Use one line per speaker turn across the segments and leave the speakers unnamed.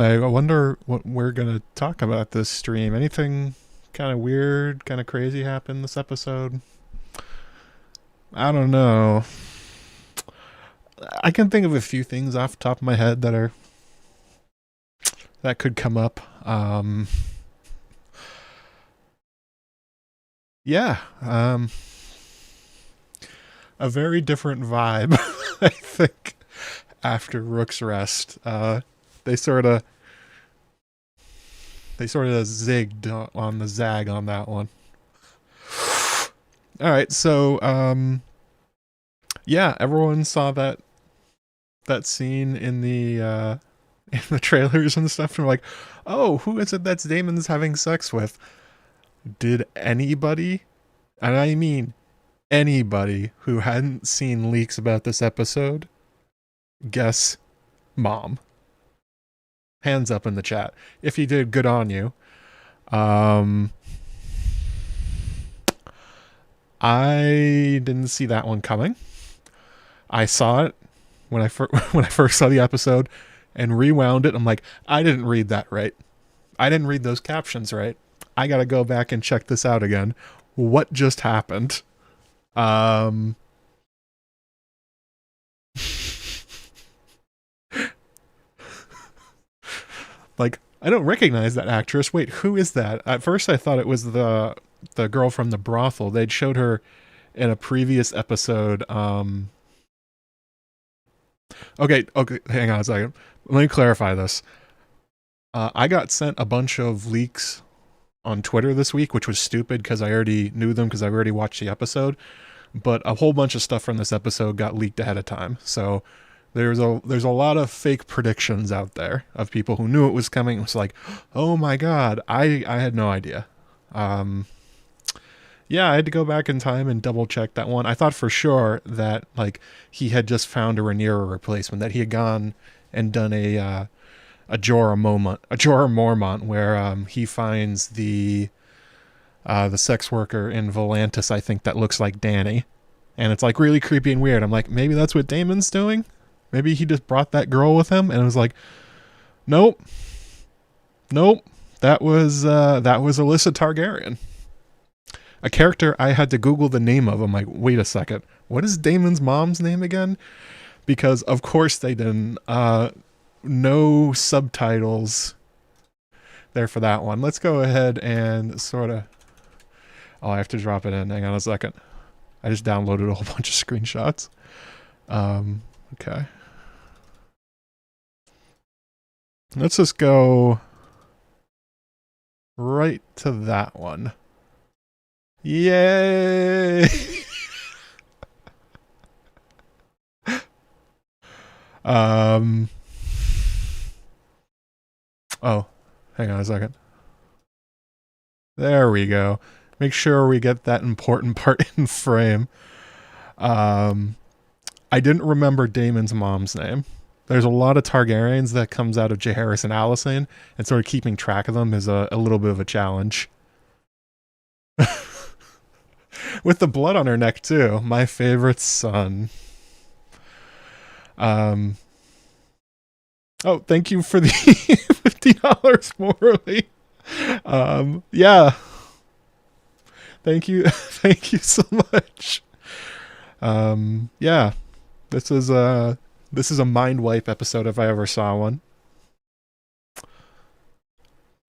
I wonder what we're gonna talk about this stream. Anything kind of weird, kind of crazy happened this episode? I don't know. I can think of a few things off the top of my head that could come up. Yeah. A very different vibe, I think, after Rook's Rest. They sort of they sort of zigged on the zag on that one. All right, so yeah, everyone saw that scene in the in the trailers and stuff, and we're like, oh, who is it that's Daemon's having sex with? Did anybody, and I mean anybody who hadn't seen leaks about this episode, guess mom? Hands up in the chat. If you did, good on you. I didn't see that one coming. I saw it when I when I first saw the episode and rewound it. I'm like, I didn't read that right. I didn't read those captions right. I gotta go back and check this out again. What just happened? Like, I don't recognize that actress. Wait, who is that? At first I thought it was the girl from the brothel. They'd showed her in a previous episode. Okay, hang on a second. Let me clarify this. I got sent a bunch of leaks on Twitter this week, which was stupid because I already knew them because I already watched the episode. But a whole bunch of stuff from this episode got leaked ahead of time. So there's a lot of fake predictions out there of people who knew it was coming. It was like, oh my god, I had no idea. Yeah, I had to go back in time and double check that one. I thought for sure that like he had just found a Rhaenyra replacement, that he had gone and done a Jorah Mormont, where he finds the sex worker in Volantis, I think, that looks like Dany, and it's like really creepy and weird. I'm like, maybe that's what Daemon's doing. Maybe he just brought that girl with him, and it was like, nope, nope, that was Alyssa Targaryen. A character I had to Google the name of. I'm like, wait a second, what is Daemon's mom's name again? Because of course they didn't. No subtitles there for that one. Let's go ahead and sort of. Oh, I have to drop it in. Hang on a second. I just downloaded a whole bunch of screenshots. Okay. Let's just go right to that one. Yay! Oh, hang on a second. There we go. Make sure we get that important part in frame. I didn't remember Daemon's mom's name. There's a lot of Targaryens that comes out of Jaehaerys and Alicent, and sort of keeping track of them is a little bit of a challenge. With the blood on her neck too. My favorite son. Oh, thank you for the $50 morally. Yeah. Thank you. Thank you so much. Yeah. This is a mind wipe episode if I ever saw one.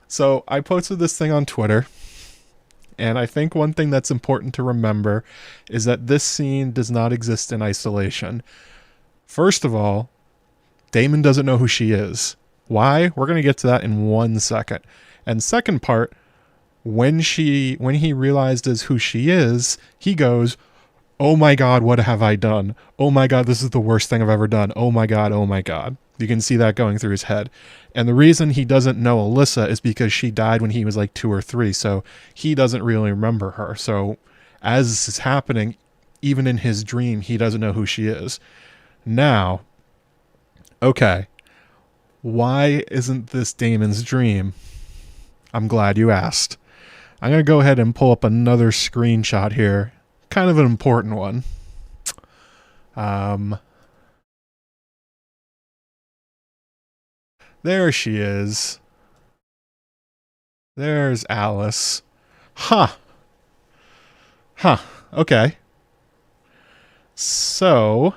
So I posted this thing on Twitter. And I think one thing that's important to remember is that this scene does not exist in isolation. First of all, Daemon doesn't know who she is. Why? We're going to get to that in 1 second. And second part, when he realizes who she is, he goes, oh my god, what have I done? Oh my god, this is the worst thing I've ever done. Oh my god, oh my god. You can see that going through his head. And the reason he doesn't know Alyssa is because she died when he was like 2 or 3, so he doesn't really remember her. So as this is happening, even in his dream, he doesn't know who she is. Now, okay, why isn't this Daemon's dream? I'm glad you asked. I'm going to go ahead and pull up another screenshot here. Kind of an important one. There she is. There's Alys. Huh. Huh. Okay. So,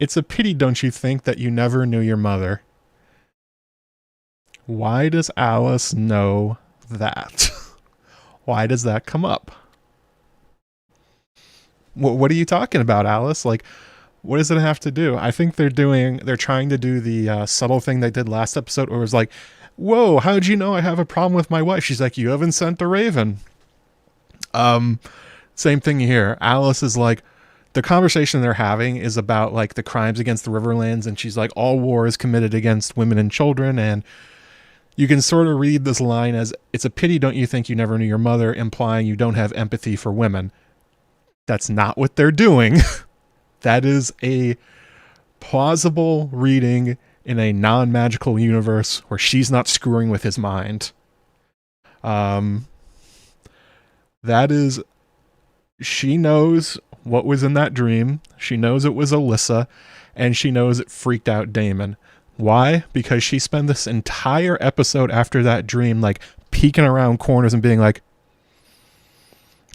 it's a pity, don't you think, that you never knew your mother? Why does Alys know that? Why does that come up? What are you talking about, Alys? Like, what does it have to do? I think they're trying to do the subtle thing they did last episode, where it was like, whoa, how'd you know I have a problem with my wife? She's like, you haven't sent a raven. Same thing here. Alys is like, the conversation they're having is about like the crimes against the Riverlands, and she's like, all war is committed against women and children, and you can sort of read this line as, it's a pity, don't you think, you never knew your mother, implying you don't have empathy for women. That's not what they're doing. That is a plausible reading in a non-magical universe where she's not screwing with his mind. That is, she knows what was in that dream. She knows it was Alyssa, and she knows it freaked out Daemon. Why? Because she spent this entire episode after that dream, like, peeking around corners and being like,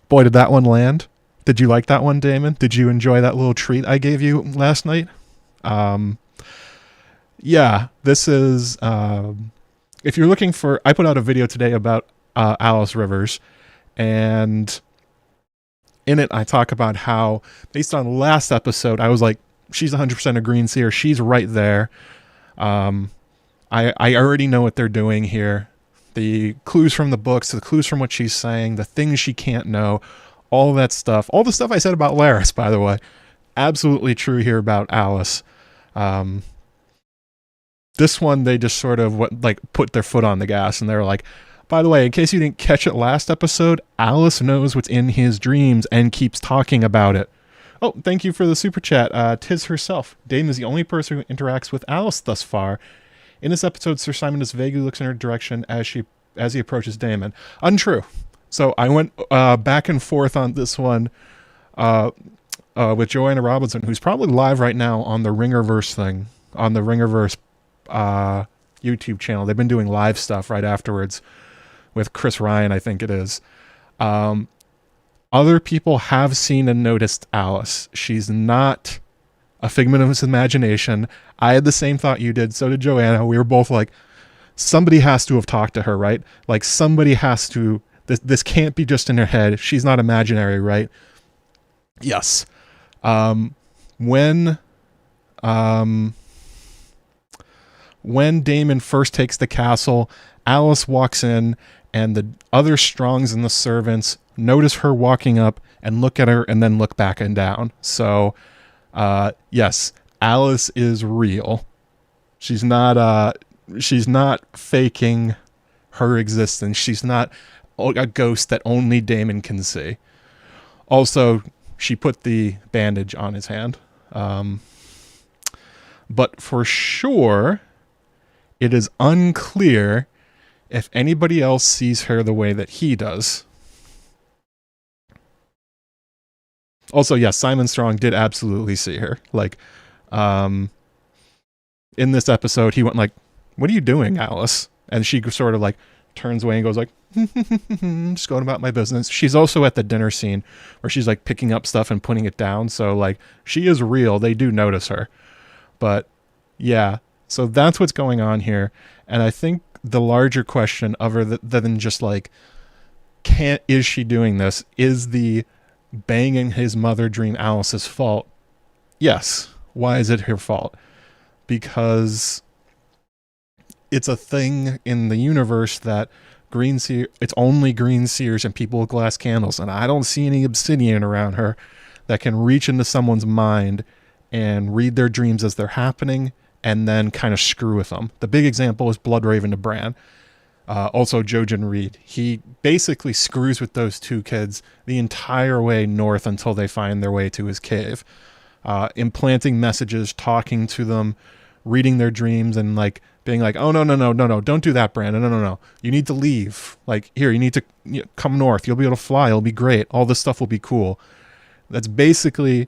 boy, did that one land? Did you like that one, Daemon? Did you enjoy that little treat I gave you last night? Yeah, this is, if you're looking for, I put out a video today about Alys Rivers, and in it I talk about how, based on last episode, I was like, she's 100% a green seer. She's right there. I already know what they're doing here. The clues from the books, the clues from what she's saying, the things she can't know, all that stuff. All the stuff I said about Larys, by the way. Absolutely true here about Alys. This one, they just sort of put their foot on the gas, and they're like, by the way, in case you didn't catch it last episode, Alys knows what's in his dreams and keeps talking about it. Oh, thank you for the super chat. Tis herself. Daemon is the only person who interacts with Alys thus far. In this episode, Sir Simon just vaguely looks in her direction as he approaches Daemon. Untrue. So I went back and forth on this one with Joanna Robinson, who's probably live right now on the Ringerverse thing, on the Ringerverse YouTube channel. They've been doing live stuff right afterwards with Chris Ryan, I think it is. Other people have seen and noticed Alys. She's not a figment of his imagination. I had the same thought you did. So did Joanna. We were both like, somebody has to have talked to her, right? Like, somebody has to... This can't be just in her head. She's not imaginary, right? Yes. When Daemon first takes the castle, Alys walks in, and the other Strongs and the servants notice her walking up and look at her and then look back and down. So, yes, Alys is real. She's not faking her existence. She's not a ghost that only Daemon can see. Also, she put the bandage on his hand. But for sure, it is unclear if anybody else sees her the way that he does. Also, yes, Simon Strong did absolutely see her. Like, in this episode, he went like, "What are you doing, Alys?" And she sort of like turns away and goes like, just going about my business. She's also at the dinner scene where she's like picking up stuff and putting it down. So like, she is real. They do notice her. But yeah, so that's what's going on here. And I think the larger question, other than just like, is she doing this? Is the banging his mother dream Alys's fault? Yes. Why is it her fault? Because it's a thing in the universe that it's only green seers and people with glass candles, and I don't see any obsidian around her that can reach into someone's mind and read their dreams as they're happening and then kind of screw with them. The big example is Bloodraven to Bran. Also Jojen Reed. He basically screws with those two kids the entire way north until they find their way to his cave. Implanting messages, talking to them, reading their dreams, and like being like, oh, no, don't do that, Brandon. No. You need to leave. Like, here, you need to come north. You'll be able to fly. It'll be great. All this stuff will be cool. That's basically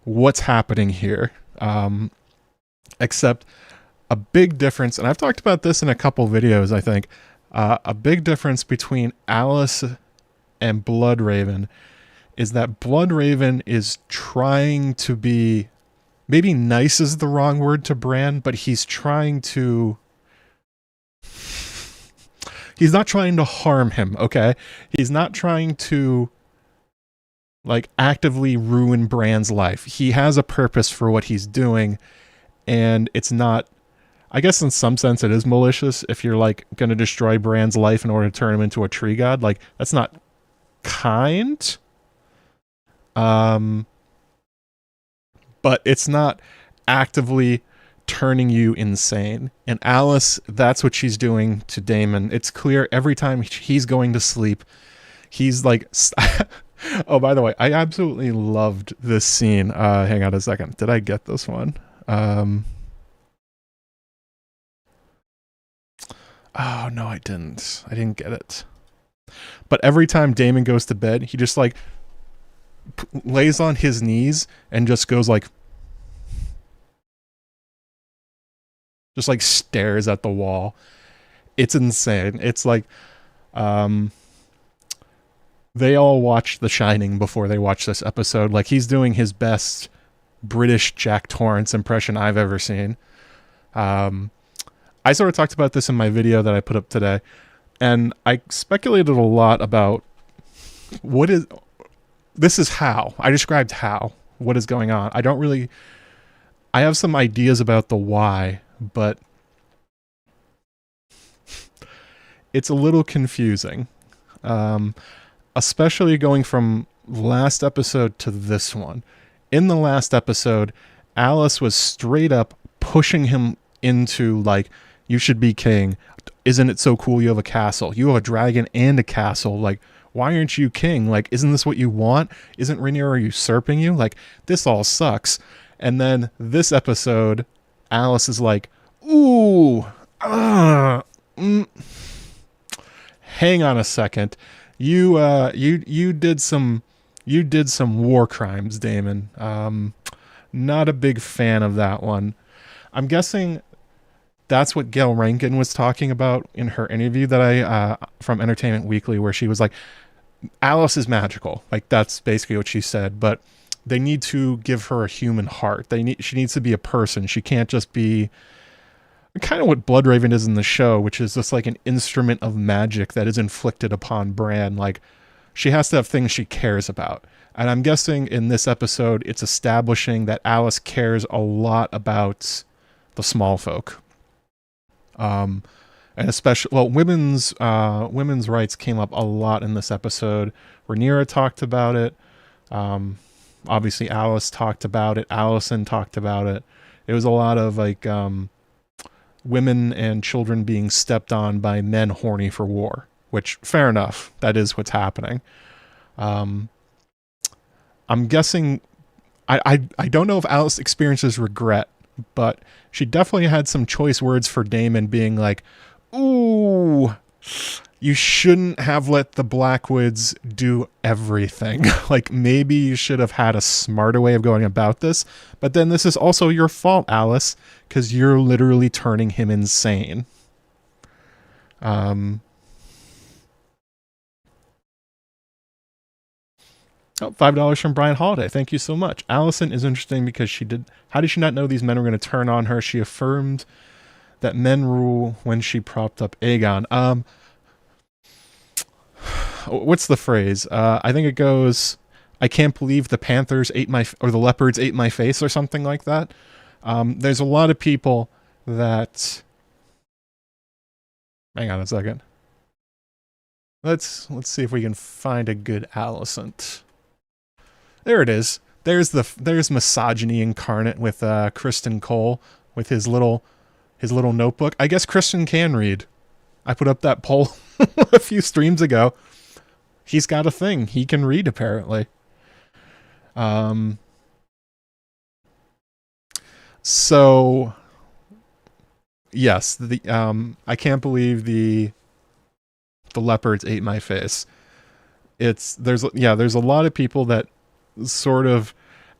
what's happening here. Except a big difference, and I've talked about this in a couple videos, I think, a big difference between Alys and Bloodraven is that Bloodraven is trying to be, maybe nice is the wrong word to Bran, but he's not trying to harm him, okay? He's not trying to, like, actively ruin Bran's life. He has a purpose for what he's doing, and it's not, I guess in some sense it is malicious if you're, like, going to destroy Bran's life in order to turn him into a tree god. Like, that's not kind. But it's not actively turning you insane. And Alys, that's what she's doing to Daemon. It's clear every time he's going to sleep, he's like... Oh, by the way, I absolutely loved this scene. Hang on a second. Did I get this one? Oh, no, I didn't. I didn't get it. But every time Daemon goes to bed, he just, like, lays on his knees and just goes, like... just, like, stares at the wall. It's insane. It's like... they all watched The Shining before they watched this episode. Like, he's doing his best British Jack Torrance impression I've ever seen. I sort of talked about this in my video that I put up today, and I speculated a lot about this is how. I described what is going on. I have some ideas about the why, but it's a little confusing. Especially going from last episode to this one. In the last episode, Alys was straight up pushing him into, like, you should be king. Isn't it so cool you have a castle? You have a dragon and a castle. Like, why aren't you king? Like, isn't this what you want? Isn't Rhaenyra usurping you? Like, this all sucks. And then this episode, Alys is like, ooh, hang on a second. You did some war crimes, Daemon. Not a big fan of that one. I'm guessing that's what Gail Rankin was talking about in her interview that I from Entertainment Weekly, where she was like, Alys is magical. Like, that's basically what she said, but they need to give her a human heart. She needs to be a person. She can't just be kind of what Bloodraven is in the show, which is just like an instrument of magic that is inflicted upon Bran. Like, she has to have things she cares about. And I'm guessing in this episode, it's establishing that Alys cares a lot about the small folk. And especially, well, women's rights came up a lot in this episode. Rhaenyra talked about it. Obviously, Alys talked about it. Alicent talked about it. It was a lot of, like, women and children being stepped on by men horny for war, which, fair enough, that is what's happening. I'm guessing, I don't know if Alys experiences regret, but she definitely had some choice words for Daemon, being like, ooh, you shouldn't have let the Blackwoods do everything. Like, maybe you should have had a smarter way of going about this, but then this is also your fault, Alys, because you're literally turning him insane. Oh, $5 from Brian Holiday. Thank you so much. Alicent is interesting because how did she not know these men were going to turn on her? She affirmed that men rule when she propped up Aegon. What's the phrase? I think it goes, I can't believe the panthers or the leopards ate my face, or something like that. There's a lot of people that, hang on a second. Let's see if we can find a good Alicent. There it is. There's misogyny incarnate with Kristen Cole with his little notebook. I guess Kristen can read. I put up that poll a few streams ago. He's got a thing. He can read, apparently. So yes, I can't believe the leopards ate my face. There's a lot of people that sort of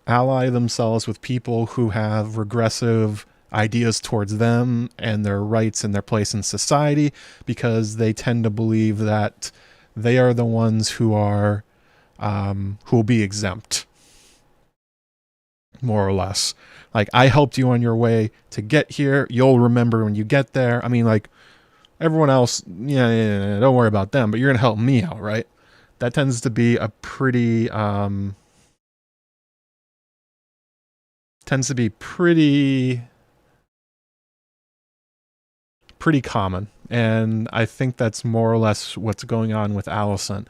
ally themselves with people who have regressive ideas towards them and their rights and their place in society, because they tend to believe that they are the ones who will be exempt, more or less. Like, I helped you on your way to get here. You'll remember when you get there. I mean, like, everyone else, yeah, don't worry about them, but you're going to help me out, right? That tends to be a pretty common, and I think that's more or less what's going on with Alicent.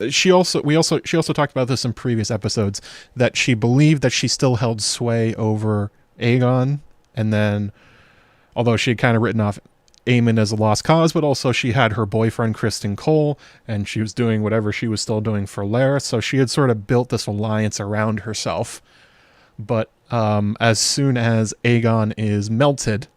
She also talked about this in previous episodes, that she believed that she still held sway over Aegon, and then, although she had kind of written off Aemond as a lost cause, but also she had her boyfriend Criston Cole, and she was doing whatever she was still doing for Larys, so she had sort of built this alliance around herself. But as soon as Aegon is melted,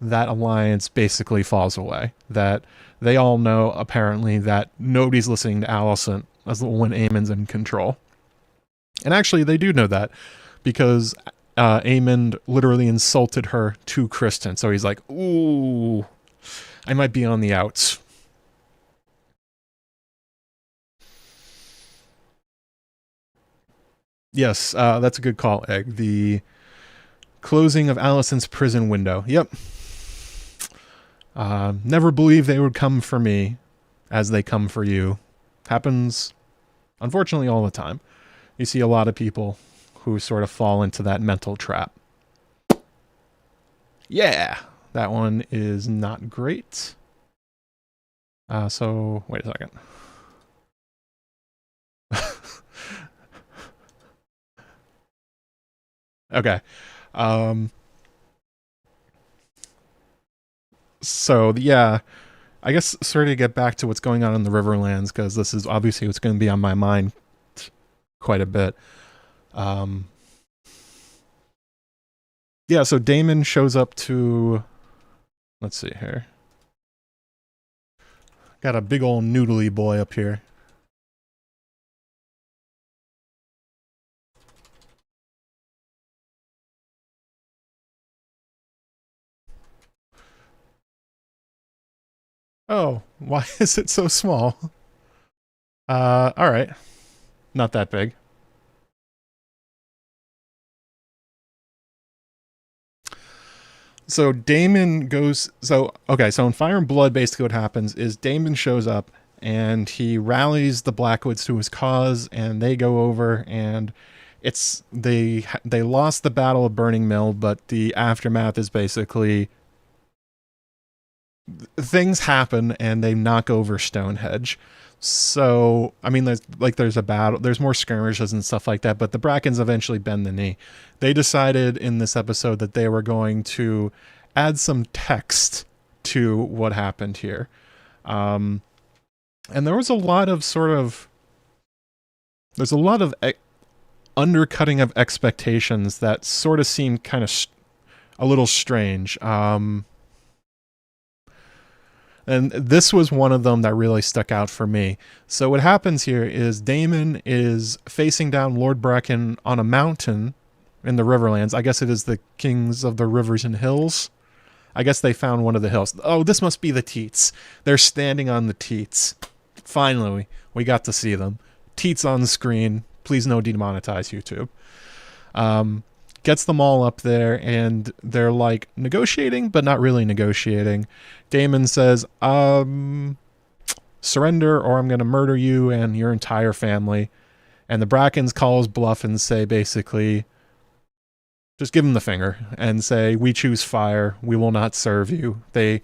that alliance basically falls away. That they all know, apparently, that nobody's listening to Alicent when Aemond's in control. And actually, they do know that, because Aemond literally insulted her to Criston. So he's like, ooh, I might be on the outs. Yes, that's a good call, Egg. The closing of Alicent's prison window. Yep. Never believed they would come for me as they come for you. Happens, unfortunately, all the time. You see a lot of people who sort of fall into that mental trap. Yeah, that one is not great. So, wait a second. Okay. So, yeah, I guess sort of to get back to what's going on in the Riverlands, because this is obviously what's going to be on my mind quite a bit. Yeah, so Daemon shows up to, let's see here. Got a big old noodly boy up here. Oh, why is it so small? Alright. Not that big. So Daemon goes, okay, so in Fire and Blood, basically what happens is Daemon shows up and he rallies the Blackwoods to his cause, and they go over, and they lost the Battle of Burning Mill, but the aftermath is basically things happen and they knock over Stonehenge. So, I mean, there's a battle, there's more skirmishes and stuff like that, but the Brackens eventually bend the knee. They decided in this episode that they were going to add some text to what happened here. And there was a lot of undercutting of expectations that sort of seemed kind of a little strange. And this was one of them that really stuck out for me. So what happens here is Daemon is facing down Lord Bracken on a mountain in the Riverlands. I guess it is the Kings of the Rivers and Hills. I guess they found one of the hills. Oh, this must be the Teats. They're standing on the Teats. Finally, we got to see them. Teats on the screen. Please no demonetize YouTube. Gets them all up there, and they're like negotiating, but not really negotiating. Daemon says, surrender or I'm going to murder you and your entire family. And the Brackens call his bluff and say, basically, just give him the finger and say, we choose fire. We will not serve you. They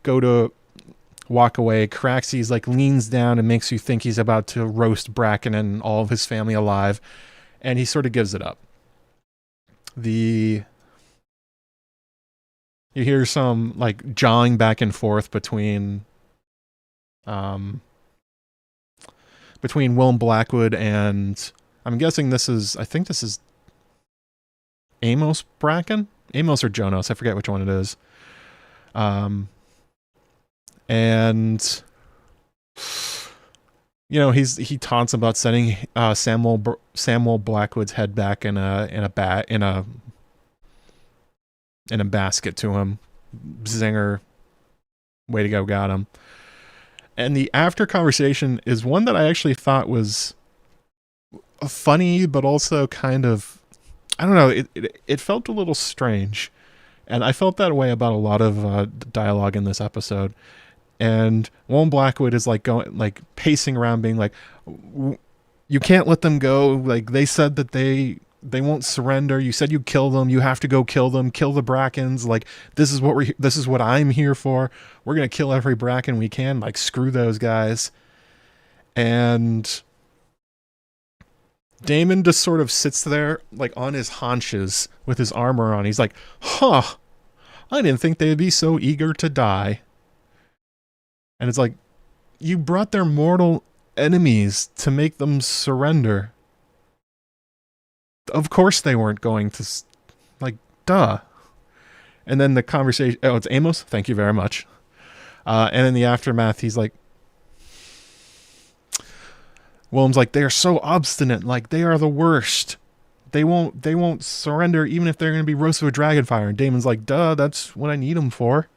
go to walk away. Caraxes like leans down and makes you think he's about to roast Bracken and all of his family alive. And he sort of gives it up. You hear some like jawing back and forth between Willem Blackwood and, I'm guessing I think this is Amos Bracken? Amos or Jonas, I forget which one it is. And he taunts about sending Samuel Blackwood's head back in a basket to him. Zinger, way to go, got him. And the after conversation is one that I actually thought was funny, but also kind of, I don't know, it felt a little strange. And I felt that way about a lot of dialogue in this episode. And Willem Blackwood is like pacing around being like, you can't let them go. Like, they said that they won't surrender. You said you'd kill them. You have to go kill them. Kill the Brackens. Like, this is what I'm here for. We're going to kill every Bracken we can. Like, screw those guys. And Daemon just sort of sits there, like, on his haunches with his armor on. He's like, I didn't think they'd be so eager to die. And it's like, you brought their mortal enemies to make them surrender. Of course they weren't going to, like, duh. And then the conversation, it's Amos, thank you very much. And in the aftermath, he's like, Willem's like, they're so obstinate, like, they are the worst. They won't surrender even if they're going to be roasted with dragonfire. And Daemon's like, duh, that's what I need them for.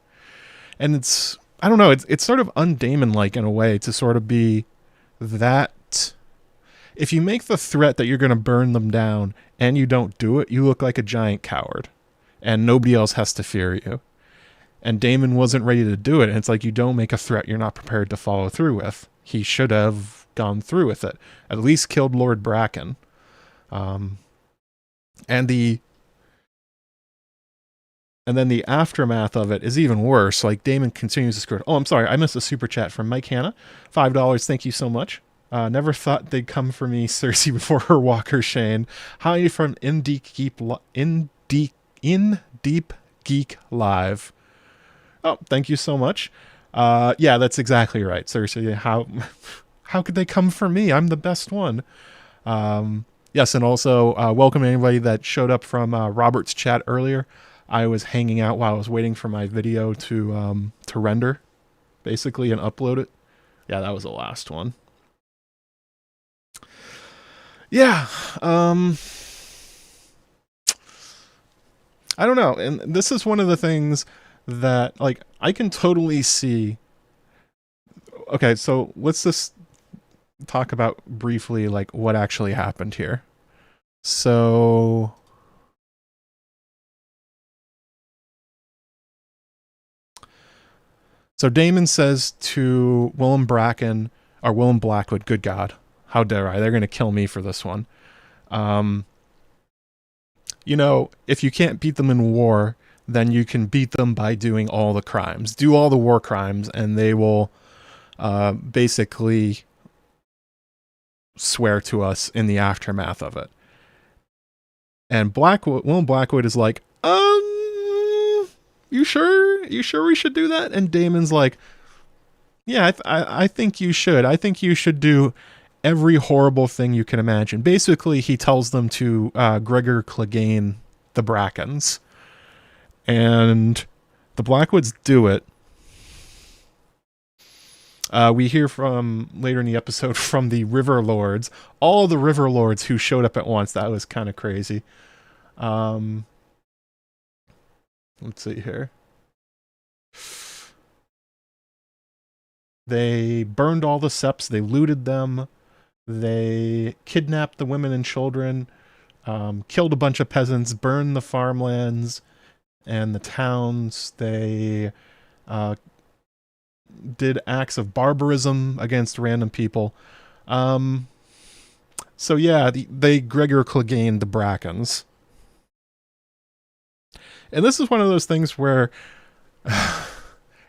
And it's, I don't know, it's sort of un-Daemon-like in a way to sort of be that. If you make the threat that you're going to burn them down and you don't do it, you look like a giant coward. And nobody else has to fear you. And Daemon wasn't ready to do it. And it's like, you don't make a threat you're not prepared to follow through with. He should have gone through with it. At least killed Lord Bracken. And then the aftermath of it is even worse. Like, Daemon continues to screw it. Oh, I'm sorry. I missed a super chat from Mike Hanna. $5. Thank you so much. Never thought they'd come for me, Cersei, before her Walker Shane. Hi from In Deep Geek Live. Oh, thank you so much. Yeah, that's exactly right, Cersei. How could they come for me? I'm the best one. Yes, and also welcome anybody that showed up from Robert's chat earlier. I was hanging out while I was waiting for my video to render, basically, and upload it. Yeah, that was the last one. Yeah, I don't know, and this is one of the things that, like, I can totally see. Okay, so let's just talk about briefly, like, what actually happened here. So Daemon says to Willem Blackwood, good God, how dare I? They're going to kill me for this one. If you can't beat them in war, then you can beat them by doing all the crimes. Do all the war crimes, and they will basically swear to us in the aftermath of it. And Willem Blackwood is like, you sure we should do that? And Daemon's like, yeah, I think you should. I think you should do every horrible thing you can imagine. Basically, he tells them to Gregor Clegane the Brackens. And the Blackwoods do it. We hear from, later in the episode, from the River Lords. All the River Lords who showed up at once. That was kind of crazy. Let's see here. They burned all the septs. They looted them. They kidnapped the women and children. Killed a bunch of peasants. Burned the farmlands and the towns. They did acts of barbarism against random people. So yeah, they Gregor Clegane the Brackens. And this is one of those things where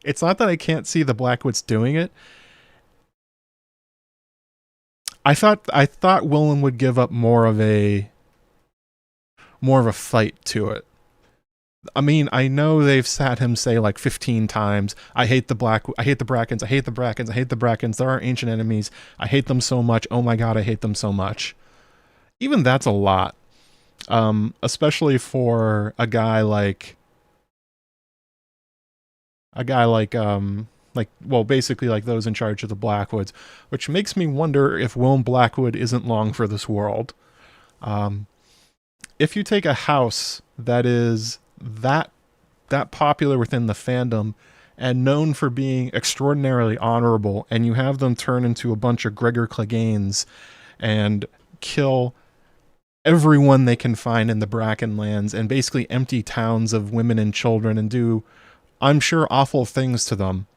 it's not that I can't see the Blackwoods doing it. I thought Willem would give up more of a fight to it. I mean, I know they've sat him say like 15 times, I hate the Brackens, I hate the Brackens, I hate the Brackens, they're our ancient enemies, I hate them so much, oh my god, I hate them so much. Even that's a lot. Especially for a guy like Like, well, basically like those in charge of the Blackwoods, which makes me wonder if Willem Blackwood isn't long for this world. Um, if you take a house that is that popular within the fandom and known for being extraordinarily honorable, and you have them turn into a bunch of Gregor Cleganes and kill everyone they can find in the Brackenlands and basically empty towns of women and children and do, I'm sure, awful things to them.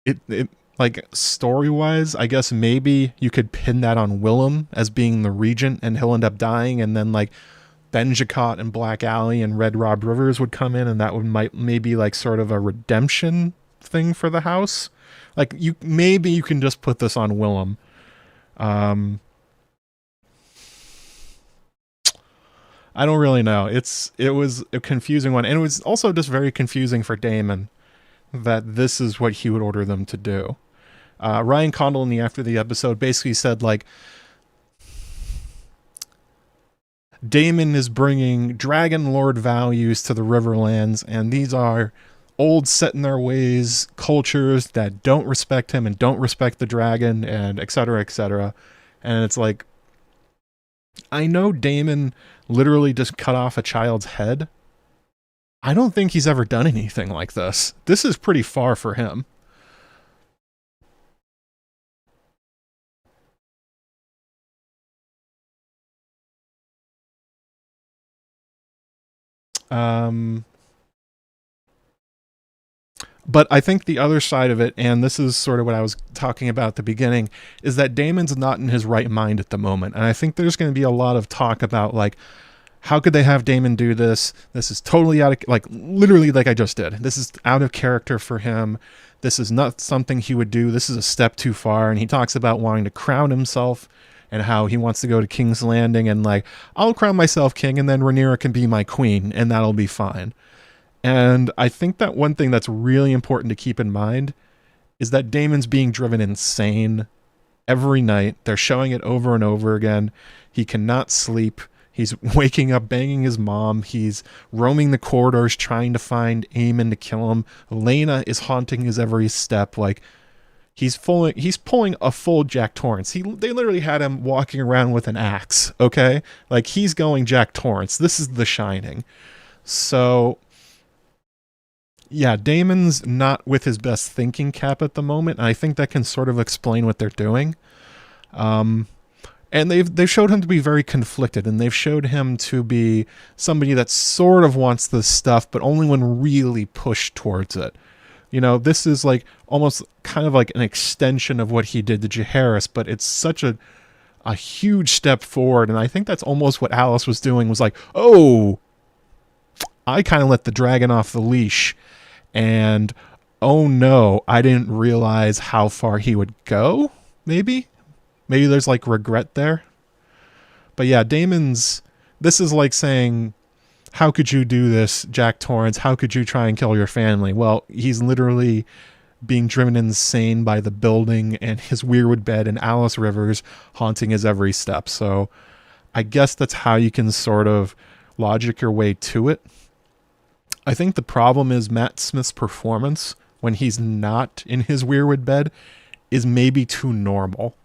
It like story-wise, I guess maybe you could pin that on Willem as being the regent and he'll end up dying, and then like Benjicott and Black Alley and Red Rob Rivers would come in, and that would might maybe like sort of a redemption thing for the house. Like maybe you can just put this on Willem. I don't really know. It was a confusing one, and it was also just very confusing for Daemon that this is what he would order them to do. Ryan Condal in the after the episode basically said like Daemon is bringing Dragon Lord values to the Riverlands, and these are old, set in their ways cultures that don't respect him and don't respect the dragon, and etc. etc. And it's like, I know Daemon literally just cut off a child's head. I don't think he's ever done anything like this. This is pretty far for him. But I think the other side of it, and this is sort of what I was talking about at the beginning, is that Daemon's not in his right mind at the moment. And I think there's going to be a lot of talk about, like, how could they have Daemon do this? This is totally out of, like, literally like I just did. This is out of character for him. This is not something he would do. This is a step too far. And he talks about wanting to crown himself and how he wants to go to King's Landing and, like, I'll crown myself king and then Rhaenyra can be my queen and that'll be fine. And I think that one thing that's really important to keep in mind is that Daemon's being driven insane every night. They're showing it over and over again. He cannot sleep. He's waking up banging his mom. He's roaming the corridors trying to find Aemond to kill him. Laena is haunting his every step. Like, he's pulling a full Jack Torrance. They literally had him walking around with an axe, okay? Like, he's going Jack Torrance. This is The Shining. So yeah, Daemon's not with his best thinking cap at the moment, and I think that can sort of explain what they're doing. And they've showed him to be very conflicted, and they've showed him to be somebody that sort of wants this stuff, but only when really pushed towards it. You know, this is like almost kind of like an extension of what he did to Jaehaerys, but it's such a huge step forward, and I think that's almost what Alys was doing, was like, oh, I kind of let the dragon off the leash. And oh no, I didn't realize how far he would go. Maybe there's like regret there. But yeah, this is like saying, how could you do this, Jack Torrance? How could you try and kill your family? Well, he's literally being driven insane by the building and his weirwood bed and Alys Rivers haunting his every step. So I guess that's how you can sort of logic your way to it. I think the problem is Matt Smith's performance when he's not in his weirwood bed is maybe too normal.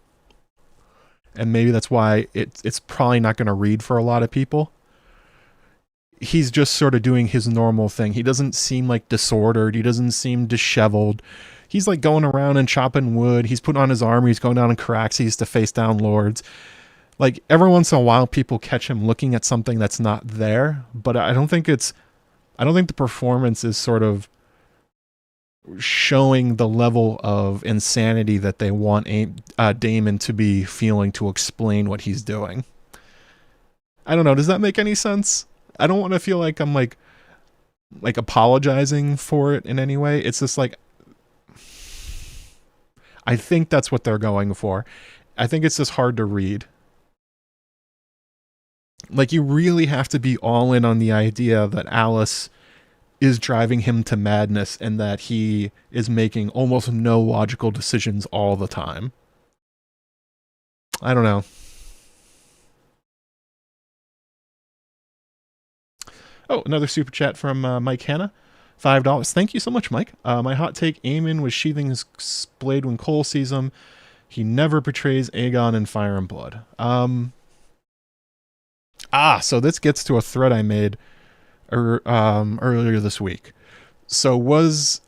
And maybe that's why it's probably not going to read for a lot of people. He's just sort of doing his normal thing. He doesn't seem like disordered. He doesn't seem disheveled. He's like going around and chopping wood. He's putting on his armor. He's going down in Caraxes to face down lords. Like, every once in a while people catch him looking at something that's not there, but I don't think the performance is sort of showing the level of insanity that they want Daemon to be feeling to explain what he's doing. I don't know. Does that make any sense? I don't want to feel like I'm like apologizing for it in any way. It's just like, I think that's what they're going for. I think it's just hard to read. Like, you really have to be all in on the idea that Alys is driving him to madness and that he is making almost no logical decisions all the time. I don't know. Oh, another super chat from Mike Hanna. $5. Thank you so much, Mike. My hot take, Aemond was sheathing his blade when Cole sees him. He never betrays Aegon in Fire and Blood. So this gets to a thread I made earlier this week. So was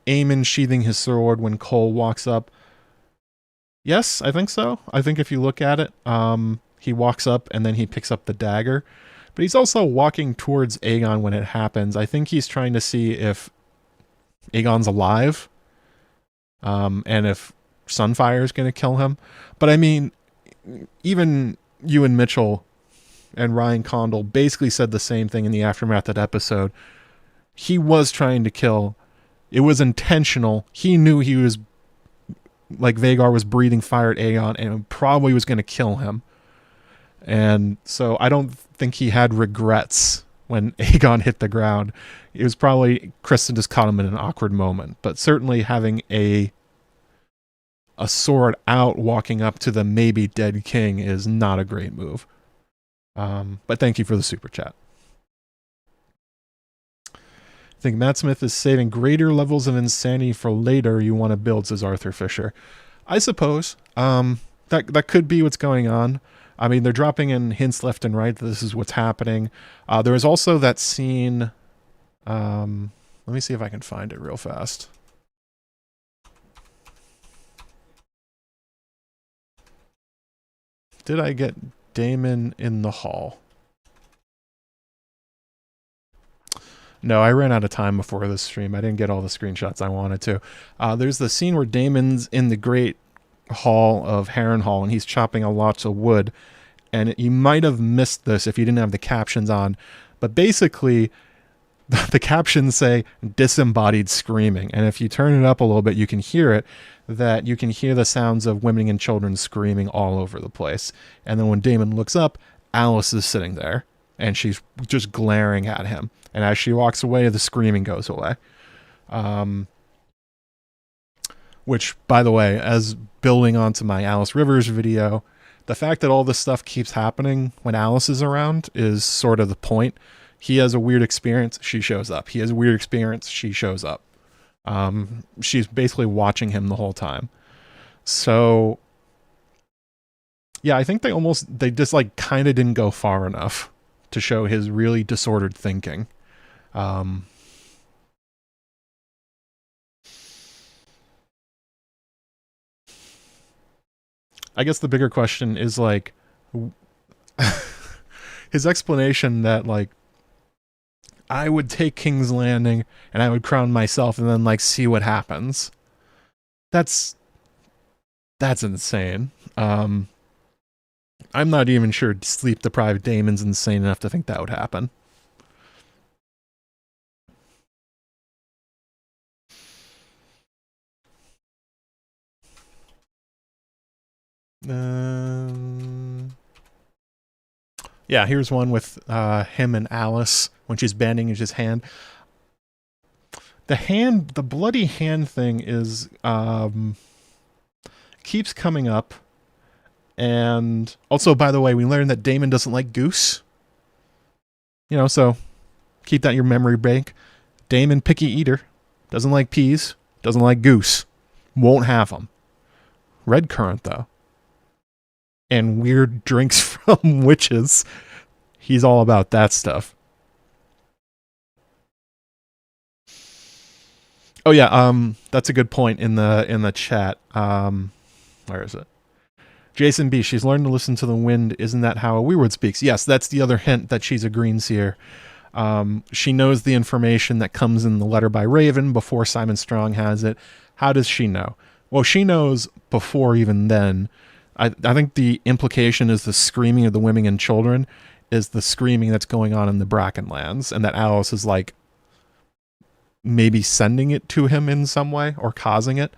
Aemond sheathing his sword when Cole walks up? Yes, I think so. I think if you look at it, he walks up and then he picks up the dagger. But he's also walking towards Aegon when it happens. I think he's trying to see if Aegon's alive. And if Sunfire is going to kill him. But I mean, even Ewan Mitchell and Ryan Condal basically said the same thing in the Aftermath of that episode. He was trying to kill. It was intentional. He knew he was, like, Vhagar was breathing fire at Aegon and probably was going to kill him. And so I don't think he had regrets when Aegon hit the ground. It was probably Kristen just caught him in an awkward moment. But certainly having a sword out walking up to the maybe dead king is not a great move. But thank you for the super chat. I think Matt Smith is saving greater levels of insanity for later you want to build, says Arthur Fisher. I suppose. That could be what's going on. I mean, they're dropping in hints left and right that this is what's happening. There was also that scene. Let me see if I can find it real fast. Did I get Daemon in the hall? No, I ran out of time before this stream. I didn't get all the screenshots I wanted to. There's the scene where Daemon's in the great hall of Harrenhal and he's chopping a lots of wood. And you might have missed this if you didn't have the captions on. But basically, the captions say disembodied screaming. And if you turn it up a little bit, you can hear it. That you can hear the sounds of women and children screaming all over the place. And then when Daemon looks up, Alys is sitting there. And she's just glaring at him. And as she walks away, the screaming goes away. Which, by the way, as building onto my Alys Rivers video, the fact that all this stuff keeps happening when Alys is around is sort of the point. He has a weird experience, she shows up. He has a weird experience, she shows up. She's basically watching him the whole time. So, yeah, I think they just like kind of didn't go far enough to show his really disordered thinking. I guess the bigger question is like his explanation that like I would take King's Landing and I would crown myself and then like see what happens. That's insane. I'm not even sure sleep deprived Daemon's insane enough to think that would happen. Yeah, here's one with him and Alys when she's bandaging his hand. The bloody hand thing is keeps coming up. And also, by the way, we learned that Daemon doesn't like goose. You know, so keep that in your memory bank. Daemon, picky eater. Doesn't like peas. Doesn't like goose. Won't have them. Red currant, though. And weird drinks from witches. He's all about that stuff. Oh yeah, that's a good point in the chat. Where is it? Jason B, she's learned to listen to the wind. Isn't that how a weirwood speaks? Yes, that's the other hint that she's a green seer. She knows the information that comes in the letter by Raven before Simon Strong has it. How does she know? Well, she knows before even then. I think the implication is the screaming of the women and children is the screaming that's going on in the Brackenlands, and that Alys is like maybe sending it to him in some way or causing it.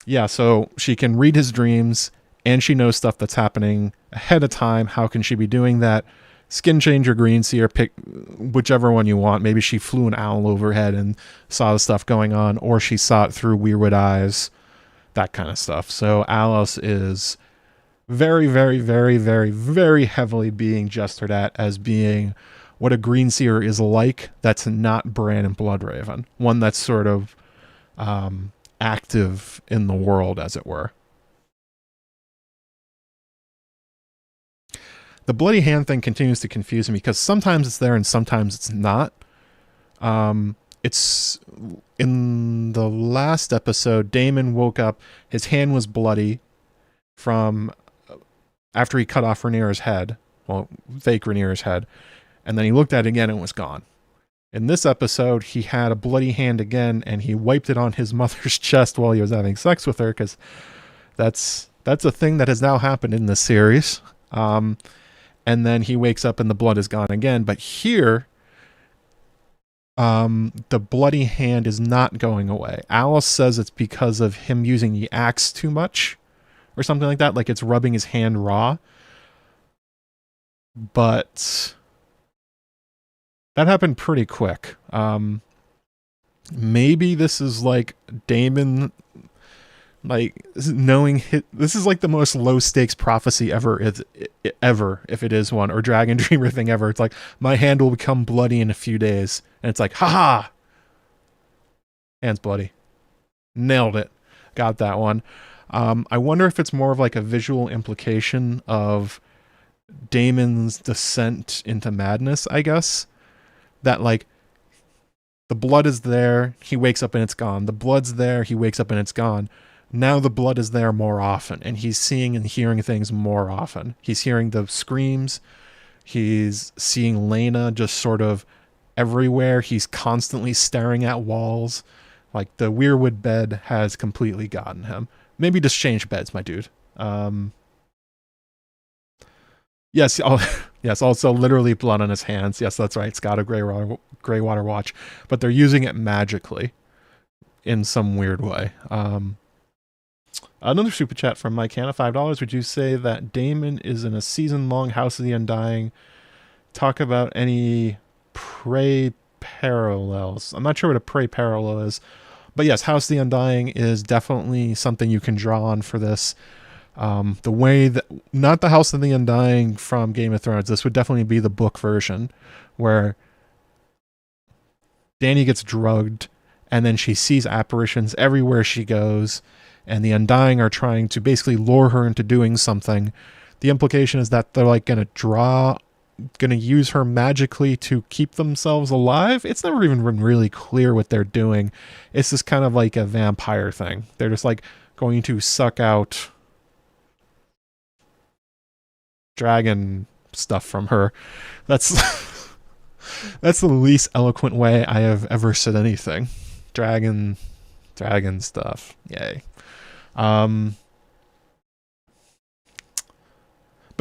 Yeah, so she can read his dreams and she knows stuff that's happening ahead of time. How can she be doing that? Skin change or green seer, pick whichever one you want. Maybe she flew an owl overhead and saw the stuff going on, or she saw it through weirwood eyes, that kind of stuff. So Alys is very, very, very, very, very heavily being gestured at as being what a Green Seer is like that's not Bran and Bloodraven. One that's sort of active in the world, as it were. The bloody hand thing continues to confuse me because sometimes it's there and sometimes it's not. It's in the last episode, Daemon woke up, his hand was bloody from after he cut off Rhaenyra's head. Well, fake Rhaenyra's head. And then he looked at it again and it was gone. In this episode, he had a bloody hand again and he wiped it on his mother's chest while he was having sex with her, because that's a thing that has now happened in this series. And then he wakes up and the blood is gone again. But here, the bloody hand is not going away. Alys says it's because of him using the axe too much or something like that. Like it's rubbing his hand raw. But that happened pretty quick. Maybe this is like Daemon, like knowing this is like the most low stakes prophecy ever, if it is one, or Dragon Dreamer thing ever. It's like, my hand will become bloody in a few days, and it's like, haha, hand's bloody, nailed it, got that one. I wonder if it's more of like a visual implication of Daemon's descent into madness, I guess. That like the blood is there, he wakes up and it's gone. The blood's there, he wakes up and it's gone. Now the blood is there more often, and he's seeing and hearing things more often. He's hearing the screams. He's seeing Laena just sort of everywhere. He's constantly staring at walls. Like the weirwood bed has completely gotten him. Maybe just change beds, my dude. Yes, yes, also literally blood on his hands. Yes, that's right. It's got a gray water watch, but they're using it magically in some weird way. Another super chat from Mike Hanna, $5. Would you say that Daemon is in a season-long House of the Undying? Talk about any prey parallels. I'm not sure what a prey parallel is, but yes, House of the Undying is definitely something you can draw on for this. The way that, not the House of the Undying from Game of Thrones, this would definitely be the book version, where Dany gets drugged, and then she sees apparitions everywhere she goes, and the Undying are trying to basically lure her into doing something. The implication is that they're like going to use her magically to keep themselves alive. It's never even been really clear what they're doing. It's just kind of like a vampire thing. They're just like going to suck out dragon stuff from her. That's that's the least eloquent way I have ever said anything. Dragon stuff. Yay. But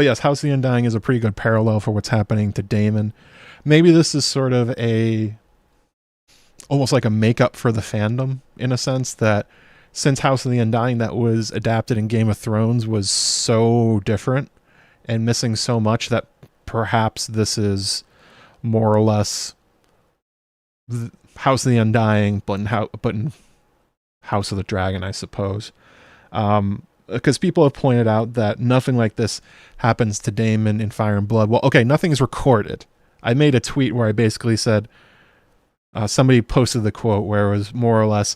yes, House of the Undying is a pretty good parallel for what's happening to Daemon. Maybe this is sort of almost like a makeup for the fandom, in a sense, that since House of the Undying that was adapted in Game of Thrones was so different and missing so much, that perhaps this is more or less House of the Undying, but in House of the Dragon, I suppose. Because people have pointed out that nothing like this happens to Daemon in Fire and Blood. Well, okay, nothing is recorded. I made a tweet where I basically said, somebody posted the quote where it was more or less,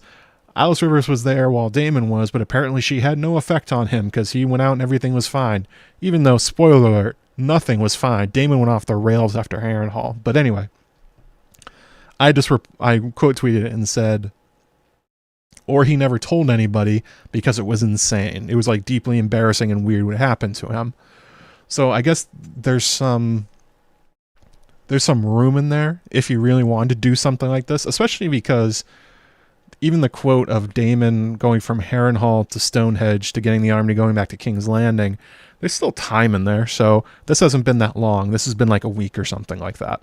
Alys Rivers was there while Daemon was, but apparently she had no effect on him because he went out and everything was fine. Even though, spoiler alert, nothing was fine. Daemon went off the rails after Harrenhal. But anyway, I quote tweeted it and said, or he never told anybody because it was insane. It was like deeply embarrassing and weird what happened to him. So I guess there's some room in there if you really wanted to do something like this, especially because even the quote of Daemon going from Harrenhal to Stonehenge to getting the army going back to King's Landing, there's still time in there. So this hasn't been that long. This has been like a week or something like that.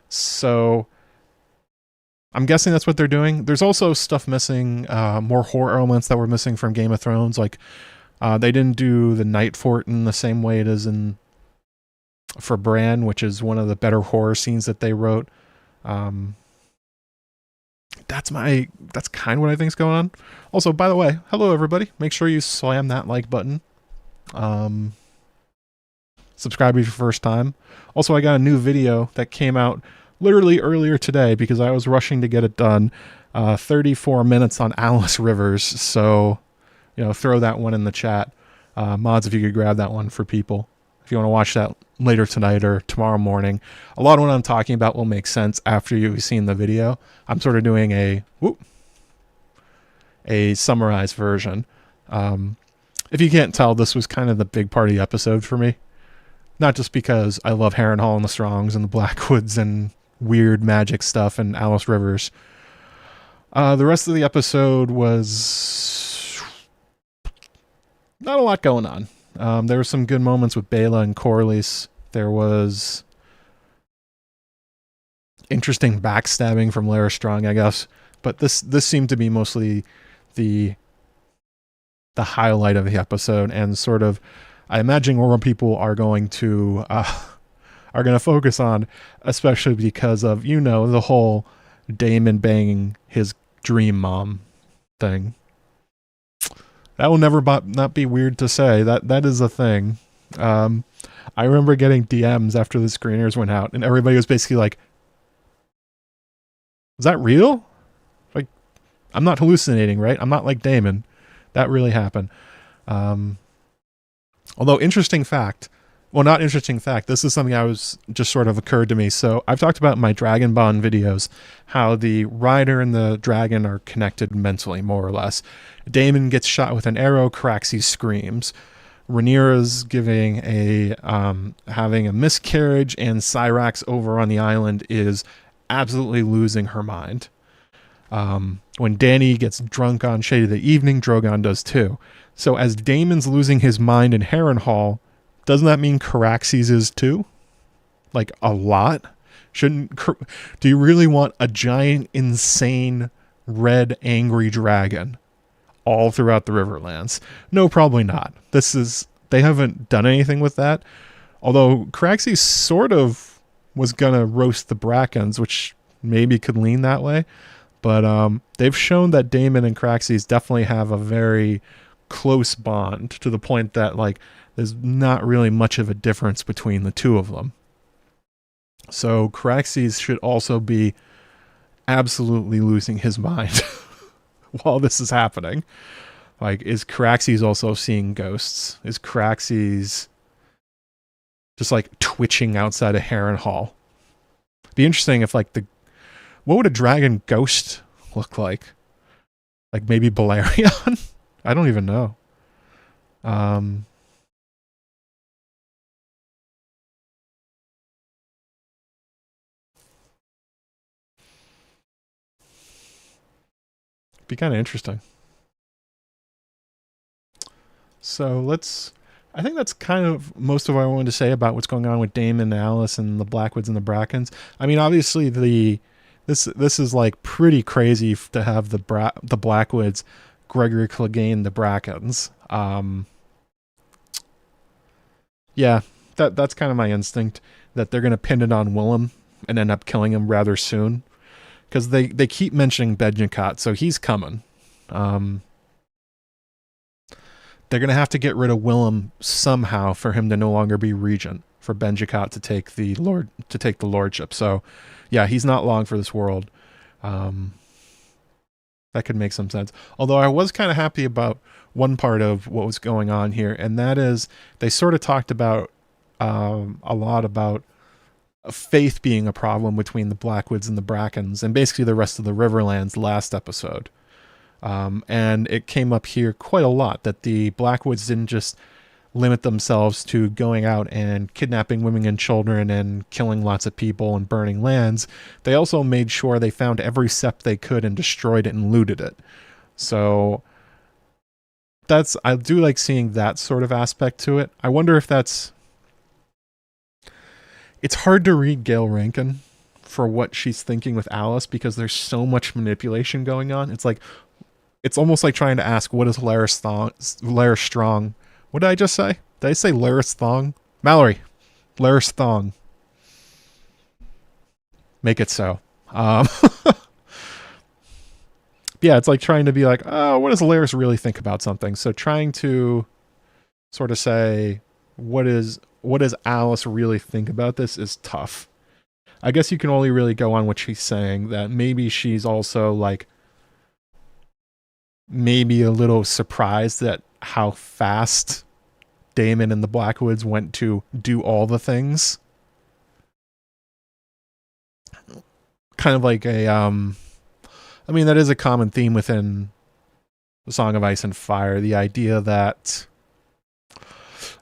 So I'm guessing that's what they're doing. There's also stuff missing, more horror elements that were missing from Game of Thrones. Like, they didn't do the Night Fort in the same way it is for Bran, which is one of the better horror scenes that they wrote. That's kind of what I think is going on. Also, by the way, hello everybody. Make sure you slam that like button. subscribe if your first time. Also, I got a new video that came out literally earlier today because I was rushing to get it done. 34 minutes on Alys Rivers. So, throw that one in the chat. Mods, if you could grab that one for people. If you want to watch that later tonight or tomorrow morning. A lot of what I'm talking about will make sense after you've seen the video. I'm sort of doing a summarized version. If you can't tell, this was kind of the big part of the episode for me. Not just because I love Harrenhal and the Strongs and the Blackwoods and weird magic stuff and Alys Rivers. The rest of the episode was not a lot going on. There were some good moments with Baela and Corlys. There was interesting backstabbing from Rhaenyra Strong, I guess. But this seemed to be mostly the highlight of the episode, and sort of, I imagine, more people are going to focus on, especially because of the whole Daemon banging his dream mom thing. That will never not be weird to say. That is a thing. I remember getting DMs after the screeners went out, and everybody was basically like, "Is that real? Like, I'm not hallucinating, right? I'm not like Daemon. That really happened." Although, interesting fact. Well, not interesting fact. This is something I was just sort of occurred to me. So I've talked about in my Dragon Bond videos how the rider and the dragon are connected mentally, more or less. Daemon gets shot with an arrow. Caraxes screams. Rhaenyra's having a miscarriage, and Syrax over on the island is absolutely losing her mind. When Dany gets drunk on Shade of the Evening, Drogon does too. So as Daemon's losing his mind in Harrenhal, doesn't that mean Caraxes is too? Like, a lot? Do you really want a giant, insane, red, angry dragon all throughout the Riverlands? No, probably not. They haven't done anything with that. Although Caraxes sort of was gonna roast the Brackens, which maybe could lean that way. But they've shown that Daemon and Caraxes definitely have a very close bond, to the point that, like, there's not really much of a difference between the two of them. So Caraxes should also be absolutely losing his mind while this is happening. Like, is Caraxes also seeing ghosts? Is Caraxes just, like, twitching outside of Harrenhal? Be interesting if, like, what would a dragon ghost look like? Like, maybe Velaryon? I don't even know. Be kind of interesting. So I think that's kind of most of what I wanted to say about what's going on with Daemon and Alys and the Blackwoods and the Brackens. I mean, obviously this is like pretty crazy to have the Blackwoods, Gregory Clegane, the Brackens. Yeah, that's kind of my instinct, that they're going to pin it on Willem and end up killing him rather soon. Because they keep mentioning Benjamin, so he's coming. They're going to have to get rid of Willem somehow for him to no longer be regent, for Benjamin to take the lordship. So, yeah, he's not long for this world. That could make some sense. Although I was kind of happy about one part of what was going on here, and that is they sort of talked about a lot about faith being a problem between the Blackwoods and the Brackens, and basically the rest of the Riverlands last episode. And it came up here quite a lot, that the Blackwoods didn't just limit themselves to going out and kidnapping women and children and killing lots of people and burning lands. They also made sure they found every sept they could and destroyed it and looted it. So I do like seeing that sort of aspect to it. I wonder if it's hard to read Gail Rankin for what she's thinking with Alys, because there's so much manipulation going on. It's almost like trying to ask, what is Rhaenyra Strong? What did I just say? Did I say Larys Thong? Mallory, Larys Thong. Make it so. Yeah, it's like trying to be like, oh, what does Larys really think about something? So trying to sort of say, what is what does Alys really think about this is tough. I guess you can only really go on what she's saying, that maybe she's also like maybe a little surprised at how fast Daemon and the Blackwoods went to do all the things. Kind of like a I mean, that is a common theme within the Song of Ice and Fire, the idea that,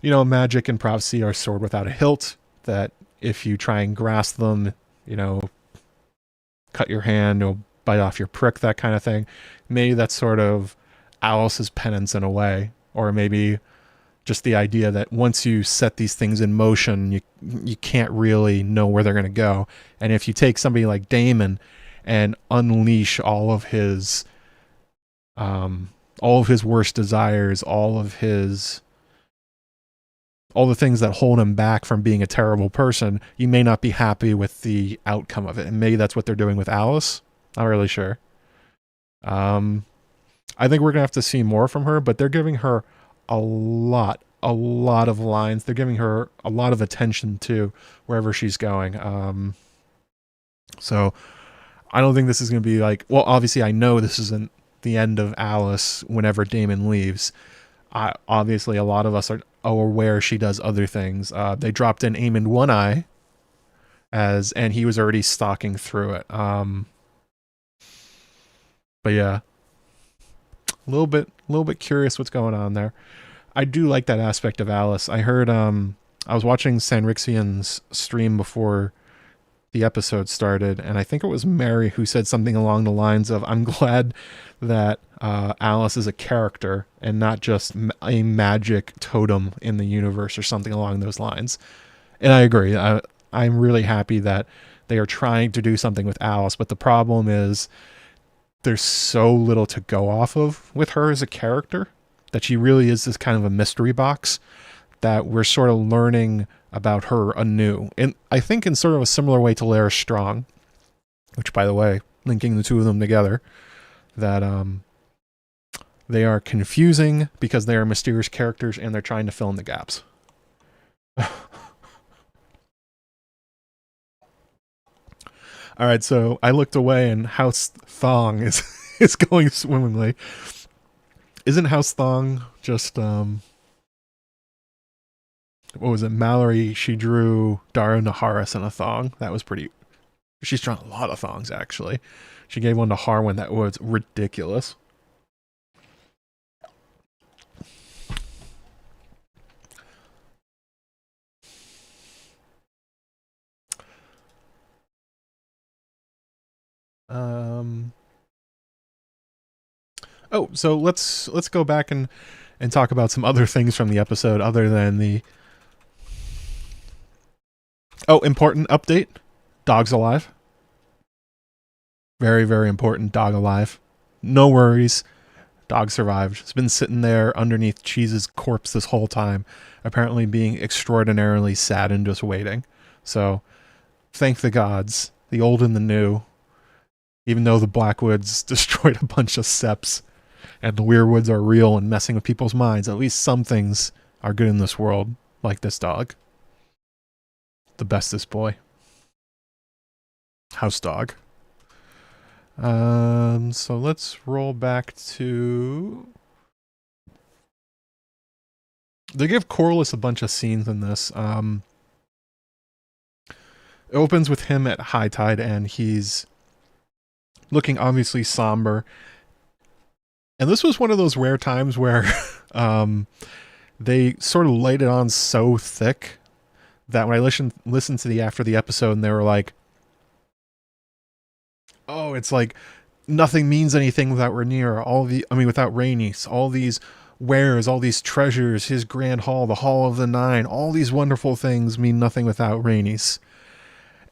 you know, magic and prophecy are sword without a hilt, that if you try and grasp them, you know, cut your hand or bite off your prick, that kind of thing. Maybe that's sort of Alys's penance in a way, or maybe just the idea that once you set these things in motion, you can't really know where they're going to go. And if you take somebody like Daemon and unleash all of his worst desires, all the things that hold him back from being a terrible person, you may not be happy with the outcome of it. And maybe that's what they're doing with Alys. Not really sure. I think we're gonna have to see more from her, but they're giving her a lot of lines. They're giving her a lot of attention too, wherever she's going. So I don't think this is gonna be like, well, obviously I know this isn't the end of Alys whenever Daemon leaves. Obviously a lot of us are aware she does other things. They dropped in Aemond One Eye and he was already stalking through it. But yeah, a little bit curious what's going on there. I do like that aspect of Alys. I heard I was watching Sanrixian's stream before the episode started, and I think it was Mary who said something along the lines of, I'm glad that Alys is a character and not just a magic totem in the universe or something along those lines. And I agree. I'm really happy that they are trying to do something with Alys, but the problem is there's so little to go off of with her as a character, that she really is this kind of a mystery box that we're sort of learning about her anew. And I think in sort of a similar way to Larys Strong, which, by the way, linking the two of them together, that they are confusing because they are mysterious characters and they're trying to fill in the gaps. All right, so I looked away and House Thong is going swimmingly. Isn't House Thong just what was it? Mallory, she drew Dara Naharis in a thong. That was pretty. She's drawn a lot of thongs, actually. She gave one to Harwin that was ridiculous. Oh, so let's go back and talk about some other things from the episode other than the... Oh, important update. Dog's alive. Very, very important. Dog alive. No worries. Dog survived. It's been sitting there underneath Cheese's corpse this whole time, apparently being extraordinarily sad and just waiting. So, thank the gods, the old and the new. Even though the Blackwoods destroyed a bunch of seps, and the Weirwoods are real and messing with people's minds, at least some things are good in this world, like this dog. The bestest boy. House dog. So let's roll back to... They give Corlys a bunch of scenes in this. It opens with him at high tide, and he's looking obviously somber. And this was one of those rare times where they sort of laid it on so thick that when I listened to the after the episode, and they were like, oh, it's like nothing means anything without Rhaenyra, without Rhaenys, all these wares, all these treasures, his grand hall, the Hall of the Nine, all these wonderful things mean nothing without Rhaenys.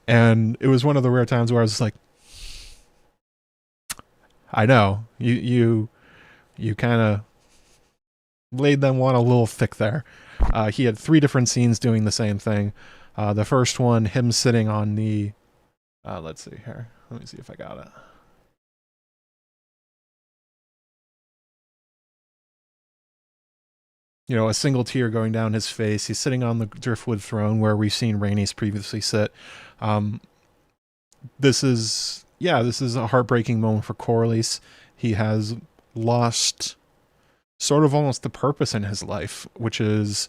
And it was one of the rare times where I was like, I know, you kind of laid them one a little thick there. He had 3 different scenes doing the same thing. The first one, him sitting on the... let's see here. Let me see if I got it. a single tear going down his face. He's sitting on the driftwood throne where we've seen Rhaenys previously sit. This is a heartbreaking moment for Corlys. He has lost sort of almost the purpose in his life, which is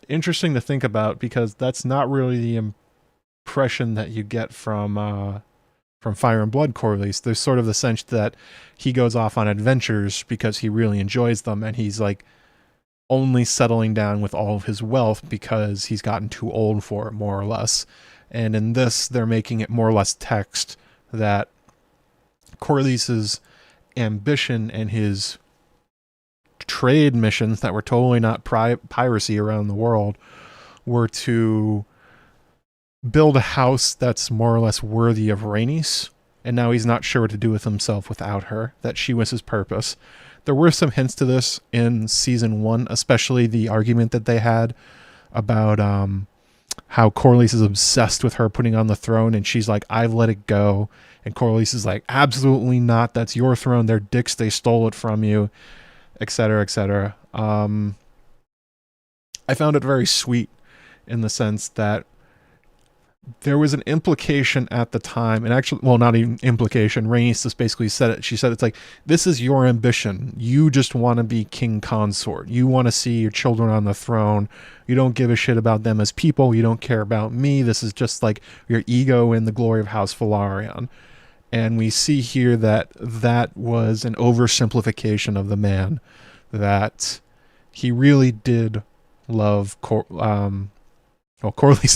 interesting to think about because that's not really the impression that you get from Fire and Blood Corlys. There's sort of the sense that he goes off on adventures because he really enjoys them, and he's like only settling down with all of his wealth because he's gotten too old for it, more or less. And in this, they're making it more or less text that Corlys's ambition and his trade missions that were totally not piracy around the world were to build a house that's more or less worthy of Rhaenys, and now he's not sure what to do with himself without her, that she was his purpose. There were some hints to this in season 1, especially the argument that they had about how Corlys is obsessed with her putting on the throne, and she's like, I've let it go. And Corlys is like, absolutely not. That's your throne. They're dicks. They stole it from you, etc., etc. I found it very sweet in the sense that there was an implication at the time, and actually, well, not even implication. Rhaenys just basically said it. She said, it's like, this is your ambition. You just want to be king consort. You want to see your children on the throne. You don't give a shit about them as people. You don't care about me. This is just like your ego and the glory of House Velaryon. And we see here that that was an oversimplification of the man, that he really did love Corlys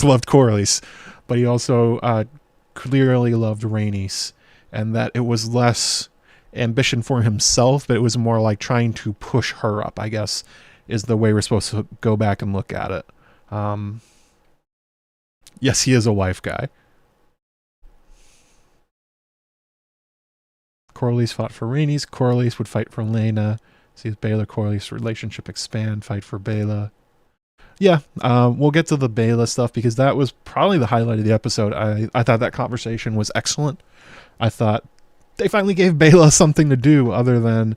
loved Corlys, but he also clearly loved Rhaenys, and that it was less ambition for himself, but it was more like trying to push her up, I guess, is the way we're supposed to go back and look at it. Yes, he is a wife guy. Corlys fought for Rhaenys. Corlys would fight for Laena. Sees Baela Corlys relationship expand, fight for Baela. Yeah, we'll get to the Baela stuff because that was probably the highlight of the episode. I thought that conversation was excellent. I thought they finally gave Baela something to do other than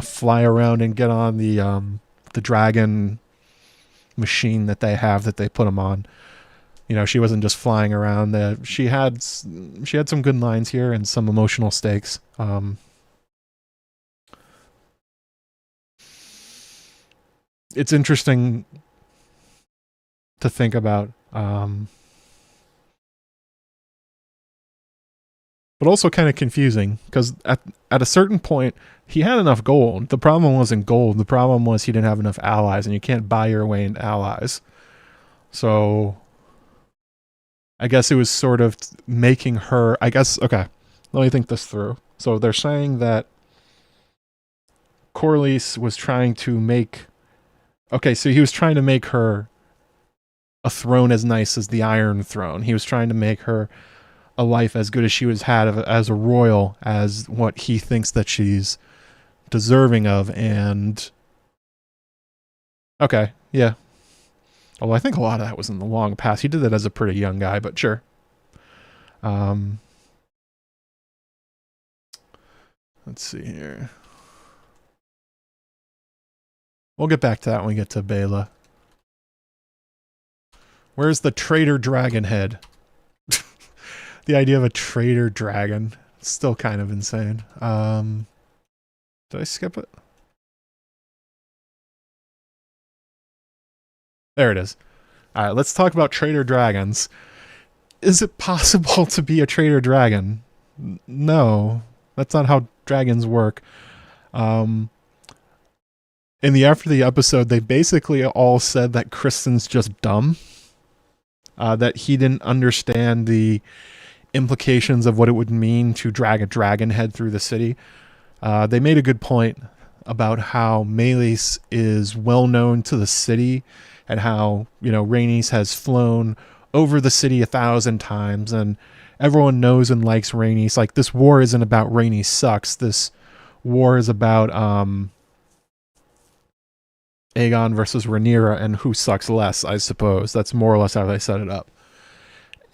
fly around and get on the dragon machine that they have that they put him on. She wasn't just flying around. She had some good lines here and some emotional stakes. It's interesting to think about, but also kind of confusing because at a certain point he had enough gold. The problem wasn't gold. The problem was he didn't have enough allies, and you can't buy your way into allies. So I guess it was sort of making her, okay, let me think this through. So they're saying that Corlys was trying to make, so he was trying to make her a throne as nice as the Iron Throne. He was trying to make her a life as good as she had as a royal, as what he thinks that she's deserving of. And okay, yeah. Although I think a lot of that was in the long past. He did that as a pretty young guy, but sure. Let's see here. We'll get back to that when we get to Baela. Where's the traitor dragon head? The idea of a traitor dragon. It's still kind of insane. Did I skip it? There it is. All right, let's talk about traitor dragons. Is it possible to be a traitor dragon? No, that's not how dragons work. In after the episode, they basically all said that Kristen's just dumb. That he didn't understand the implications of what it would mean to drag a dragon head through the city. They made a good point about how Meleys is well known to the city, and how, Rhaenys has flown over the city 1,000 times, and everyone knows and likes Rhaenys. Like, this war isn't about Rhaenys sucks. This war is about Aegon versus Rhaenyra and who sucks less, I suppose. That's more or less how they set it up.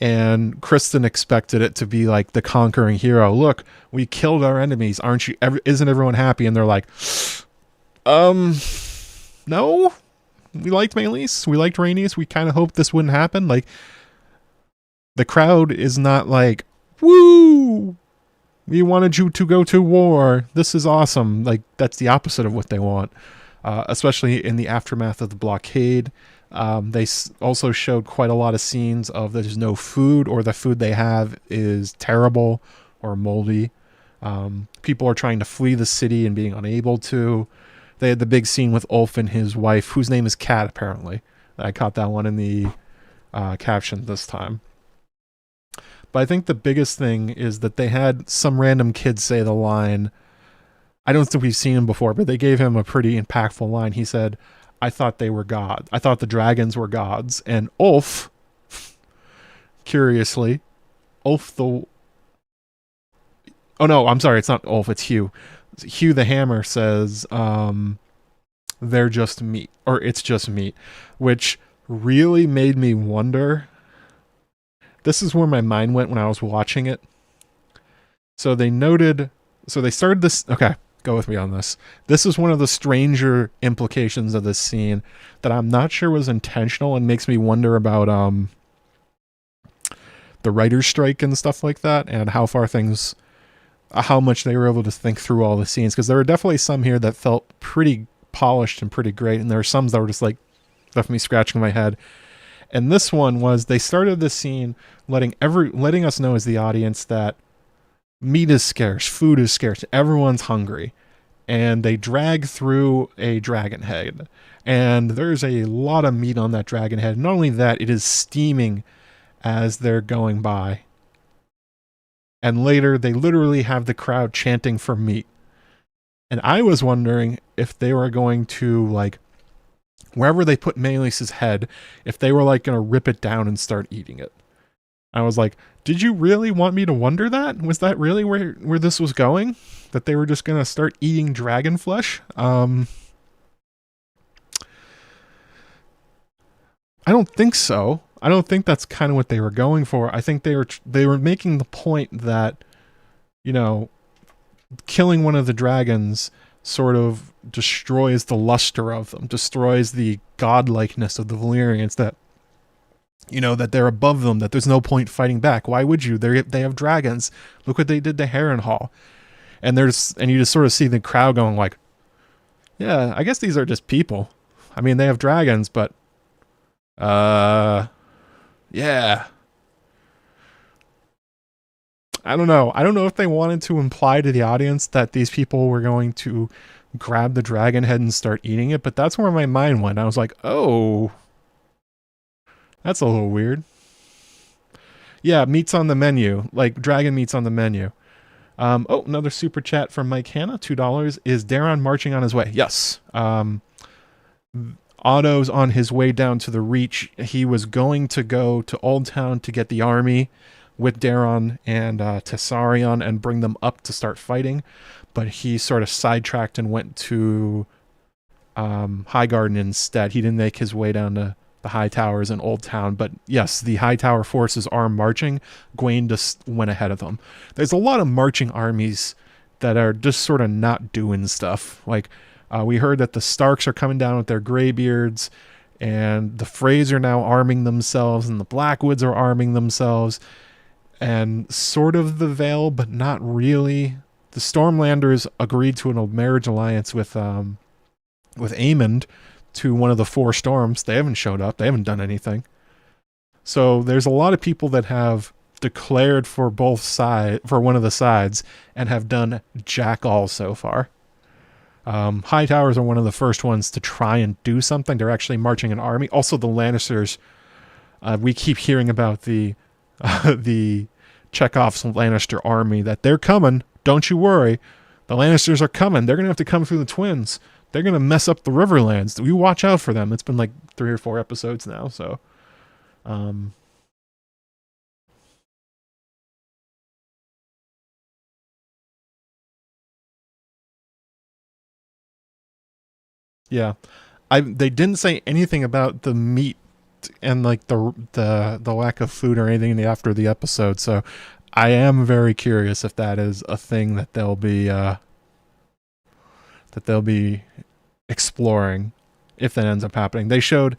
And Kristen expected it to be like the conquering hero. Look, we killed our enemies. Isn't everyone happy? And they're like, No, we liked Maelys. We liked Rhaenys. We kind of hoped this wouldn't happen. Like, the crowd is not like, woo, we wanted you to go to war. This is awesome. Like, that's the opposite of what they want, especially in the aftermath of the blockade. They also showed quite a lot of scenes of there's no food, or the food they have is terrible or moldy. People are trying to flee the city and being unable to. They had the big scene with Ulf and his wife, whose name is Kat, apparently. I caught that one in the caption this time. But I think the biggest thing is that they had some random kid say the line. I don't think we've seen him before, but they gave him a pretty impactful line. He said, I thought they were gods. I thought the dragons were gods. And Ulf, curiously, Ulf the... Oh no, I'm sorry, it's not Ulf, it's Hugh. Hugh the Hammer says, they're just meat, or it's just meat, which really made me wonder. This is where my mind went when I was watching it. So they started this, okay, go with me on this. This is one of the stranger implications of this scene that I'm not sure was intentional and makes me wonder about the writer's strike and stuff like that, and how much they were able to think through all the scenes, because there were definitely some here that felt pretty polished and pretty great, and there were some that were just like left me scratching my head. And this one was, they started this scene letting us know as the audience that meat is scarce, food is scarce, everyone's hungry, and they drag through a dragon head, and there's a lot of meat on that dragon head. Not only that, it is steaming as they're going by. And later, they literally have the crowd chanting for meat. And I was wondering if they were going to, like, wherever they put Maelys' head, if they were, like, going to rip it down and start eating it. I was like, did you really want me to wonder that? Was that really where this was going? That they were just going to start eating dragon flesh? I don't think so. I don't think that's kind of what they were going for. I think they were making the point that, you know, killing one of the dragons sort of destroys the luster of them, destroys the godlikeness of the Valyrians, that, you know, that they're above them, that there's no point fighting back. Why would you? They have dragons. Look what they did to Harrenhal. And you just sort of see the crowd going like, yeah, I guess these are just people. I mean, they have dragons, but yeah. I don't know. I don't know if they wanted to imply to the audience that these people were going to grab the dragon head and start eating it, but that's where my mind went. I was like, oh, that's a little weird. Yeah, meat's on the menu. Like, dragon meat's on the menu. Oh, another super chat from Mike Hanna, $2. Is Daemon marching on his way? Yes. Otto's on his way down to the Reach. He was going to go to Old Town to get the army with Daemon and Tessarion and bring them up to start fighting, but he sort of sidetracked and went to Highgarden instead. He didn't make his way down to the High Towers in Old Town, but yes, the High Tower forces are marching. Gwaine just went ahead of them. There's a lot of marching armies that are just sort of not doing stuff. Like, we heard that the Starks are coming down with their graybeards, and the Freys are now arming themselves, and the Blackwoods are arming themselves, and sort of the Vale, but not really. The Stormlanders agreed to a marriage alliance with Aemond to one of the four storms. They haven't showed up. They haven't done anything. So there's a lot of people that have declared for one of the sides, and have done jack all so far. High Towers are one of the first ones to try and do something. They're actually marching an army. Also, the Lannisters. We keep hearing about the Chekhov's Lannister army, that they're coming. Don't you worry. The Lannisters are coming. They're going to have to come through the Twins. They're going to mess up the Riverlands. We watch out for them. It's been like 3 or 4 episodes now, so... Yeah. They didn't say anything about the meat and like the lack of food or anything after the episode, so I am very curious if that is a thing that they'll be exploring if that ends up happening. They showed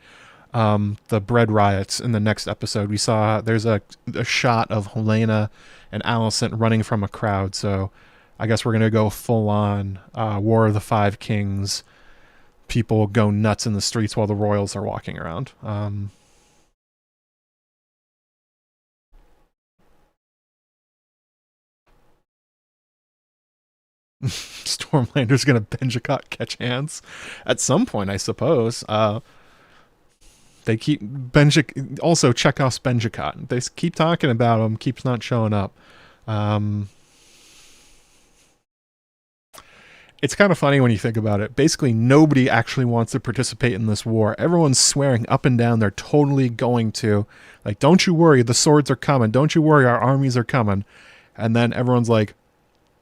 the bread riots in the next episode. We saw there's a shot of Helena and Alicent running from a crowd. So I guess we're going to go full on War of the Five Kings. People go nuts in the streets while the royals are walking around. Stormlander's going to Benjicott catch hands at some point, I suppose. They keep also Chekhov's Benjicott. They keep talking about him, keeps not showing up. It's kind of funny when you think about it. Basically, nobody actually wants to participate in this war. Everyone's swearing up and down they're totally going to. Like, don't you worry, the swords are coming. Don't you worry, our armies are coming. And then everyone's like,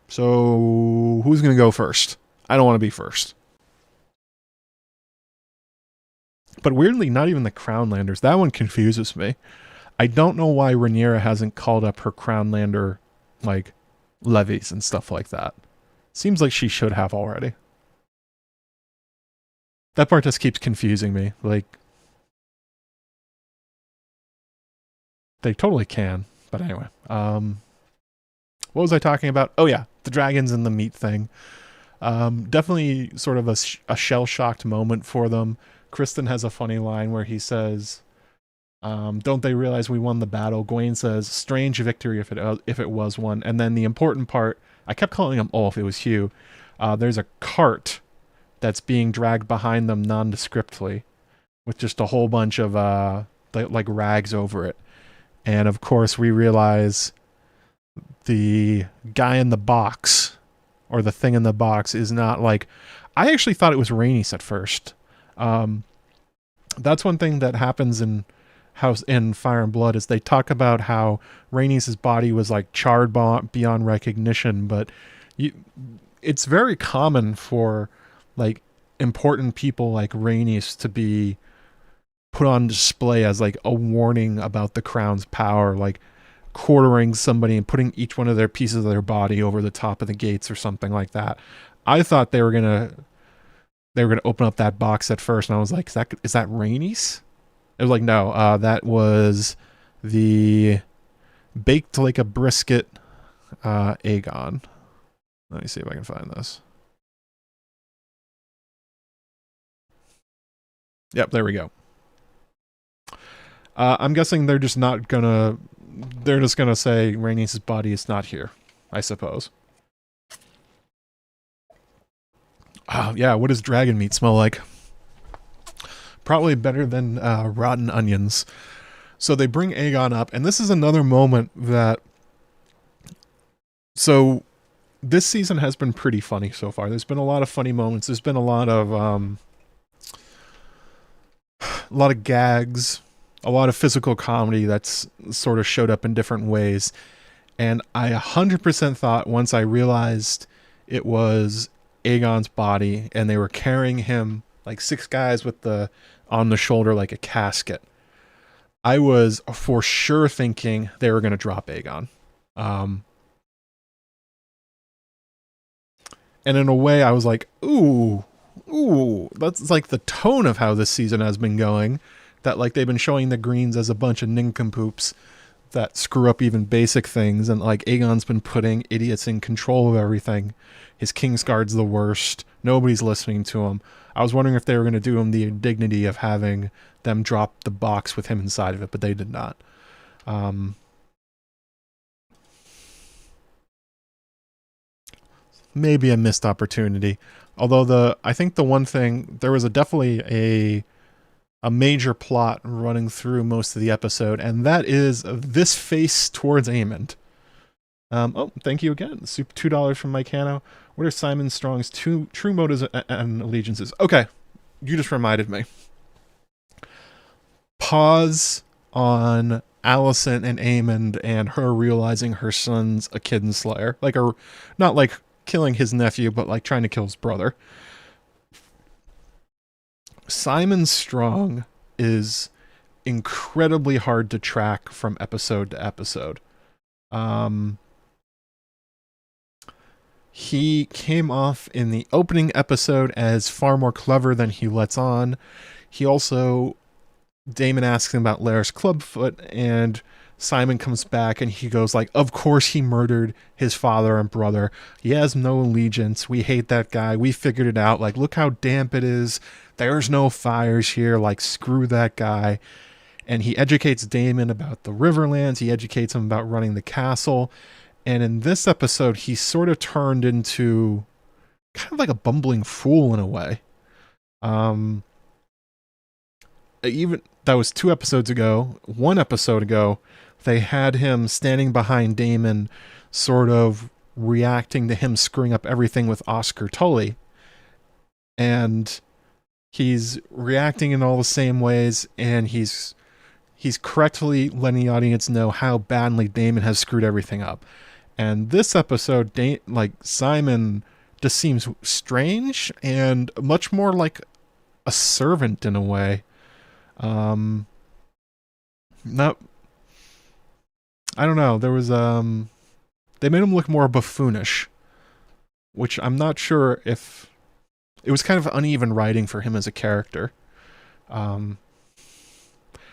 so who's going to go first? I don't want to be first. But weirdly, not even the Crownlanders. That one confuses me. I don't know why Rhaenyra hasn't called up her Crownlander, like, levies and stuff like that. Seems like she should have already. That part just keeps confusing me. Like, they totally can. But anyway. What was I talking about? Oh yeah, the dragons and the meat thing. Definitely sort of a shell-shocked moment for them. Kristen has a funny line where he says, don't they realize we won the battle? Gwaine says, strange victory if it was one. And then the important part, I kept calling him Ulf, it was Hugh. There's a cart that's being dragged behind them nondescriptly with just a whole bunch of like rags over it. And of course we realize the guy in the box, or the thing in the box, is not like... I actually thought it was Rhaenys at first. That's one thing that happens in Fire and Blood, is they talk about how Rhaenys' body was like charred beyond recognition, but it's very common for like important people like Rhaenys to be put on display as like a warning about the crown's power, like quartering somebody and putting each one of their pieces of their body over the top of the gates or something like that. I thought they were gonna open up that box at first, and I was like, is that Rhaenys? It was like, no, that was the baked like a brisket Aegon. Let me see if I can find this. Yep, there we go. I'm guessing they're just not gonna... They're just gonna say Rhaenys' body is not here, I suppose. Yeah, what does dragon meat smell like? Probably better than rotten onions. So they bring Aegon up, and this is another moment that... So this season has been pretty funny so far. There's been a lot of funny moments. There's been a lot of gags, a lot of physical comedy that's sort of showed up in different ways. And I 100% thought, once I realized it was Aegon's body and they were carrying him like 6 guys with on the shoulder like a casket, I was for sure thinking they were going to drop Aegon. And in a way I was like, ooh, that's like the tone of how this season has been going. That like they've been showing the Greens as a bunch of nincompoops that screw up even basic things, and like Aegon's been putting idiots in control of everything. His Kingsguard's the worst. Nobody's listening to him. I was wondering if they were going to do him the indignity of having them drop the box with him inside of it, but they did not. Maybe a missed opportunity. Although I think the one thing, there was definitely a major plot running through most of the episode, and that is this face towards Aemond. Oh, thank you again. Super $2 from Mike Hanno. What are Simon Strong's true motives and allegiances? Okay, you just reminded me. Pause on Alicent and Aemond and her realizing her son's a Kiddenslayer. Like, not like killing his nephew, but like trying to kill his brother. Simon Strong is incredibly hard to track from episode to episode. He came off in the opening episode as far more clever than he lets on. He also, Daemon asks him about Larys Clubfoot, and Simon comes back and he goes like, of course he murdered his father and brother. He has no allegiance. We hate that guy. We figured it out. Like, look how damp it is. There's no fires here. Like, screw that guy. And he educates Daemon about the Riverlands. He educates him about running the castle. And in this episode, he sort of turned into kind of like a bumbling fool in a way. Even that was 2 episodes ago. 1 episode ago, they had him standing behind Daemon, sort of reacting to him screwing up everything with Oscar Tully. And he's reacting in all the same ways, and he's correctly letting the audience know how badly Daemon has screwed everything up. And this episode, Simon just seems strange and much more like a servant in a way. Not, I don't know. There was they made him look more buffoonish, which I'm not sure if it was kind of uneven writing for him as a character.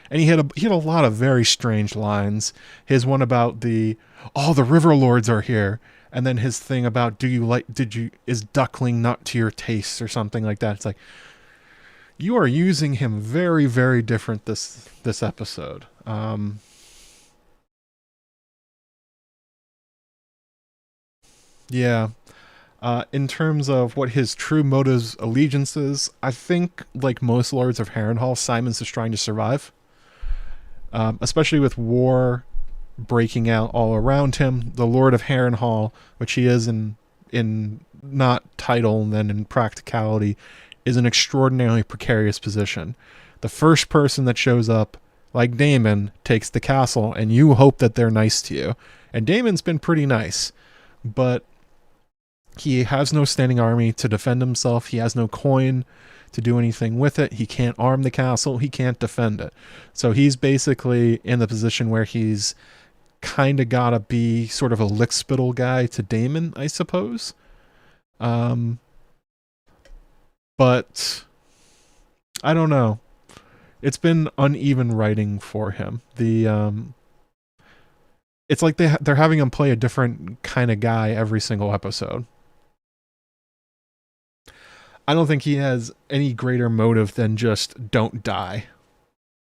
And he had a lot of very strange lines. His one about the river lords are here, and then his thing about is duckling not to your taste or something like that. It's like, you are using him very, very different this episode. Yeah. In terms of what his true motives, allegiances, I think, like most lords of Harrenhal, Simon's just trying to survive. Especially with war breaking out all around him. The Lord of Harrenhal, which he is in not title and then in practicality, is an extraordinarily precarious position. The first person that shows up, like Daemon, takes the castle, and you hope that they're nice to you. And Daemon's been pretty nice, but he has no standing army to defend himself. He has no coin to do anything with it. He can't arm the castle. He can't defend it. So he's basically in the position where he's kind of got to be sort of a lickspittle guy to Daemon, I suppose. But I don't know. It's been uneven writing for him. It's like they're having him play a different kind of guy every single episode. I don't think he has any greater motive than just don't die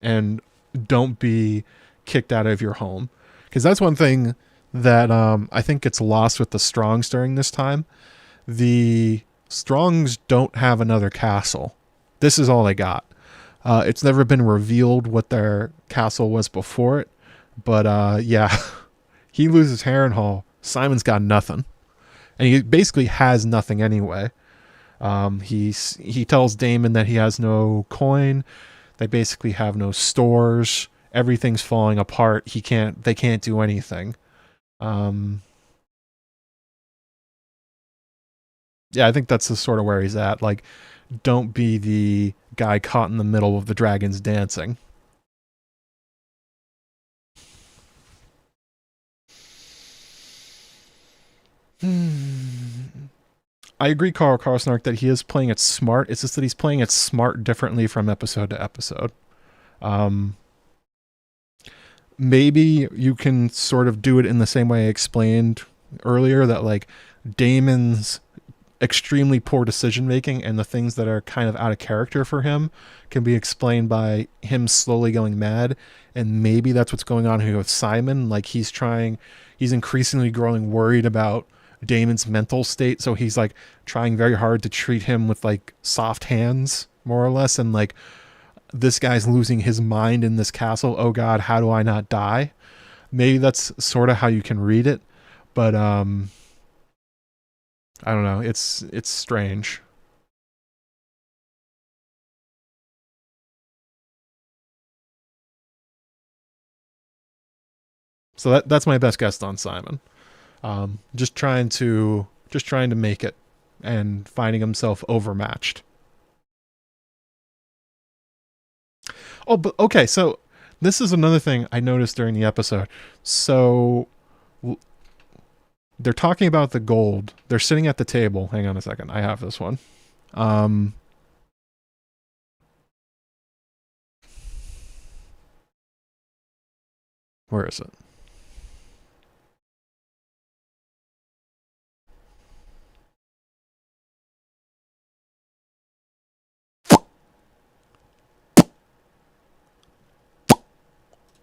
and don't be kicked out of your home. Because that's one thing that I think gets lost with the Strongs during this time. The Strongs don't have another castle. This is all they got. It's never been revealed what their castle was before it. But yeah, he loses Harrenhal. Simon's got nothing. And he basically has nothing anyway. He tells Daemon that he has no coin. They basically have no stores. Everything's falling apart. They can't do anything. Yeah, I think that's the sort of where he's at. Like, don't be the guy caught in the middle of the dragons dancing. I agree, Carl Karsnark, that he is playing it smart. It's just that he's playing it smart differently from episode to episode. Maybe you can sort of do it in the same way I explained earlier, that like Daemon's extremely poor decision making and the things that are kind of out of character for him can be explained by him slowly going mad. And maybe that's what's going on here with Simon. Like, he's increasingly growing worried about Daemon's mental state, so he's like trying very hard to treat him with like soft hands, more or less, and like, this guy's losing his mind in this castle. Oh god, how do I not die? Maybe that's sort of how you can read it, but I don't know. It's strange. So that's my best guess on Simon. Just trying to make it and finding himself overmatched. Oh, but okay, so this is another thing I noticed during the episode. So they're talking about the gold. They're sitting at the table. Hang on a second. I have this one. Where is it?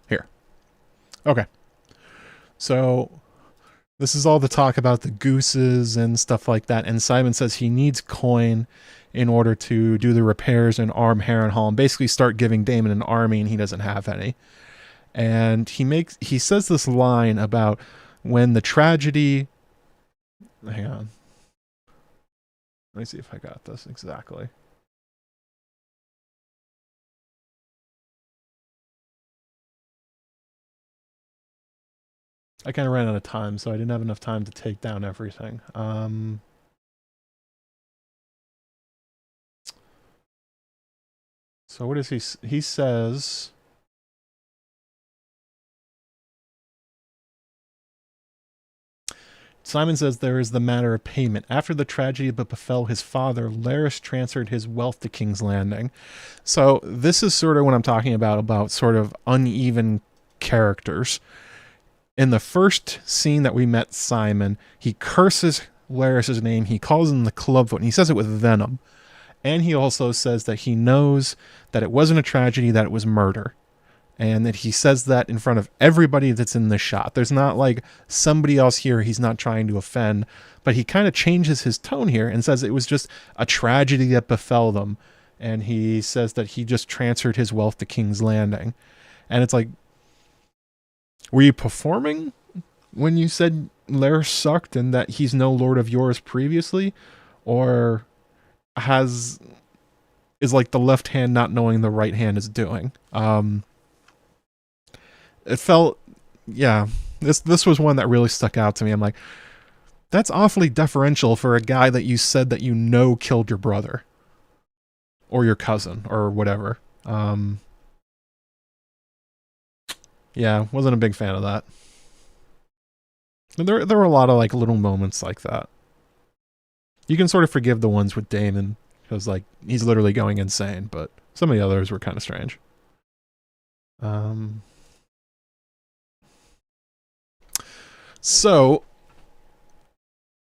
Here. Okay. So this is all the talk about the gooses and stuff like that. And Simon says he needs coin in order to do the repairs and arm Harrenhal and basically start giving Daemon an army, and he doesn't have any. And he says this line about when the tragedy... Hang on. Let me see if I got this exactly. I kind of ran out of time, so I didn't have enough time to take down everything. So what is he says... Simon says there is the matter of payment. After the tragedy that befell his father, Larys transferred his wealth to King's Landing. So this is sort of what I'm talking about sort of uneven characters. In the first scene that we met Simon, he curses Larys' name. He calls him the Clubfoot, and he says it with venom. And he also says that he knows that it wasn't a tragedy, that it was murder. And that he says that in front of everybody that's in the shot. There's not like somebody else here he's not trying to offend, but he kind of changes his tone here and says it was just a tragedy that befell them. And he says that he just transferred his wealth to King's Landing. And it's like, were you performing when you said Larys sucked and that he's no lord of yours previously? Or is like the left hand not knowing the right hand is doing? It felt, yeah, this was one that really stuck out to me. I'm like, that's awfully deferential for a guy that you said that you know killed your brother. Or your cousin, or whatever. Yeah, wasn't a big fan of that. There were a lot of like little moments like that. You can sort of forgive the ones with Daemon, because like, he's literally going insane, but some of the others were kind of strange. So,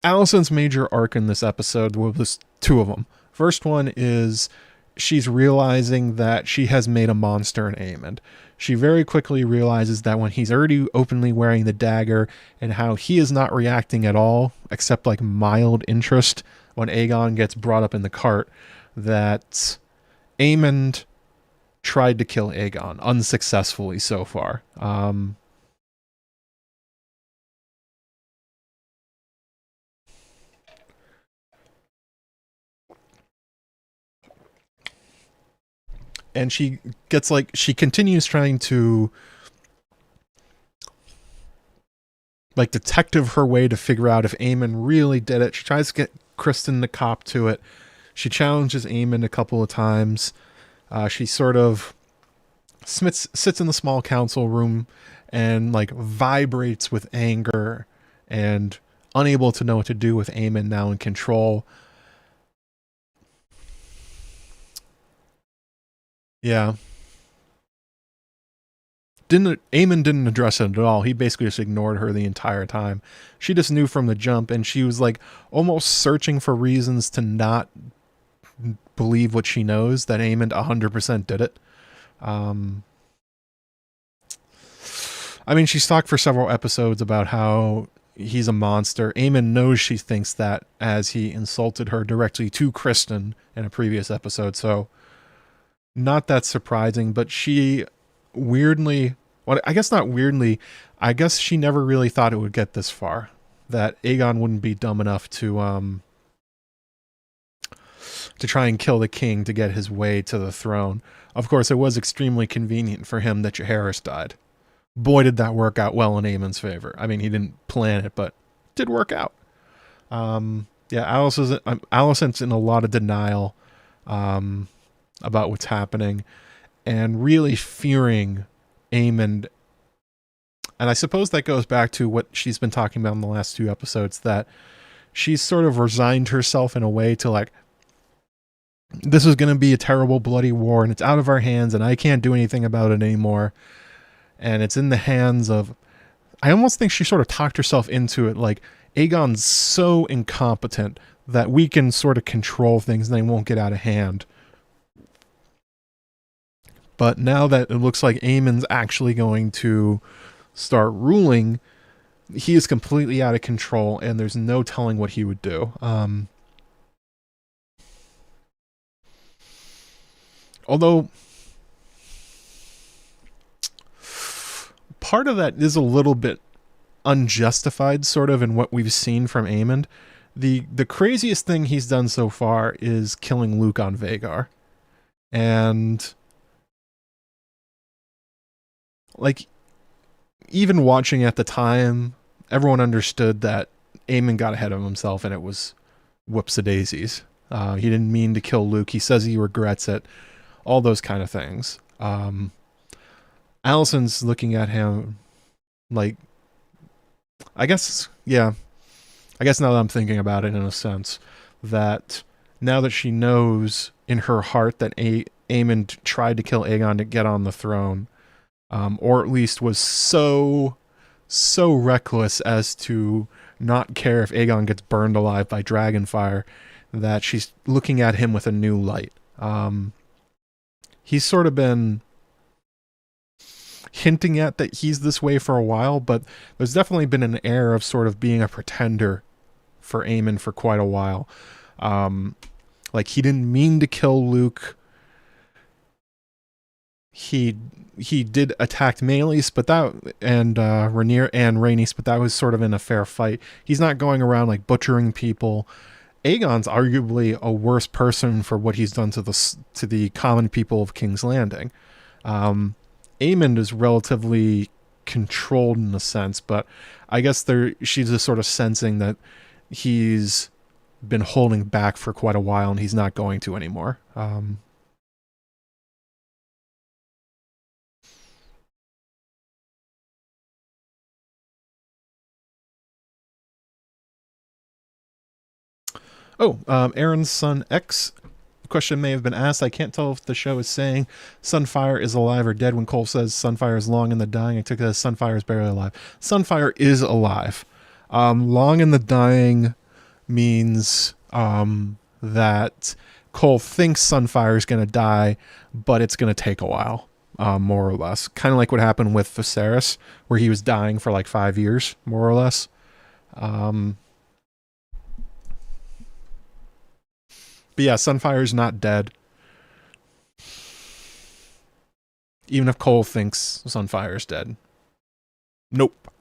Alicent's major arc in this episode was two of them. First one is she's realizing that she has made a monster in Aemond. She very quickly realizes that when he's already openly wearing the dagger and how he is not reacting at all, except like mild interest when Aegon gets brought up in the cart, that Aemond tried to kill Aegon, unsuccessfully so far. And she gets like, she continues trying to like detective her way to figure out if Aemond really did it. She tries to get Kristen to cop to it. She challenges Aemond a couple of times. She sort of sits in the small council room and like vibrates with anger and unable to know what to do with Aemond now in control. Yeah. Aemond didn't address it at all. He basically just ignored her the entire time. She just knew from the jump, and she was like almost searching for reasons to not believe what she knows, that Aemond 100% did it. I mean, she's talked for several episodes about how he's a monster. Aemond knows she thinks that, as he insulted her directly to Kristen in a previous episode, so not that surprising, but she weirdly, well, I guess not weirdly, I guess she never really thought it would get this far, that Aegon wouldn't be dumb enough to try and kill the king to get his way to the throne. Of course, it was extremely convenient for him that Jaehaerys died. Boy, did that work out well in Aemon's favor. I mean, he didn't plan it, but it did work out. Yeah, Alicent's in a lot of denial about what's happening, and really fearing Aemond And I suppose that goes back to what she's been talking about in the last 2 episodes, that she's sort of resigned herself in a way to like, this is going to be a terrible bloody war and it's out of our hands and I can't do anything about it anymore. And it's in the hands of, I almost think she sort of talked herself into it. Like, Aegon's so incompetent that we can sort of control things and they won't get out of hand. But now that it looks like Aemond's actually going to start ruling, he is completely out of control and there's no telling what he would do. Although part of that is a little bit unjustified, sort of, in what we've seen from Aemond. The craziest thing he's done so far is killing Luke on Vhagar. And like, even watching at the time, everyone understood that Aemond got ahead of himself and it was whoops-a-daisies. He didn't mean to kill Luke. He says he regrets it. All those kind of things. Alicent's looking at him like, I guess now that I'm thinking about it, in a sense, that now that she knows in her heart that Aemond tried to kill Aegon to get on the throne, or at least was so reckless as to not care if Aegon gets burned alive by dragonfire, that she's looking at him with a new light. He's sort of been hinting at that he's this way for a while, but there's definitely been an air of sort of being a pretender for Aemond for quite a while. Like, he didn't mean to kill Luke. He did attack Rhaenys, but that, and Rhaenys, but that was sort of in a fair fight. He's not going around like butchering people. Aegon's arguably a worse person for what he's done to the common people of King's Landing. Aemond is relatively controlled in a sense, but I guess she's just sort of sensing that he's been holding back for quite a while and he's not going to anymore. Aaron's son X question may have been asked. I can't tell if the show is saying Sunfire is alive or dead when Cole says Sunfire is long in the dying. I took it as Sunfire is barely alive. Sunfire is alive. Long in the dying means that Cole thinks Sunfire is going to die, but it's going to take a while, more or less. Kind of like what happened with Viserys, where he was dying for like 5 years, more or less. But yeah, Sunfire's not dead. Even if Cole thinks Sunfire's dead. Nope.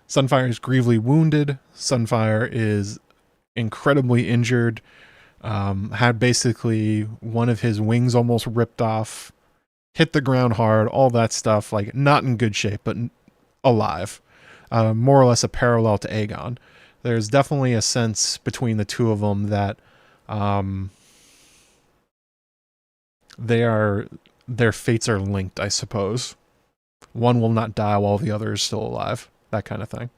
Sunfire is gravely wounded. Sunfire is incredibly injured. Had basically one of his wings almost ripped off. Hit the ground hard. All that stuff. Like, not in good shape, but alive. More or less a parallel to Aegon. There's definitely a sense between the two of them that their fates are linked, I suppose. One will not die while the other is still alive. That kind of thing.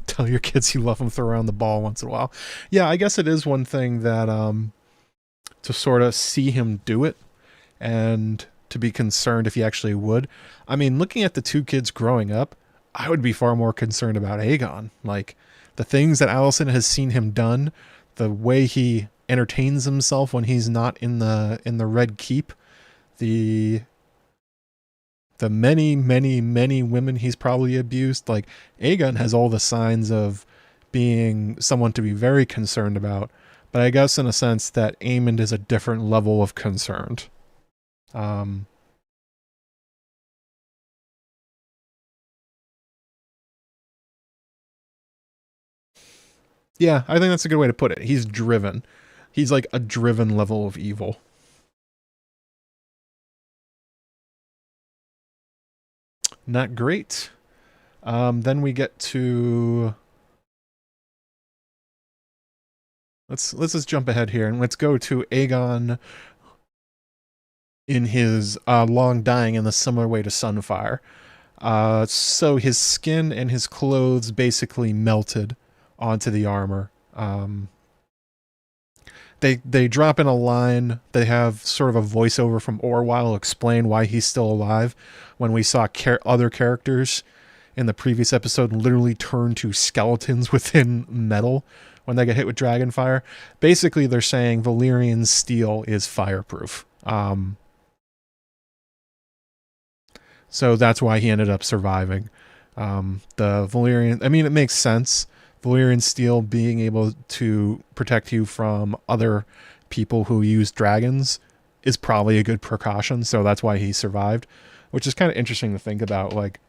Tell your kids you love them, throw around the ball once in a while. Yeah, I guess it is one thing that to sort of see him do it and to be concerned if he actually would. I mean, looking at the two kids growing up, I would be far more concerned about Aegon. Like, the things that Alicent has seen him done, the way he entertains himself when he's not in the Red Keep, the many women he's probably abused. Like, Aegon has all the signs of being someone to be very concerned about, but I guess in a sense that Aemond is a different level of concerned. Yeah, I think that's a good way to put it. He's driven. He's like a driven level of evil. Not great. Then we get to... Let's just jump ahead here and let's go to Aegon in his long dying in a similar way to Sunfire. So his skin and his clothes basically melted onto the armor. They drop in a line. They have sort of a voiceover from Orwell explain why he's still alive, when we saw other characters in the previous episode literally turn to skeletons within metal when they get hit with dragonfire. Basically, they're saying Valyrian steel is fireproof. So that's why he ended up surviving. The Valyrian, I mean, it makes sense. Valyrian steel being able to protect you from other people who use dragons is probably a good precaution. So that's why he survived, which is kind of interesting to think about. Like,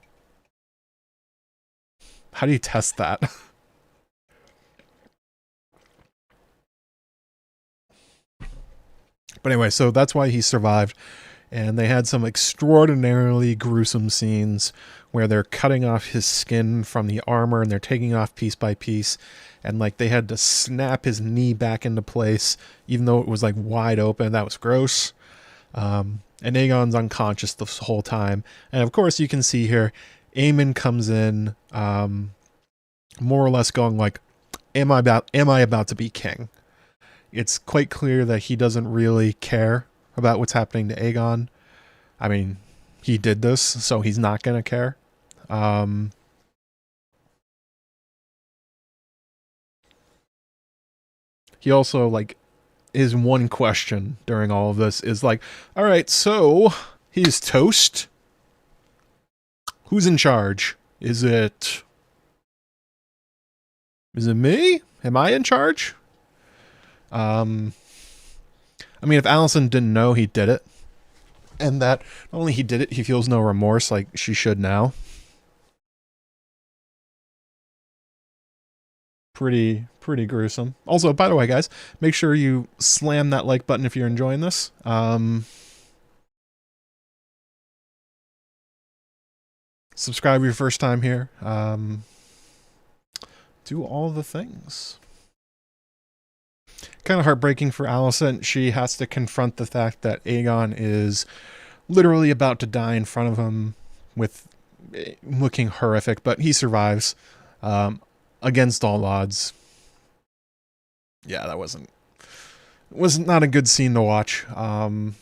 how do you test that? But anyway, so that's why he survived. And they had some extraordinarily gruesome scenes where they're cutting off his skin from the armor and they're taking off piece by piece. And like they had to snap his knee back into place, even though it was like wide open. That was gross. And Aegon's unconscious the whole time. And of course you can see here, Aemond comes in, more or less going like, am I about to be king? It's quite clear that he doesn't really care about what's happening to Aegon. I mean, he did this, so he's not going to care. He also, like, his one question during all of this is like, all right, so he's toast. Who's in charge? Is it me? Am I in charge? I mean, if Alicent didn't know he did it, and that not only he did it, he feels no remorse like she should now. Pretty gruesome. Also, by the way, guys, make sure you slam that like button if you're enjoying this. Subscribe your first time here. Do all the things. Kind of heartbreaking for Alicent. She has to confront the fact that Aegon is literally about to die in front of him, with looking horrific, but he survives against all odds. Yeah, that was not a good scene to watch. Aegon's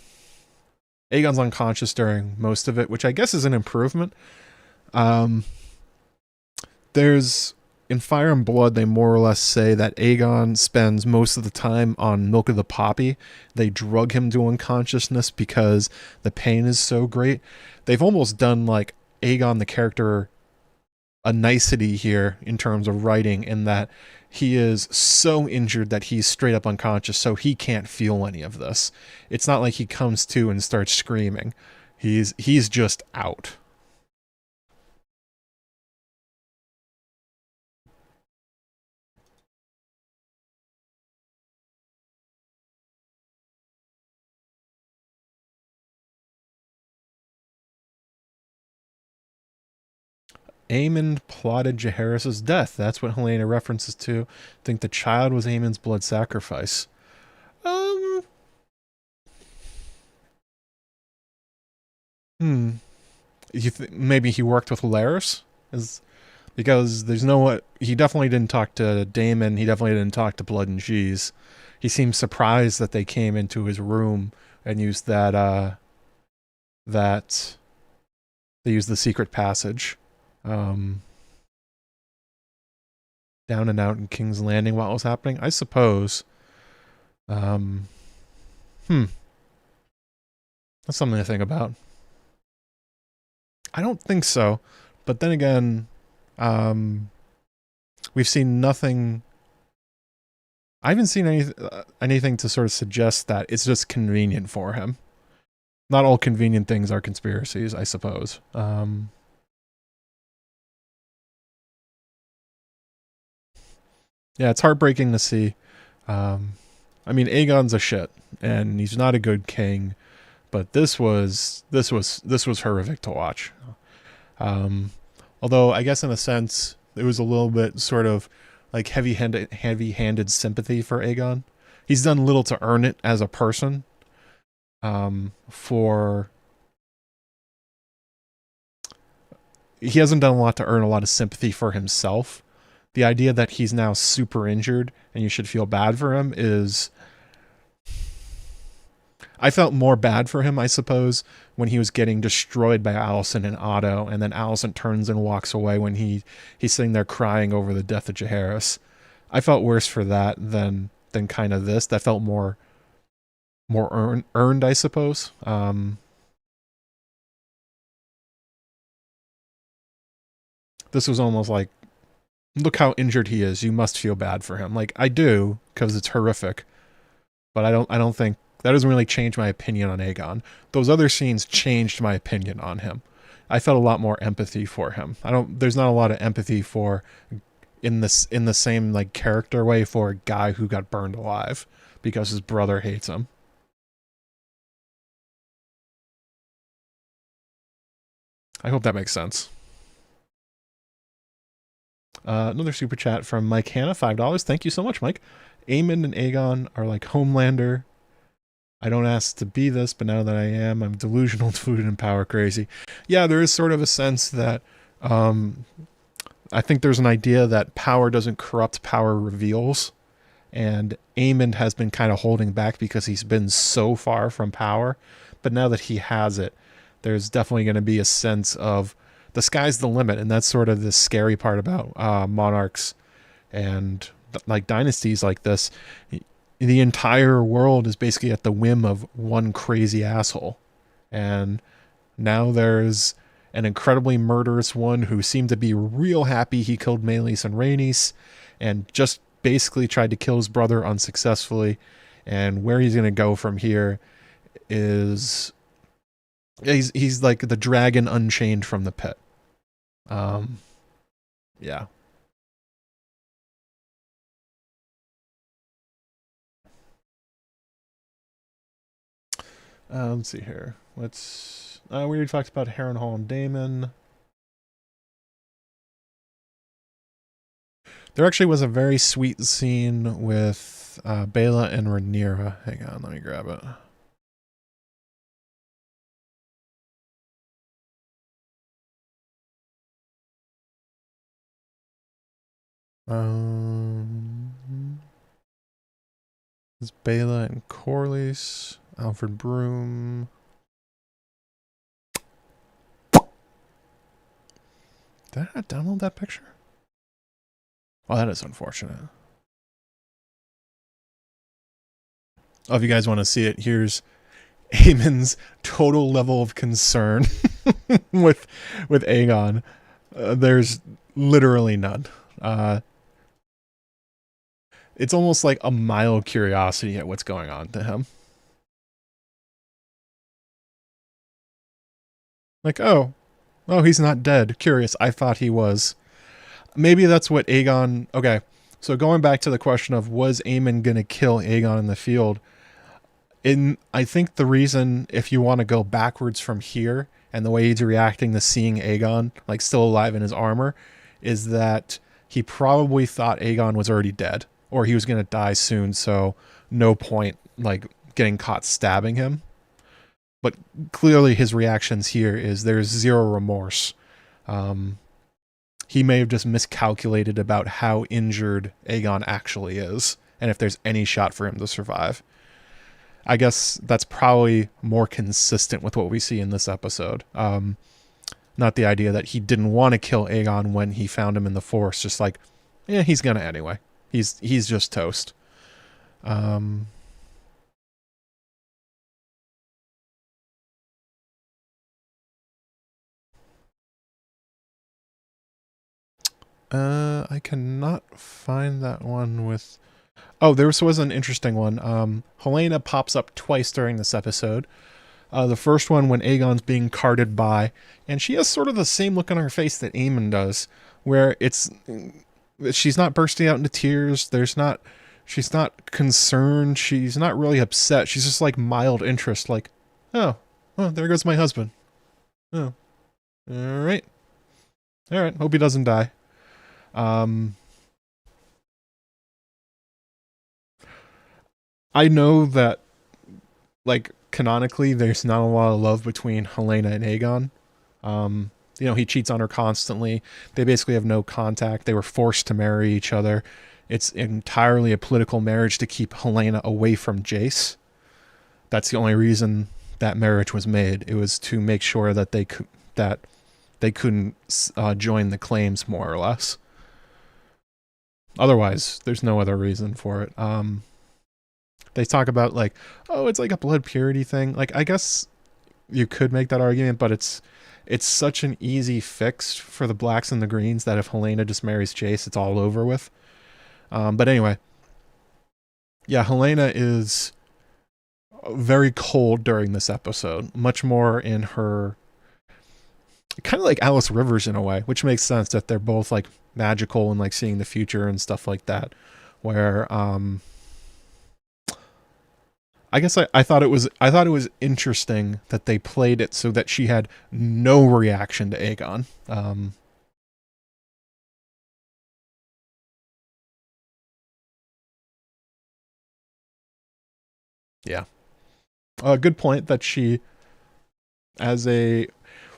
unconscious during most of it, which I guess is an improvement. There's in Fire and Blood, they more or less say that Aegon spends most of the time on Milk of the Poppy. They drug him to unconsciousness because the pain is so great. They've almost done, like, Aegon the character a nicety here in terms of writing, in that he is so injured that he's straight up unconscious, so he can't feel any of this. It's not like he comes to and starts screaming. He's just out. Aemond plotted Jaehaerys' death. That's what Helaena references to. I think the child was Aemond's blood sacrifice. Maybe he worked with Larys? Because there's no what he definitely didn't talk to Daemon. He definitely didn't talk to Blood and Cheese. He seemed surprised that they came into his room and used that they used the secret passage. Down and out in King's Landing while it was happening, I suppose. That's something to think about. I don't think so, but then again, we've seen nothing. I haven't seen anything to sort of suggest that it's just convenient for him. Not all convenient things are conspiracies, I suppose. Yeah, it's heartbreaking to see. I mean, Aegon's a shit, and he's not a good king, but this was horrific to watch. Although I guess in a sense it was a little bit sort of like heavy-handed sympathy for Aegon. He's done little to earn it as a person, for he hasn't done a lot to earn a lot of sympathy for himself. The idea that he's now super injured and you should feel bad for him is... I felt more bad for him, I suppose, when he was getting destroyed by Alicent and Otto, and then Alicent turns and walks away when he's sitting there crying over the death of Jaehaerys. I felt worse for that than kind of this. That felt more earned, I suppose. This was almost like, look how injured he is. You must feel bad for him. Like, I do, because it's horrific. But I don't think that doesn't really change my opinion on Aegon. Those other scenes changed my opinion on him. I felt a lot more empathy for him. There's not a lot of empathy for in the same like character way for a guy who got burned alive because his brother hates him. I hope that makes sense. Another super chat from Mike Hanna, $5. Thank you so much, Mike. Aemond and Aegon are like Homelander. I don't ask to be this, but now that I am, I'm delusional, deluded, and power crazy. Yeah, there is sort of a sense that I think there's an idea that power doesn't corrupt, power reveals. And Aemond has been kind of holding back because he's been so far from power. But now that he has it, there's definitely going to be a sense of the sky's the limit. And that's sort of the scary part about monarchs and like dynasties like this. The entire world is basically at the whim of one crazy asshole. And now there's an incredibly murderous one who seemed to be real happy he killed Meleys and Rhaenys and just basically tried to kill his brother unsuccessfully. And where he's going to go from here is he's like the dragon unchained from the pit. Yeah. Let's see here. We already talked about Harrenhal and Daemon. There actually was a very sweet scene with Baela and Rhaenyra. Hang on, let me grab it. It's Baela and Corlys, Alfred Broom. Did I not download that picture? Oh, that is unfortunate. Oh, if you guys want to see it, here's Aemond's total level of concern with Aegon. There's literally none. It's almost like a mild curiosity at what's going on to him. Like, oh, he's not dead. Curious. I thought he was. Maybe that's what Aegon... Okay, so going back to the question of was Aemond going to kill Aegon in the field, I think the reason, if you want to go backwards from here, and the way he's reacting to seeing Aegon, like, still alive in his armor, is that he probably thought Aegon was already dead, or he was going to die soon, so no point, like, getting caught stabbing him. But clearly his reactions here is there's zero remorse. He may have just miscalculated about how injured Aegon actually is, and if there's any shot for him to survive. I guess that's probably more consistent with what we see in this episode. Not the idea that he didn't want to kill Aegon when he found him in the forest, just like, yeah, he's gonna anyway. He's just toast. I cannot find that one with... Oh, there was an interesting one. Helena pops up twice during this episode. The first one when Aegon's being carted by, and she has sort of the same look on her face that Aemond does, where she's not bursting out into tears. She's not concerned. She's not really upset. She's just like mild interest, like, oh, there goes my husband. Oh, all right. Hope he doesn't die. I know that, like, canonically, there's not a lot of love between Helaena and Aegon. He cheats on her constantly. They basically have no contact. They were forced to marry each other. It's entirely a political marriage to keep Helaena away from Jace. That's the only reason that marriage was made. It was to make sure that they couldn't join the claims, more or less. Otherwise, there's no other reason for it. They talk about like, oh, it's like a blood purity thing. Like, I guess you could make that argument, but it's such an easy fix for the blacks and the greens that if Helaena just marries Jace, it's all over with. But anyway, yeah, Helaena is very cold during this episode, much more in her, kind of like Alys Rivers in a way, which makes sense that they're both like magical and like seeing the future and stuff like that, where I guess I thought it was interesting that they played it so that she had no reaction to Aegon. Yeah. A good point that she, as a,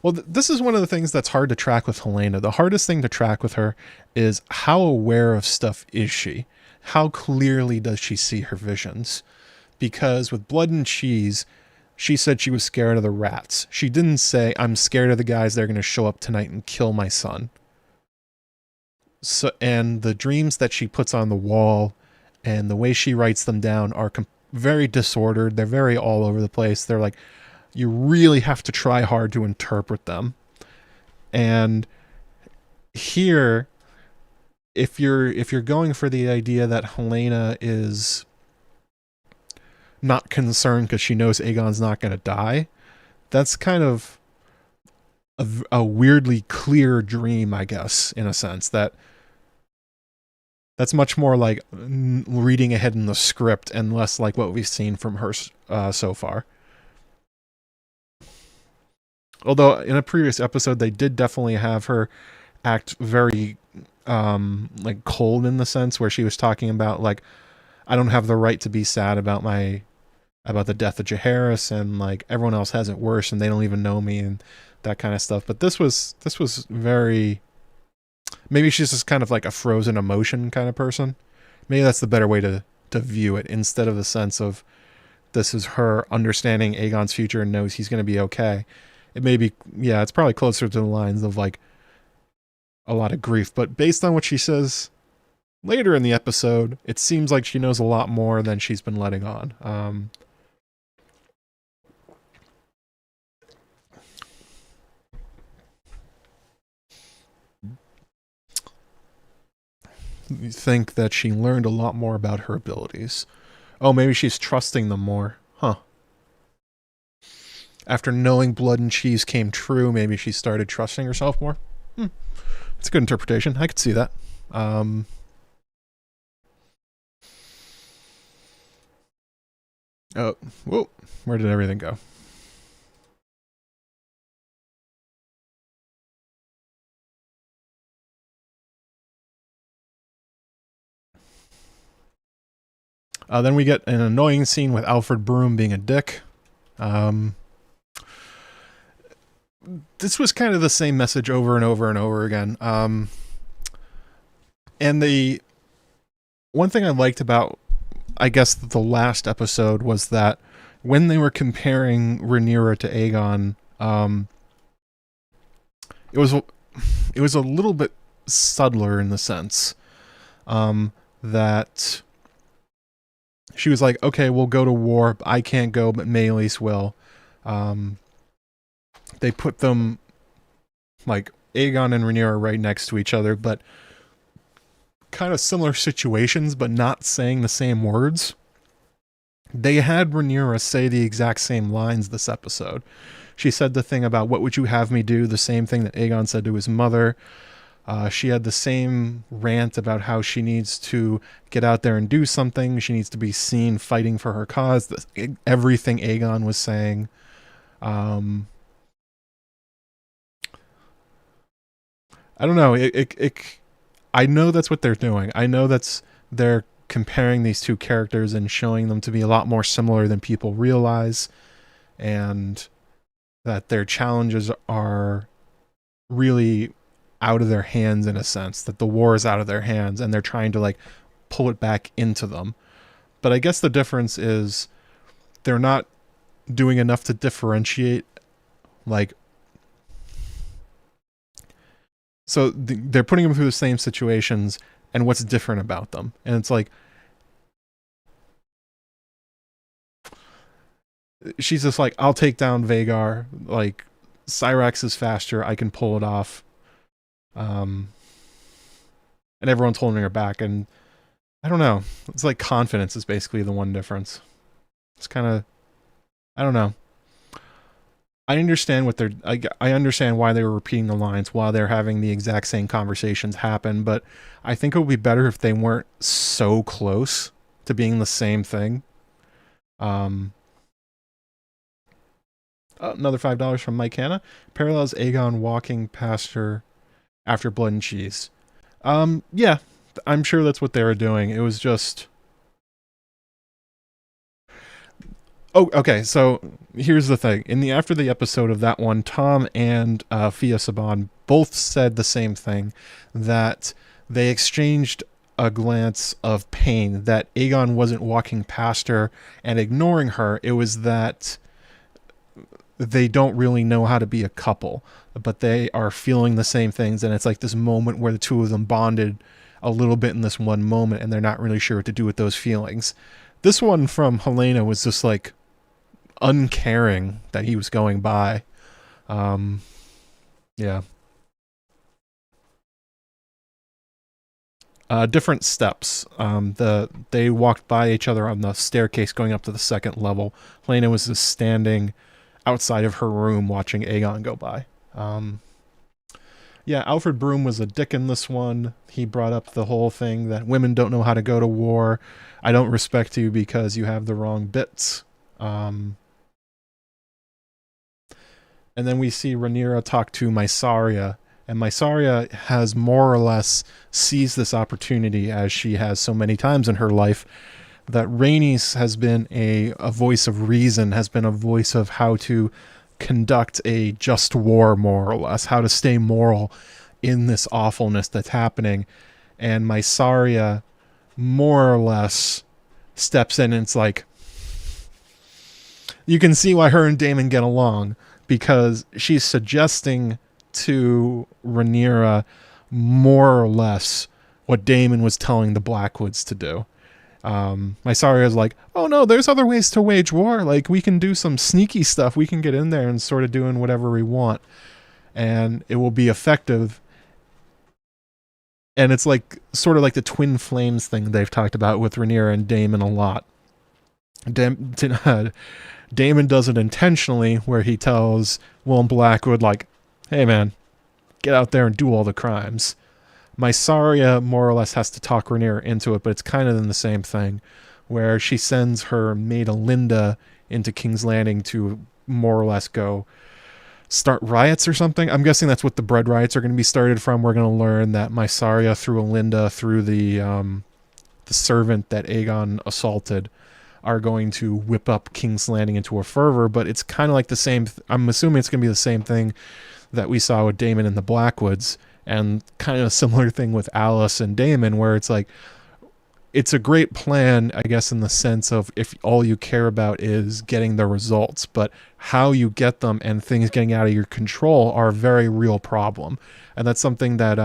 well, this is one of the things that's hard to track with Helaena. The hardest thing to track with her is how aware of stuff is she? How clearly does she see her visions? Because with Blood and Cheese, she said she was scared of the rats. She didn't say, I'm scared of the guys that are going to show up tonight and kill my son. So, and the dreams that she puts on the wall and the way she writes them down are very disordered. They're very all over the place. They're like, you really have to try hard to interpret them. And here, if you're going for the idea that Helaena is not concerned because she knows Aegon's not going to die, that's kind of a weirdly clear dream, I guess, in a sense. That's much more like reading ahead in the script and less like what we've seen from her so far. Although in a previous episode, they did definitely have her act very like cold, in the sense where she was talking about like, I don't have the right to be sad about the death of Jaehaerys, and like everyone else has it worse and they don't even know me, and that kind of stuff. But this was very, maybe she's just kind of like a frozen emotion kind of person. Maybe that's the better way to view it, instead of the sense of this is her understanding Aegon's future and knows he's going to be okay. It may be, yeah, it's probably closer to the lines of like a lot of grief. But based on what she says later in the episode, it seems like she knows a lot more than she's been letting on. You think that she learned a lot more about her abilities. Oh, maybe she's trusting them more. Huh. After knowing Blood and Cheese came true, maybe she started trusting herself more. That's a good interpretation. I could see that. Oh, whoa. Where did everything go? Then we get an annoying scene with Alfred Broom being a dick. This was kind of the same message over and over and over again. And the one thing I liked about, I guess, the last episode was that when they were comparing Rhaenyra to Aegon, it was a little bit subtler in the sense that she was like, okay, we'll go to war. I can't go, but Maelys will. They put them, like, Aegon and Rhaenyra right next to each other, but kind of similar situations, but not saying the same words. They had Rhaenyra say the exact same lines this episode. She said the thing about, what would you have me do? The same thing that Aegon said to his mother. She had the same rant about how she needs to get out there and do something. She needs to be seen fighting for her cause. Everything Aegon was saying. I don't know. I know that's what they're doing. I know they're comparing these two characters and showing them to be a lot more similar than people realize. and that their challenges are really out of their hands in a sense, that the war is out of their hands and they're trying to like pull it back into them. But I guess the difference is they're not doing enough to differentiate, like, so they're putting them through the same situations and what's different about them. And it's like, she's just like, I'll take down Vhagar, like, Cyrax is faster, I can pull it off. And everyone's holding her back, and I don't know. It's like confidence is basically the one difference. It's kind of, I don't know. I understand what I understand why they were repeating the lines while they're having the exact same conversations happen, but I think it would be better if they weren't so close to being the same thing. Another $5 from Mike Hanna. Parallels Aegon walking past her after Blood and Cheese. Yeah, I'm sure that's what they were doing. It was just... Oh, okay, so here's the thing. After the episode of that one, Tom and Fia Saban both said the same thing, that they exchanged a glance of pain, that Aegon wasn't walking past her and ignoring her. It was that they don't really know how to be a couple, but they are feeling the same things, and it's like this moment where the two of them bonded a little bit in this one moment, and they're not really sure what to do with those feelings. This one from Helena was just like uncaring that he was going by. Yeah. Different steps. They walked by each other on the staircase going up to the second level. Helena was just standing outside of her room watching Aegon go by. Yeah, Alfred Broom was a dick in this one. He brought up the whole thing that women don't know how to go to war. I don't respect you because you have the wrong bits. And then we see Rhaenyra talk to Mysaria, and Mysaria has more or less seized this opportunity, as she has so many times in her life, that Rhaenys has been a voice of reason, has been a voice of how to conduct a just war, more or less, how to stay moral in this awfulness that's happening. And Mysaria more or less steps in, and it's like, you can see why her and Daemon get along, because she's suggesting to Rhaenyra more or less what Daemon was telling the Blackwoods to do. Mysaria is like, oh no, there's other ways to wage war. Like, we can do some sneaky stuff. We can get in there and sort of doing whatever we want, and it will be effective. And it's like sort of like the twin flames thing they've talked about with Rhaenyra and Daemon a lot. Daemon does it intentionally, where he tells Willem Blackwood, like, hey man, get out there and do all the crimes. Mysaria more or less has to talk Rhaenyra into it, but it's kind of in the same thing, where she sends her maid Alinda into King's Landing to more or less go start riots or something. I'm guessing that's what the bread riots are going to be started from. We're going to learn that Mysaria, through Alinda, through the servant that Aegon assaulted, are going to whip up King's Landing into a fervor. But it's kind of like the same, I'm assuming it's going to be the same thing that we saw with Daemon in the Blackwoods, and kind of a similar thing with Alys and Daemon, where it's like, it's a great plan, I guess, in the sense of if all you care about is getting the results, but how you get them and things getting out of your control are a very real problem. And that's something that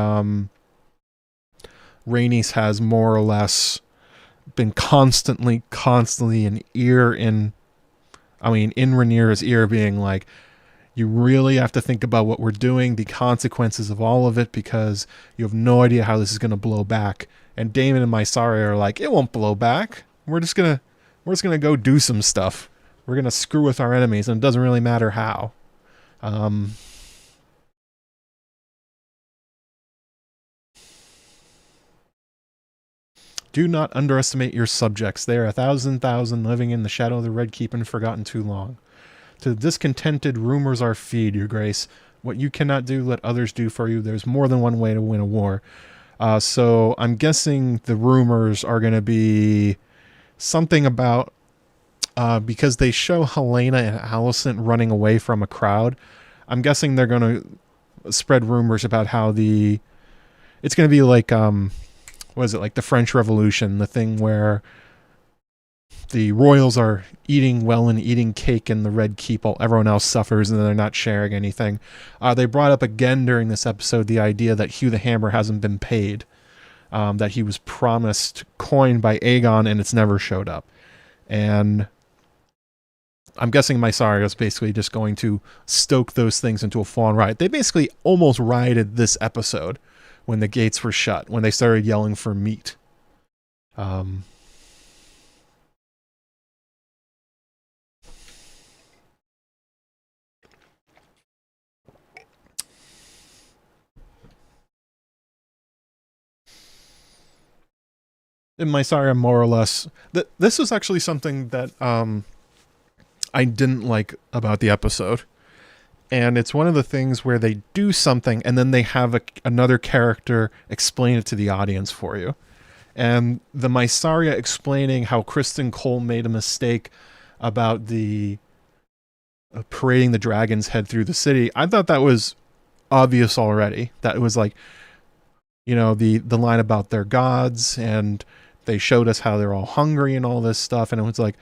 Rhaenys has more or less been constantly an ear in, in Rhaenyra's ear, being like, you really have to think about what we're doing, the consequences of all of it, because you have no idea how this is going to blow back. And Daemon and Mysaria are like, it won't blow back. We're just gonna go do some stuff. We're gonna screw with our enemies, and it doesn't really matter how. Do not underestimate your subjects. They are 1,000 living in the shadow of the Red Keep and forgotten too long. To the discontented, rumors are feed, your grace. What you cannot do, let others do for you. There's more than one way to win a war. So I'm guessing the rumors are going to be something about because they show Helena and Alicent running away from a crowd. I'm guessing they're going to spread rumors about how it's going to be like, what is it, like the French Revolution, the thing where the royals are eating well and eating cake in the Red Keep while everyone else suffers and they're not sharing anything. They brought up again during this episode the idea that Hugh the Hammer hasn't been paid, that he was promised coin by Aegon and it's never showed up. And I'm guessing Mysaria is basically just going to stoke those things into a full-on riot. They basically almost rioted this episode when the gates were shut, when they started yelling for meat. In Mysaria, more or less, this was actually something that I didn't like about the episode. And it's one of the things where they do something and then they have another character explain it to the audience for you. And the Mysaria explaining how Kristen Cole made a mistake about the parading the dragon's head through the city, I thought that was obvious already. That it was like, you know, the line about their gods, and they showed us how they're all hungry and all this stuff. And it was like,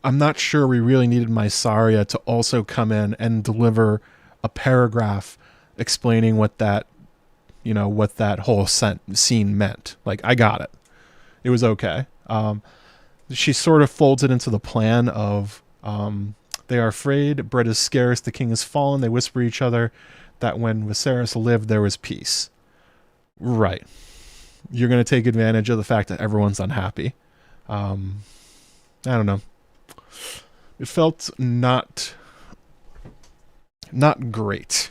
I'm not sure we really needed Mysaria to also come in and deliver a paragraph explaining what that, you know, what that whole scene meant. Like, I got it. It was okay. She sort of folds it into the plan of, they are afraid, bread is scarce, the king has fallen. They whisper each other that when Viserys lived, there was peace. Right. You're going to take advantage of the fact that everyone's unhappy. I don't know. It felt not great.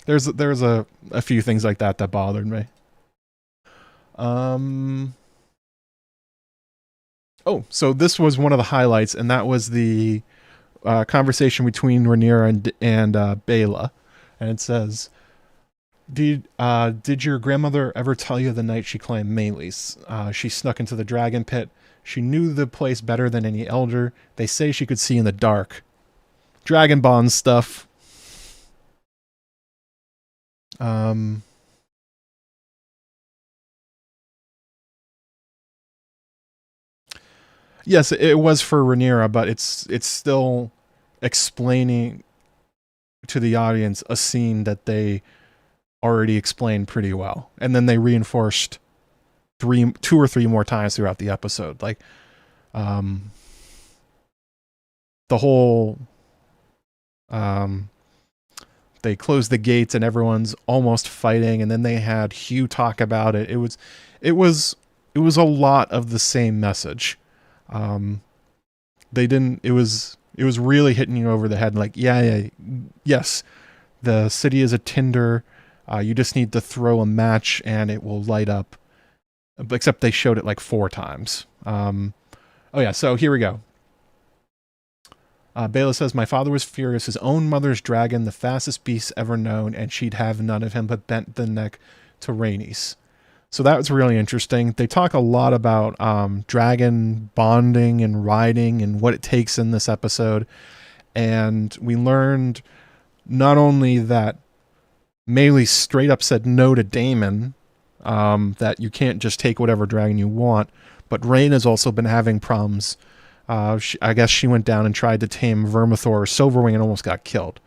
There's a few things like that bothered me. Oh, so this was one of the highlights, and that was the conversation between Rhaenyra and Baela. And it says, Did your grandmother ever tell you the night she climbed Meleys? She snuck into the dragon pit. She knew the place better than any elder. They say she could see in the dark. Dragon Bond stuff. Yes, it was for Rhaenyra, but it's still explaining to the audience a scene that they already explained pretty well, and then they reinforced two or three more times throughout the episode. Like, the whole they closed the gates and everyone's almost fighting, and then they had Hugh talk about it. It was a lot of the same message. It was really hitting you over the head. Like, yes, the city is a tinder. You just need to throw a match and it will light up. Except they showed it like 4 times. Oh yeah, so here we go. Baela says, my father was furious, his own mother's dragon, the fastest beast ever known, and she'd have none of him, but bent the neck to Rhaenys. So that was really interesting. They talk a lot about dragon bonding and riding and what it takes in this episode. And we learned not only that Meleys straight up said no to Daemon, that you can't just take whatever dragon you want, but Rhaenyra's also been having problems. I guess she went down and tried to tame Vermithor or Silverwing and almost got killed.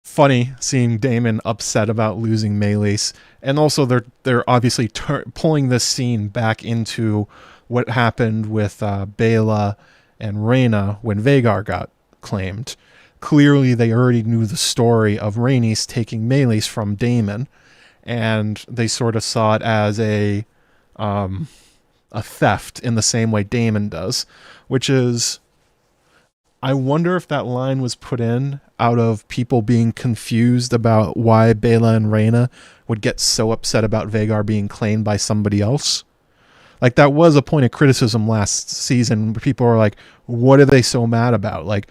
Funny seeing Daemon upset about losing Meleys, and also they're obviously pulling this scene back into what happened with Baela and Rhaenyra when Vhagar got claimed. Clearly, they already knew the story of Rhaenys taking Meleys from Daemon, and they sort of saw it as a theft in the same way Daemon does, which is, I wonder if that line was put in out of people being confused about why Baela and Rhaenyra would get so upset about Vhagar being claimed by somebody else. Like, that was a point of criticism last season where people were like, what are they so mad about? Like,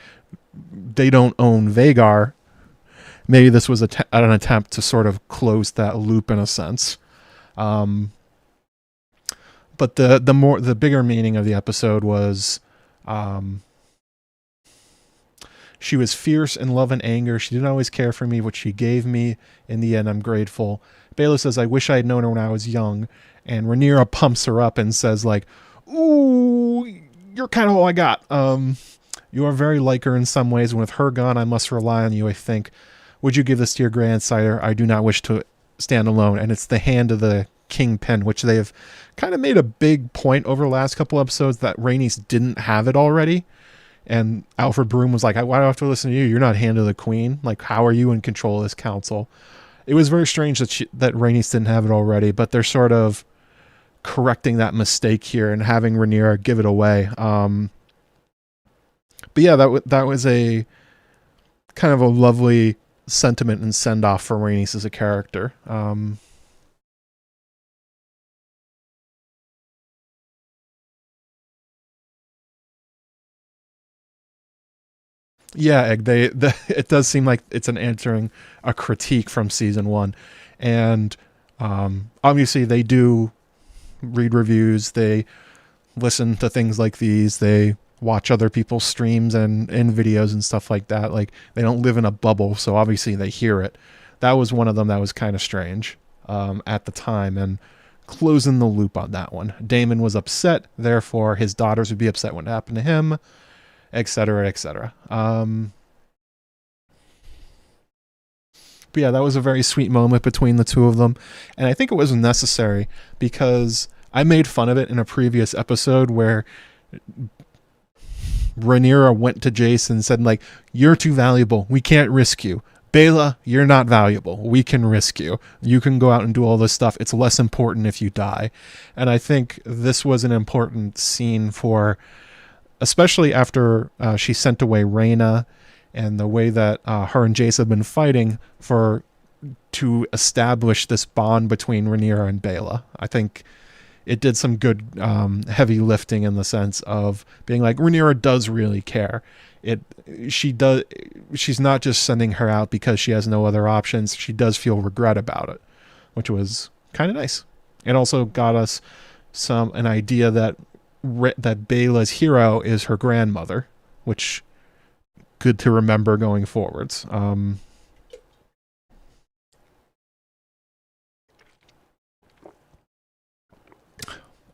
they don't own Vhagar. maybe this was an attempt to sort of close that loop in a sense. But the bigger meaning of the episode was, she was fierce in love and anger. She didn't always care for me. What she gave me, in the end, I'm grateful. Baela says, I wish I had known her when I was young. And Rhaenyra pumps her up and says, like, ooh, you're kind of all I got. You are very like her in some ways, and with her gone, I must rely on you, I think. Would you give this to your grandsire? I do not wish to stand alone. And it's the hand of the kingpin, which they have kind of made a big point over the last couple episodes that Rhaenys didn't have it already. And Alfred Broom was like, why do I have to listen to you? You're not hand of the queen. Like, how are you in control of this council? It was very strange that Rhaenys didn't have it already, but they're sort of correcting that mistake here and having Rhaenyra give it away. But yeah, that was a kind of a lovely sentiment and send-off for Rhaenys as a character. Yeah, it does seem like it's an answering a critique from season 1. And obviously they do read reviews, they listen to things like these, they watch other people's streams and videos and stuff like that. Like, they don't live in a bubble, so obviously they hear it. That was one of them that was kind of strange at the time, and closing the loop on that one. Daemon was upset, therefore his daughters would be upset when it happened to him, etc., etc. But yeah, that was a very sweet moment between the two of them, and I think it was necessary because I made fun of it in a previous episode where Rhaenyra went to Jace and said, like, you're too valuable. We can't risk you. Baela, you're not valuable. We can risk you. You can go out and do all this stuff. It's less important if you die. And I think this was an important scene for, especially after she sent away Rhaena and the way that her and Jace have been fighting to establish this bond between Rhaenyra and Baela. I think it did some good heavy lifting in the sense of being like, Rhaenyra does really care. She's not just sending her out because she has no other options. She does feel regret about it, which was kind of nice. It also got us an idea that Baela's hero is her grandmother, which good to remember going forwards.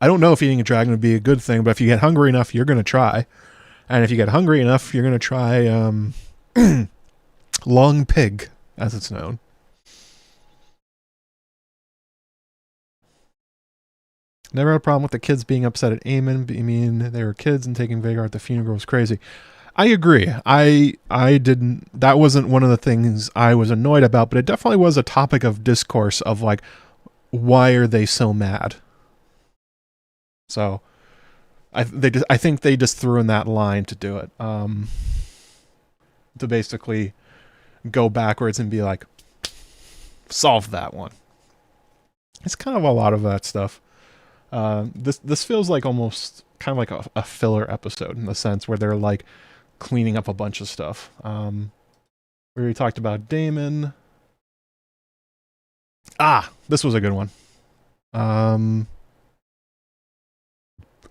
I don't know if eating a dragon would be a good thing, but if you get hungry enough, you're going to try. And if you get hungry enough, you're going to try long pig, as it's known. Never had a problem with the kids being upset at Aemond. I mean, they were kids and taking Vhagar at the funeral was crazy. I agree. I didn't. That wasn't one of the things I was annoyed about, but it definitely was a topic of discourse of like, why are they so mad? So, I think they just threw in that line to do it, to basically go backwards and be like, solve that one. It's kind of a lot of that stuff. This feels like almost kind of like a filler episode in the sense where they're like cleaning up a bunch of stuff. We already talked about Daemon. This was a good one.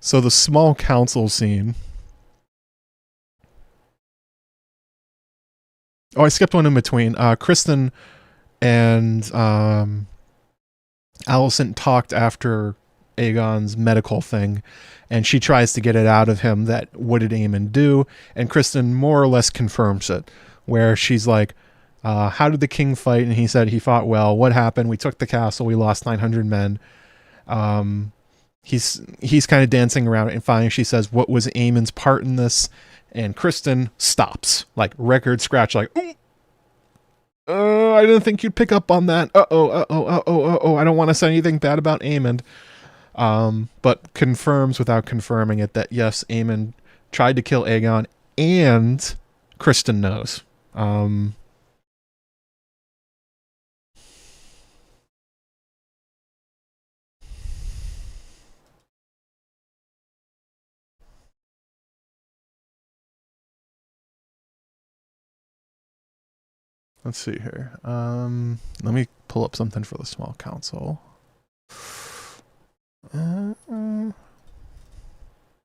So the small council scene. Oh, I skipped one in between. Kristen and Alicent talked after Aegon's medical thing, and she tries to get it out of him that what did Aemond do, and Kristen more or less confirms it, where she's like, how did the king fight? And he said he fought well. What happened? We took the castle. We lost 900 men. He's kind of dancing around it, and finally she says, what was Aemond's part in this? And Kristen stops, like record scratch, like, ooh, I didn't think you'd pick up on that. I don't want to say anything bad about Aemond. But confirms without confirming it that yes, Aemond tried to kill Aegon, and Kristen knows. Let's see here. Let me pull up something for the small council. Oh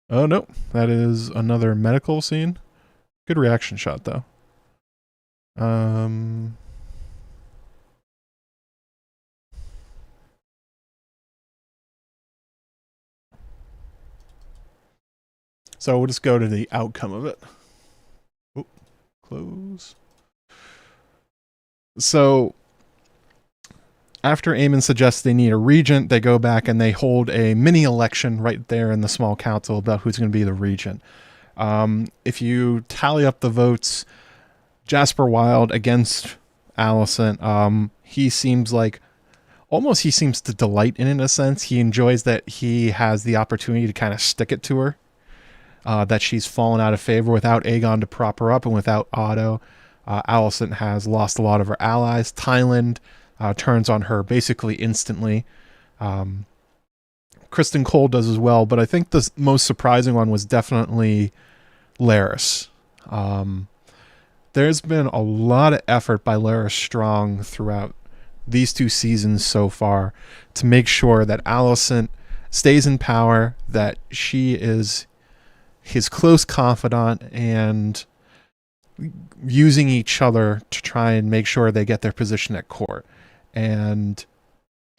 no, that is another medical scene. Good reaction shot though. So we'll just go to the outcome of it. Oh, close. So after Aemond suggests they need a regent, they go back and they hold a mini election right there in the small council about who's going to be the regent. If you tally up the votes, Jasper Wild against Alicent, he seems like he seems to delight in a sense. He enjoys that he has the opportunity to kind of stick it to her, that she's fallen out of favor without Aegon to prop her up and without Otto. Alicent has lost a lot of her allies. Tyland turns on her basically instantly. Criston Cole does as well, but I think the most surprising one was definitely Larys. There's been a lot of effort by Larys Strong throughout these 2 seasons so far to make sure that Alicent stays in power, that she is his close confidant, and using each other to try and make sure they get their position at court. And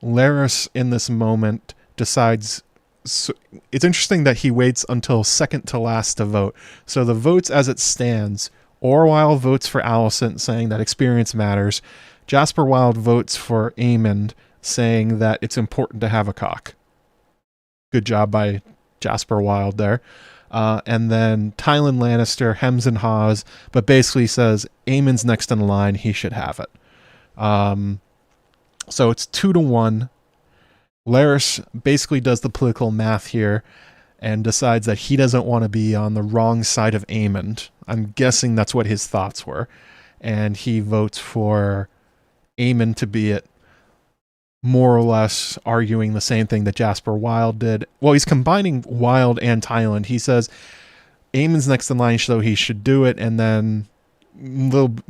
Larys in this moment decides, so it's interesting that he waits until second to last to vote. So the votes as it stands, Orwyle votes for Alicent, saying that experience matters. Jasper Wild votes for Aemond, saying that it's important to have a cock. Good job by Jasper Wild there. And then Tyland Lannister hems and haws, but basically says Aemond's next in line, he should have it. So it's 2-1. Larys basically does the political math here and decides that he doesn't want to be on the wrong side of Aemond. I'm guessing that's what his thoughts were. And he votes for Aemond to be it, more or less arguing the same thing that Jasper Wild did. Well, he's combining Wild and Tyland. He says Aemond's next in line, so he should do it, and then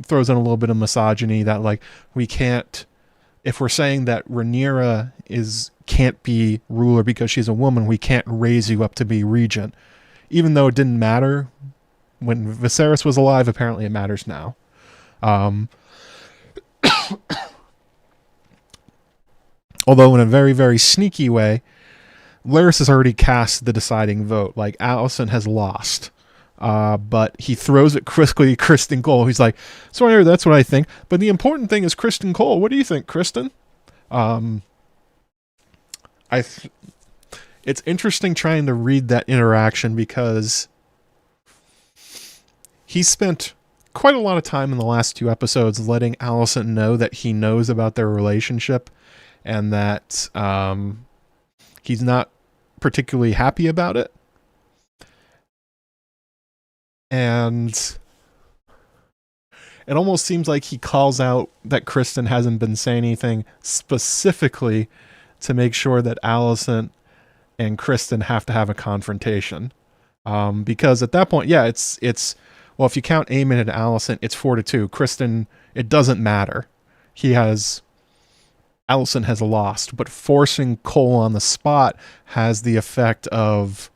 throws in a little bit of misogyny that, like, we can't, if we're saying that Rhaenyra can't be ruler because she's a woman, we can't raise you up to be regent. Even though it didn't matter when Viserys was alive, apparently it matters now. Although in a very, very sneaky way, Larys has already cast the deciding vote. Like, Alicent has lost. But he throws it crisply at Criston Cole. He's like, so that's what I think. But the important thing is Criston Cole. What do you think, Criston? It's interesting trying to read that interaction because he spent quite a lot of time in the last 2 episodes letting Alicent know that he knows about their relationship and that he's not particularly happy about it. And it almost seems like he calls out that Criston hasn't been saying anything specifically to make sure that Alicent and Criston have to have a confrontation. Because at that point, yeah, it's well, if you count Aemond and Alicent, it's 4-2. Criston, it doesn't matter. Alicent has lost, but forcing Cole on the spot has the effect of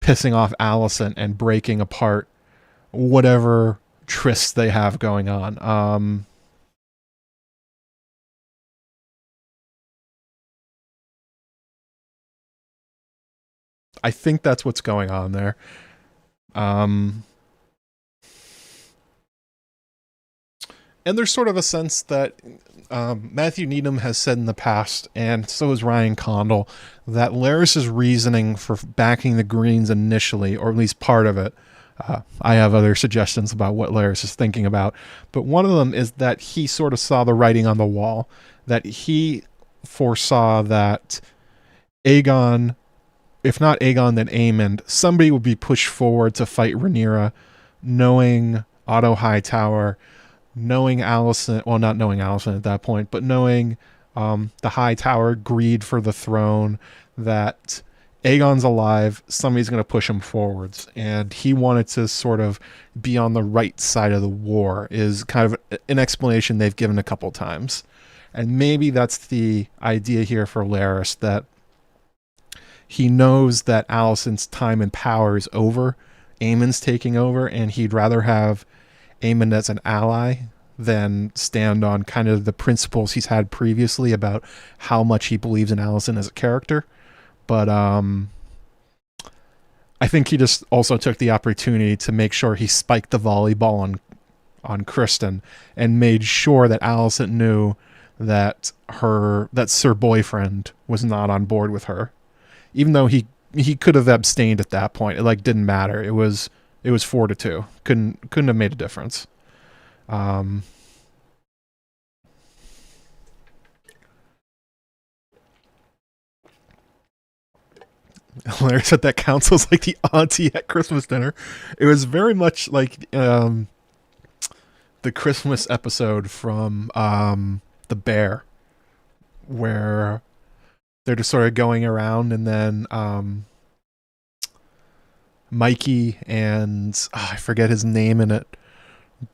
pissing off Alicent and breaking apart whatever trysts they have going on. I think that's what's going on there. And there's sort of a sense that Matthew Needham has said in the past, and so has Ryan Condal, that Larys' reasoning for backing the Greens initially, or at least part of it, I have other suggestions about what Larys is thinking about, but one of them is that he sort of saw the writing on the wall, that he foresaw that Aegon, if not Aegon, then Aemond, somebody would be pushed forward to fight Rhaenyra, knowing Otto Hightower, knowing Alicent, well, not knowing Alicent at that point, but knowing the Hightower greed for the throne, that Aegon's alive, somebody's going to push him forwards. And he wanted to sort of be on the right side of the war, is kind of an explanation they've given a couple times. And maybe that's the idea here for Larys, that he knows that Alicent's time and power is over. Aemond's taking over, and he'd rather have Aemond as an ally than stand on kind of the principles he's had previously about how much he believes in Alicent as a character. But I think he just also took the opportunity to make sure he spiked the volleyball on Kristen and made sure that Alicent knew that Sir Boyfriend was not on board with her. Even though he could have abstained at that point. It like didn't matter. It was 4-2. Couldn't have made a difference. Larry said that council's like the auntie at Christmas dinner. It was very much like the Christmas episode from The Bear, where they're just sort of going around, and then Mikey and I forget his name in it,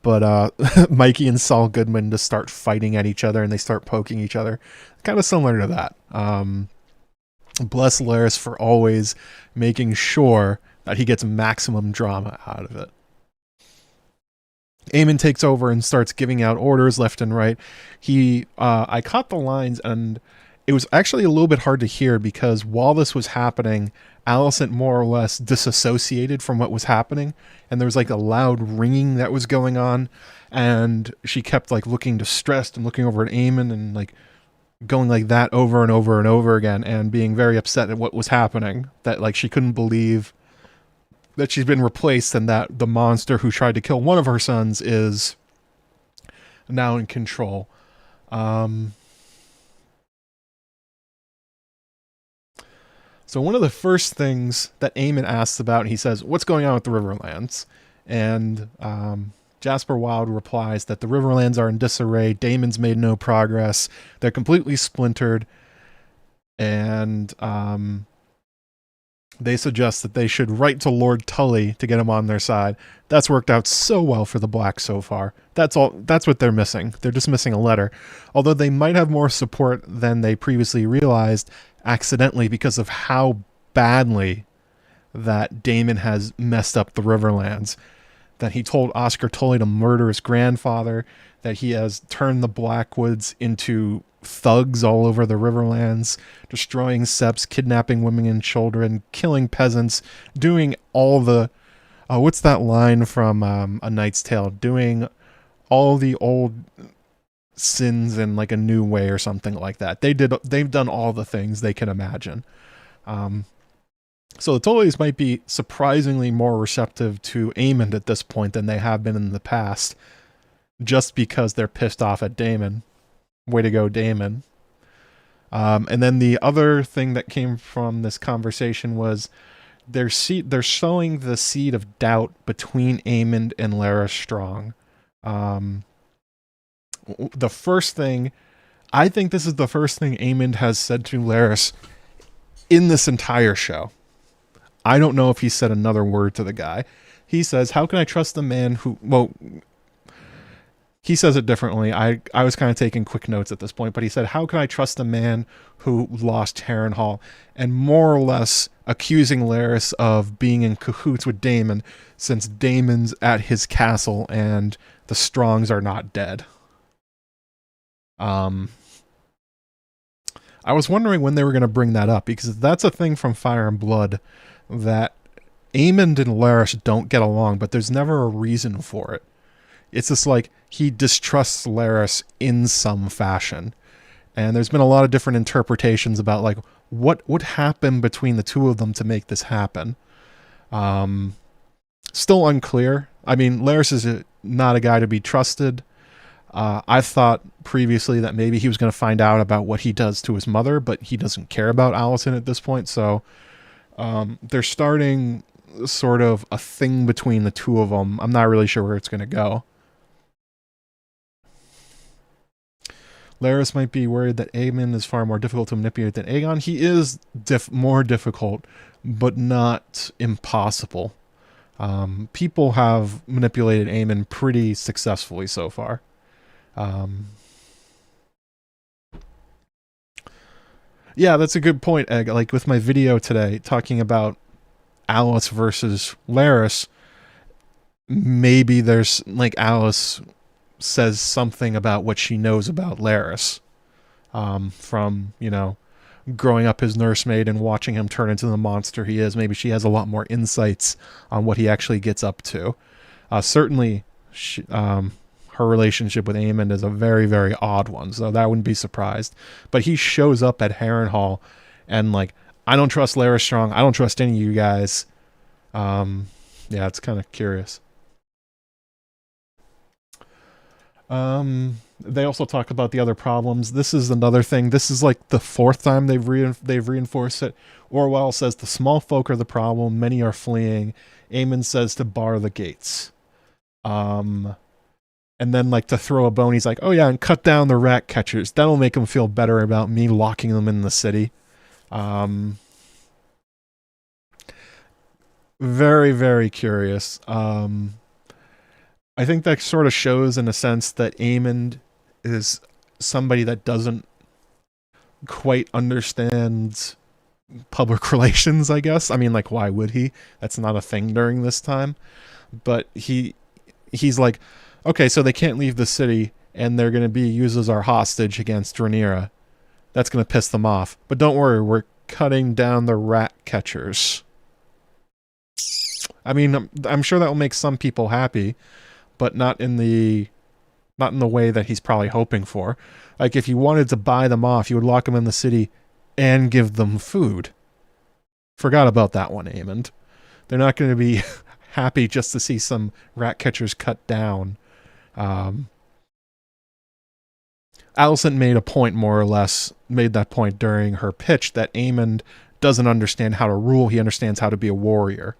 but Mikey and Saul Goodman just start fighting at each other, and they start poking each other. Kind of similar to that. Bless Larys for always making sure that he gets maximum drama out of it. Aemond takes over and starts giving out orders left and right. I caught the lines, and it was actually a little bit hard to hear because while this was happening, Alicent more or less disassociated from what was happening, and there was like a loud ringing that was going on, and she kept like looking distressed and looking over at Aemond and like going like that over and over and over again, and being very upset at what was happening, that like she couldn't believe that she's been replaced and that the monster who tried to kill one of her sons is now in control. So one of the first things that Aemond asks about, he says, what's going on with the Riverlands? And Jasper Wilde replies that the Riverlands are in disarray, Daemon's made no progress, they're completely splintered, and they suggest that they should write to Lord Tully to get him on their side. That's worked out so well for the Blacks so far. That's what they're missing. They're just missing a letter. Although they might have more support than they previously realized, accidentally, because of how badly that Daemon has messed up the Riverlands. That he told Oscar Tully to murder his grandfather, that he has turned the Blackwoods into thugs all over the Riverlands, destroying septs, kidnapping women and children, killing peasants, doing all the what's that line from A Knight's Tale? Doing all the old sins in like a new way or something like that. They've done all the things they can imagine. So the Tullys might be surprisingly more receptive to Aemond at this point than they have been in the past, just because they're pissed off at Daemon. Way to go, Daemon. And then the other thing that came from this conversation was they're sowing the seed of doubt between Aemond and Larys Strong. The first thing, I think this is the first thing Aemond has said to Larys in this entire show. I don't know if he said another word to the guy. He says, how can I trust the man who... Well, he says it differently. I was kind of taking quick notes at this point, but he said, how can I trust a man who lost Harrenhal? And more or less accusing Larys of being in cahoots with Daemon, since Daemon's at his castle and the Strongs are not dead. I was wondering when they were going to bring that up, because that's a thing from Fire and Blood, that Aemond and Larys don't get along, but there's never a reason for it. It's just like he distrusts Larys in some fashion. And there's been a lot of different interpretations about like what would happen between the two of them to make this happen. Still unclear. I mean, Larys is not a guy to be trusted. I thought previously that maybe he was going to find out about what he does to his mother, but he doesn't care about Alicent at this point. So they're starting sort of a thing between the two of them. I'm not really sure where it's going to go. Larys might be worried that Aemond is far more difficult to manipulate than Aegon. He is more difficult, but not impossible. People have manipulated Aemond pretty successfully so far. Yeah, that's a good point, Egg. Like with my video today talking about Alys versus Larys, maybe there's like Alys says something about what she knows about Larys, from, you know, growing up his nursemaid and watching him turn into the monster he is. Maybe she has a lot more insights on what he actually gets up to. Certainly, her relationship with Aemond is a very, very odd one, so that wouldn't be surprised. But he shows up at Harrenhal and like, I don't trust Larys Strong. I don't trust any of you guys. Yeah, it's kind of curious. They also talk about the other problems. This is another thing. This is like the fourth time they've reinforced it. Orwell says the small folk are the problem. Many are fleeing. Aemond says to bar the gates. And then, like, to throw a bone, he's like, oh yeah, and cut down the rat catchers. That'll make them feel better about me locking them in the city. Very, very curious. I think that sort of shows, in a sense, that Aemond is somebody that doesn't quite understand public relations, I guess. I mean, like, why would he? That's not a thing during this time. But he's like, okay, so they can't leave the city, and they're going to be used as our hostage against Rhaenyra. That's going to piss them off. But don't worry, we're cutting down the rat catchers. I mean, I'm sure that will make some people happy, but not in the way that he's probably hoping for. Like, if you wanted to buy them off, you would lock them in the city and give them food. Forgot about that one, Aemond. They're not going to be happy just to see some rat catchers cut down. Alicent made a point, more or less, made that point during her pitch, that Aemond doesn't understand how to rule. He understands how to be a warrior.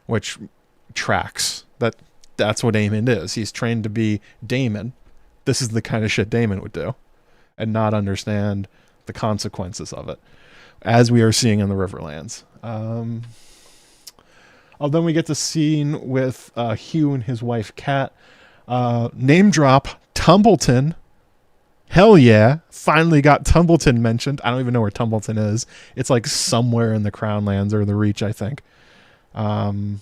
Which tracks. That's what Aemond is. He's trained to be Daemon. This is the kind of shit Daemon would do, and not understand the consequences of it, as we are seeing in the Riverlands. Then we get the scene with Hugh and his wife Kat. Name drop Tumbleton. Hell yeah. Finally got Tumbleton mentioned. I don't even know where Tumbleton is. It's like somewhere in the Crownlands or the Reach, I think. I'm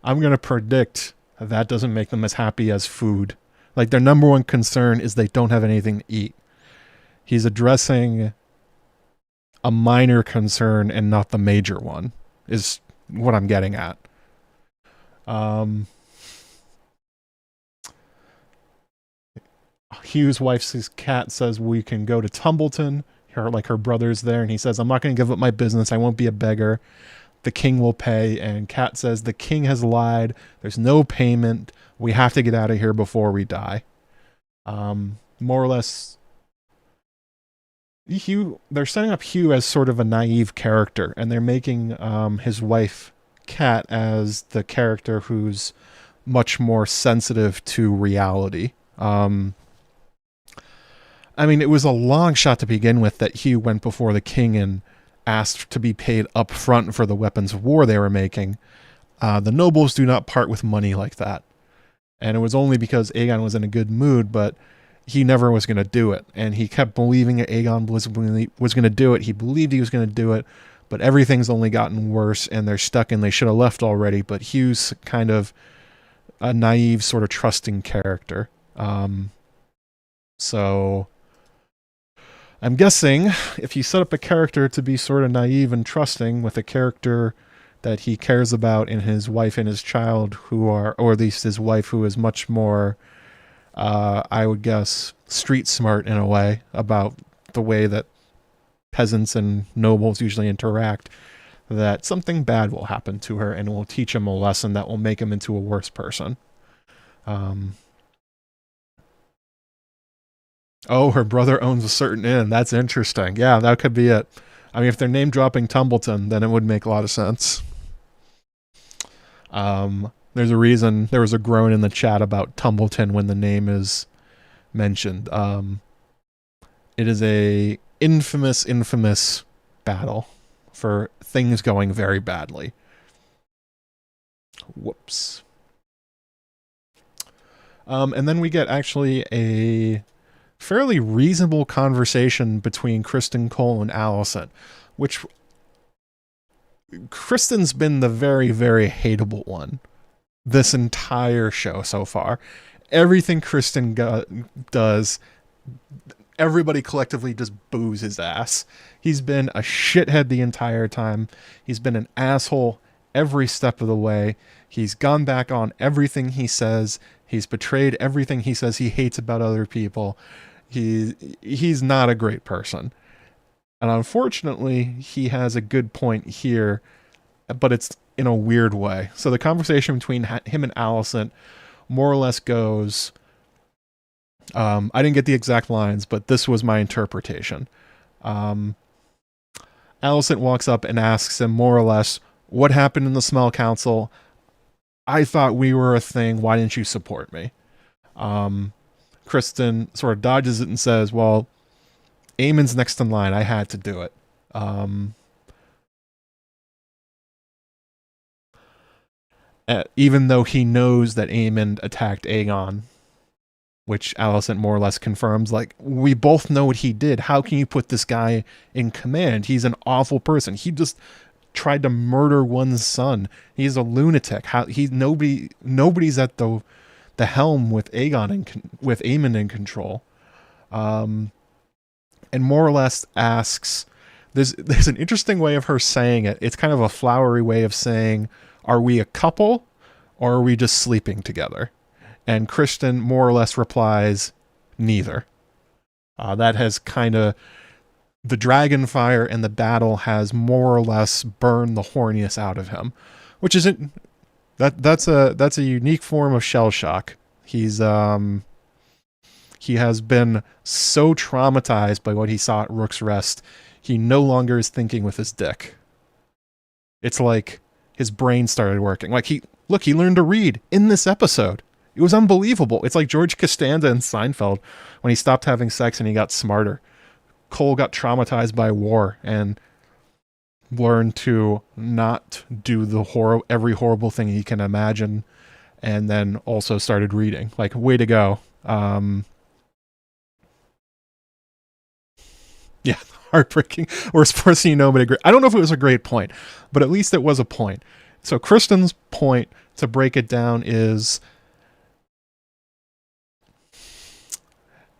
going to predict that doesn't make them as happy as food. Like, their number one concern is they don't have anything to eat. He's addressing a minor concern and not the major one, is what I'm getting at. Hugh's wife's cat says we can go to Tumbleton. Her brother's there, and he says, I'm not going to give up my business. I won't be a beggar. The king will pay. And Kat says, the king has lied. There's no payment. We have to get out of here before we die. More or less, they're setting up Hugh as sort of a naive character, and they're making his wife Kat as the character who's much more sensitive to reality. I mean, it was a long shot to begin with that Hugh went before the king and asked to be paid up front for the weapons of war they were making. The nobles do not part with money like that. And it was only because Aegon was in a good mood, but he never was going to do it. And he kept believing that Aegon was going to do it. He believed he was going to do it, but everything's only gotten worse, and they're stuck, and they should have left already. But Hugh's kind of a naive, sort of trusting character. So I'm guessing if you set up a character to be sort of naive and trusting with a character that he cares about in his wife and his child, who are, or at least his wife, who is much more, I would guess, street smart in a way about the way that peasants and nobles usually interact, that something bad will happen to her and will teach him a lesson that will make him into a worse person. Oh, her brother owns a certain inn. That's interesting. Yeah, that could be it. I mean, if they're name dropping Tumbleton, then it would make a lot of sense. There's a reason there was a groan in the chat about Tumbleton when the name is mentioned. It is a infamous battle for things going very badly. Whoops. And then we get actually a fairly reasonable conversation between Criston Cole and Alicent, which Kristen's been the very, very hateable one this entire show so far. Everything Criston does, everybody collectively just boos his ass. He's been a shithead the entire time. He's been an asshole every step of the way. He's gone back on everything he says. He's betrayed everything he says he hates about other people. He's not a great person. And unfortunately, he has a good point here, but it's in a weird way. So the conversation between him and Alicent more or less goes... I didn't get the exact lines, but this was my interpretation. Alicent walks up and asks him more or less, what happened in the Smell Council? I thought we were a thing. Why didn't you support me? Criston sort of dodges it and says, well, Aemond's next in line. I had to do it. Even though he knows that Aemond attacked Aegon, which Alicent more or less confirms, like, we both know what he did. How can you put this guy in command? He's an awful person. He just tried to murder one's son. He's a lunatic. Nobody's at the helm with Aemond in control. And more or less asks, there's an interesting way of her saying it. It's kind of a flowery way of saying, are we a couple or are we just sleeping together? And Criston more or less replies, neither. That has kind of... The dragon fire and the battle has more or less burned the horniness out of him. Which isn't... That's a unique form of shell shock. He has been so traumatized by what he saw at Rook's Rest, he no longer is thinking with his dick. It's like his brain started working. Like, he learned to read in this episode. It was unbelievable. It's like George Costanza in Seinfeld when he stopped having sex and he got smarter. Cole got traumatized by war and learned to not do every horrible thing he can imagine, and then also started reading. Like, way to go. Yeah, heartbreaking. Worst person you know, but I don't know if it was a great point, but at least it was a point. So Criston's point, to break it down, is...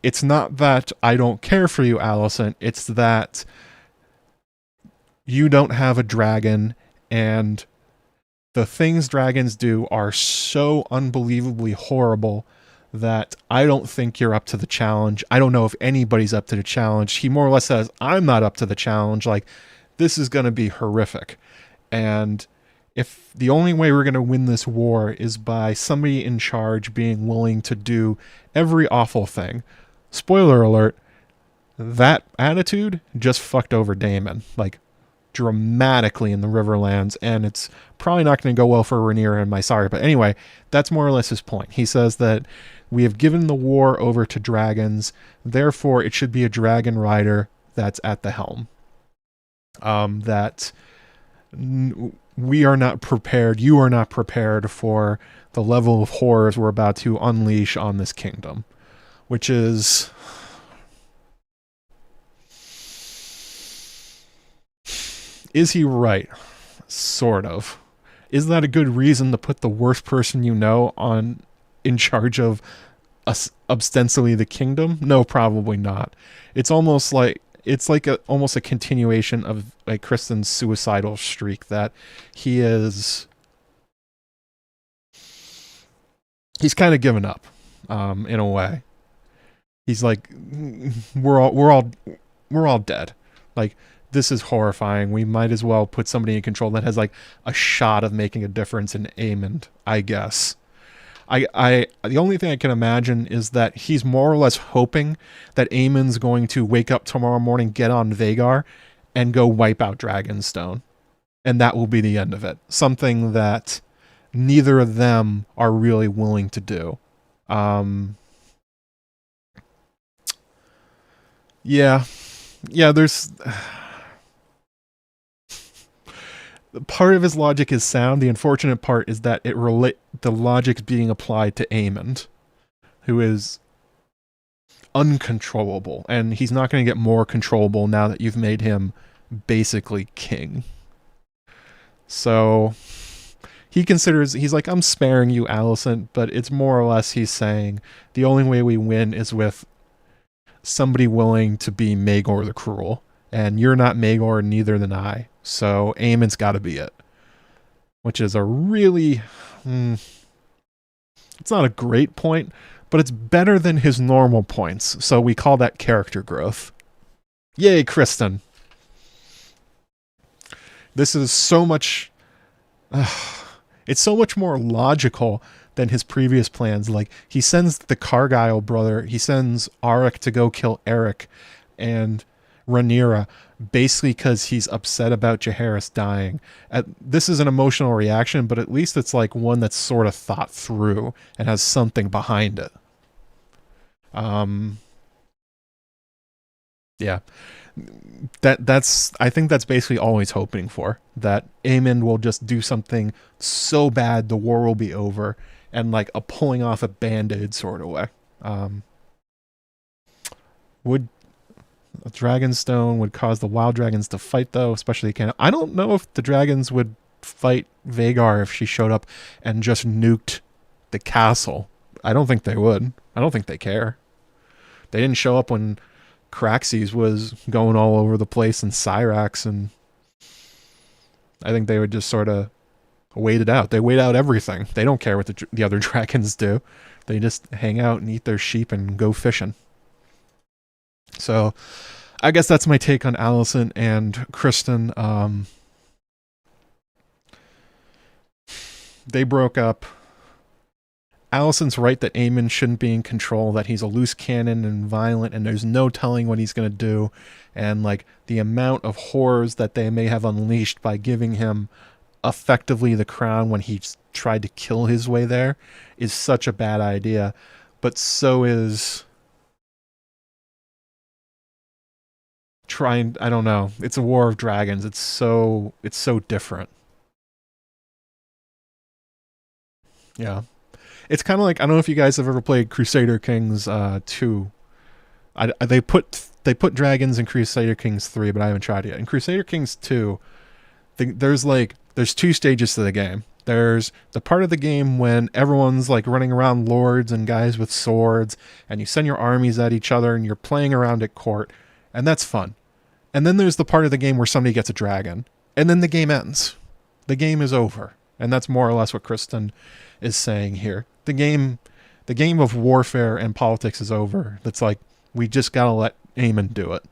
It's not that I don't care for you, Alicent. It's that you don't have a dragon, and the things dragons do are so unbelievably horrible that I don't think you're up to the challenge. I don't know if anybody's up to the challenge. He more or less says, I'm not up to the challenge. Like, this is going to be horrific. And if the only way we're going to win this war is by somebody in charge being willing to do every awful thing... Spoiler alert, that attitude just fucked over Daemon, like, dramatically in the Riverlands, and it's probably not going to go well for Rhaenyra and Mysara. But anyway, that's more or less his point. He says that we have given the war over to dragons, therefore it should be a dragon rider that's at the helm. We are not prepared, you are not prepared for the level of horrors we're about to unleash on this kingdom. Which is... Is he right? Sort of. Is that a good reason to put the worst person you know in charge of ostensibly the kingdom? No, probably not. It's almost like almost a continuation of like Criston's suicidal streak, that he's kind of given up in a way. He's like, we're all dead. Like, this is horrifying. We might as well put somebody in control that has like a shot of making a difference in Aemond, I guess. The only thing I can imagine is that he's more or less hoping that Aemond's going to wake up tomorrow morning, get on Vhagar, and go wipe out Dragonstone. And that will be the end of it. Something that neither of them are really willing to do. Yeah, there's part of his logic is sound. The unfortunate part is that the logic's being applied to Aemond, who is uncontrollable, and he's not going to get more controllable now that you've made him basically king. So he's like, I'm sparing you, Alicent, but it's more or less he's saying the only way we win is with somebody willing to be Maegor the Cruel, and you're not Maegor, neither than I. So Aemond's got to be it, which is a really it's not a great point, but it's better than his normal points. So we call that character growth. Yay, Kristen. This is so much it's so much more logical than his previous plans. Like, he sends the Cargyle brother, he sends Arik to go kill Eric and Rhaenyra, basically because he's upset about Jaehaerys dying. This is an emotional reaction, but at least it's like one that's sort of thought through and has something behind it. Yeah. I think that's basically all he's hoping for. That Aemond will just do something so bad the war will be over, and like a pulling off a band-aid sort of way. Would a Dragonstone would cause the wild dragons to fight, though, especially Canada. I don't know if the dragons would fight Vhagar if she showed up and just nuked the castle. I don't think they would. I don't think they care. They didn't show up when Craxes was going all over the place in Cyrax, and I think they would just sort of wait it out. They wait out everything. They don't care what the other dragons do. They just hang out and eat their sheep and go fishing. So I guess that's my take on Alicent and Kristen. They broke up. Alicent's right that Aemond shouldn't be in control, that he's a loose cannon and violent, and there's no telling what he's going to do. And like the amount of horrors that they may have unleashed by giving him effectively the crown when he tried to kill his way there is such a bad idea. But so is I don't know. It's a war of dragons. It's so different. Yeah. It's kind of like, I don't know if you guys have ever played Crusader Kings 2. They put dragons in Crusader Kings 3, but I haven't tried it yet. In Crusader Kings 2, there's two stages to the game. There's the part of the game when everyone's like running around lords and guys with swords, and you send your armies at each other and you're playing around at court, and that's fun. And then there's the part of the game where somebody gets a dragon, and then the game ends. The game is over. And that's more or less what Kristen is saying here. The game of warfare and politics is over. It's like, we just gotta let Aemond do it.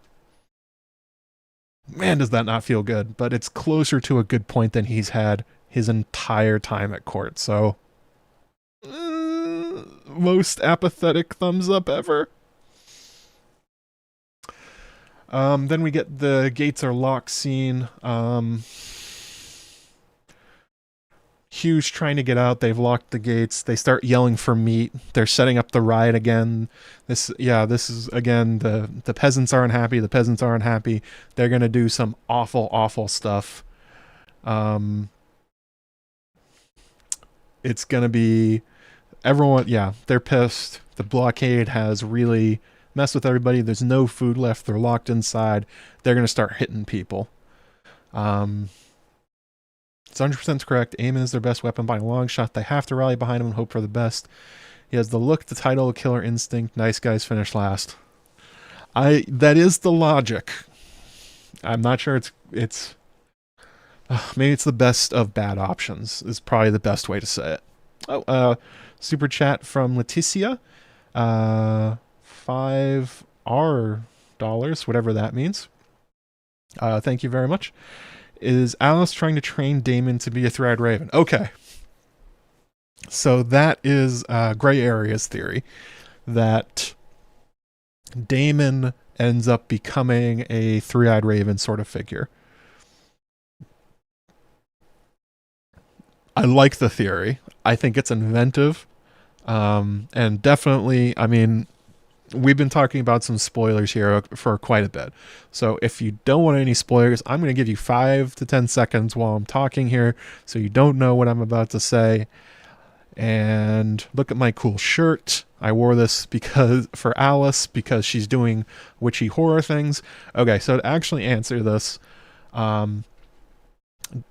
Man, does that not feel good. But it's closer to a good point than he's had his entire time at court. So, most apathetic thumbs up ever. Then we get the gates are locked scene. Hugh's trying to get out. They've locked the gates. They start yelling for meat. They're setting up the riot again. This is again, the peasants aren't happy. The peasants aren't happy. They're going to do some awful, awful stuff. It's going to be everyone. Yeah, they're pissed. The blockade has really messed with everybody. There's no food left. They're locked inside. They're going to start hitting people. It's 100% correct. Aemond is their best weapon by a long shot. They have to rally behind him and hope for the best. He has the look, the title, the killer instinct. Nice guys finish last. That is the logic. I'm not sure it's maybe it's the best of bad options is probably the best way to say it. Oh, super chat from Leticia. $5, whatever that means. Thank you very much. Is Alys trying to train Daemon to be a three-eyed raven? Okay. So that is Gray Area's theory, that Daemon ends up becoming a three-eyed raven sort of figure. I like the theory. I think it's inventive. And definitely, I mean, we've been talking about some spoilers here for quite a bit. So if you don't want any spoilers, I'm going to give you 5 to 10 seconds while I'm talking here so you don't know what I'm about to say. And look at my cool shirt. I wore this for Alys because she's doing witchy horror things. Okay, so to actually answer this,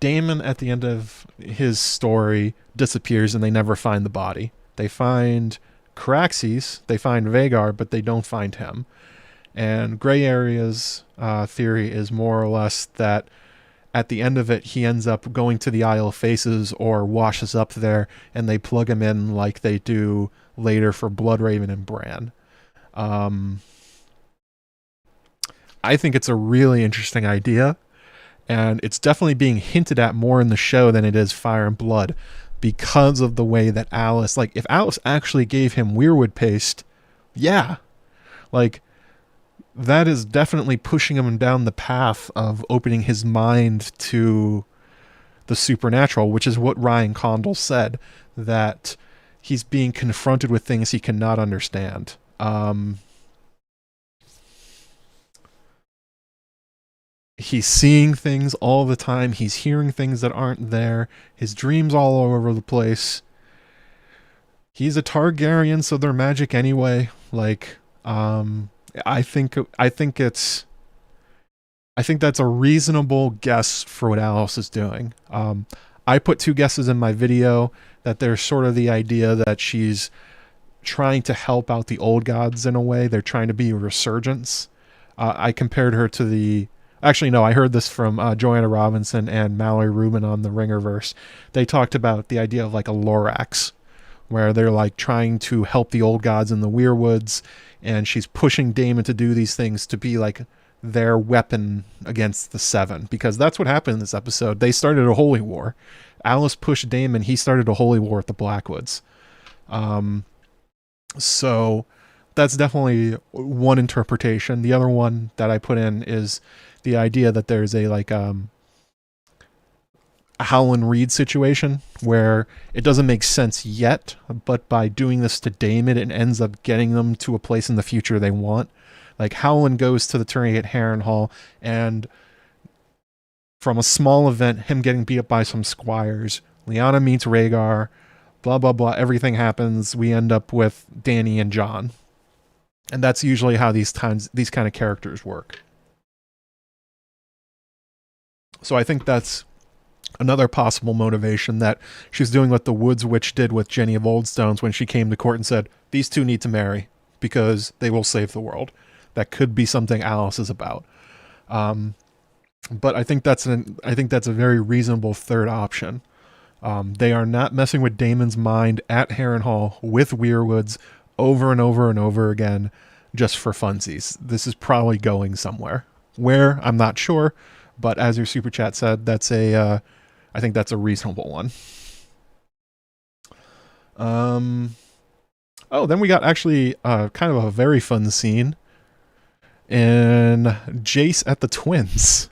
Daemon at the end of his story disappears and they never find the body. They find Caraxes, they find Vhagar, but they don't find him. And Gray Area's theory is more or less that at the end of it, he ends up going to the Isle of Faces or washes up there, and they plug him in like they do later for Bloodraven and Bran. I think it's a really interesting idea, and it's definitely being hinted at more in the show than it is Fire and Blood, because of the way that Alys, like, if Alys actually gave him weirwood paste, yeah, like, that is definitely pushing him down the path of opening his mind to the supernatural, which is what Ryan Condal said, that he's being confronted with things he cannot understand. He's seeing things all the time. He's hearing things that aren't there. His dreams all over the place. He's a Targaryen, so they're magic anyway. Like, I think that's a reasonable guess for what Alys is doing. I put 2 guesses in my video, that there's sort of the idea that she's trying to help out the old gods in a way. They're trying to be a resurgence. I compared her to actually, no, I heard this from Joanna Robinson and Mallory Rubin on the Ringerverse. They talked about the idea of like a Lorax, where they're like trying to help the old gods in the Weirwoods, and she's pushing Daemon to do these things to be like their weapon against the Seven, because that's what happened in this episode. They started a holy war. Alys pushed Daemon, he started a holy war at the Blackwoods. So that's definitely one interpretation. The other one that I put in is the idea that there's a Howland Reed situation where it doesn't make sense yet, but by doing this to Daemon, it ends up getting them to a place in the future they want. Like, Howland goes to the tourney at Harrenhal, and from a small event, him getting beat up by some squires, Lyanna meets Rhaegar, blah, blah, blah, everything happens. We end up with Dany and Jon. And that's usually how these kind of characters work. So I think that's another possible motivation, that she's doing what the Woods Witch did with Jenny of Oldstones when she came to court and said, these two need to marry because they will save the world. That could be something Alys is about. But I think that's a very reasonable third option. They are not messing with Daemon's mind at Harrenhal with Weirwoods over and over and over again just for funsies. This is probably going somewhere. Where, I'm not sure, but as your super chat said, I think that's a reasonable one. Oh, then we got actually kind of a very fun scene in Jace at the Twins.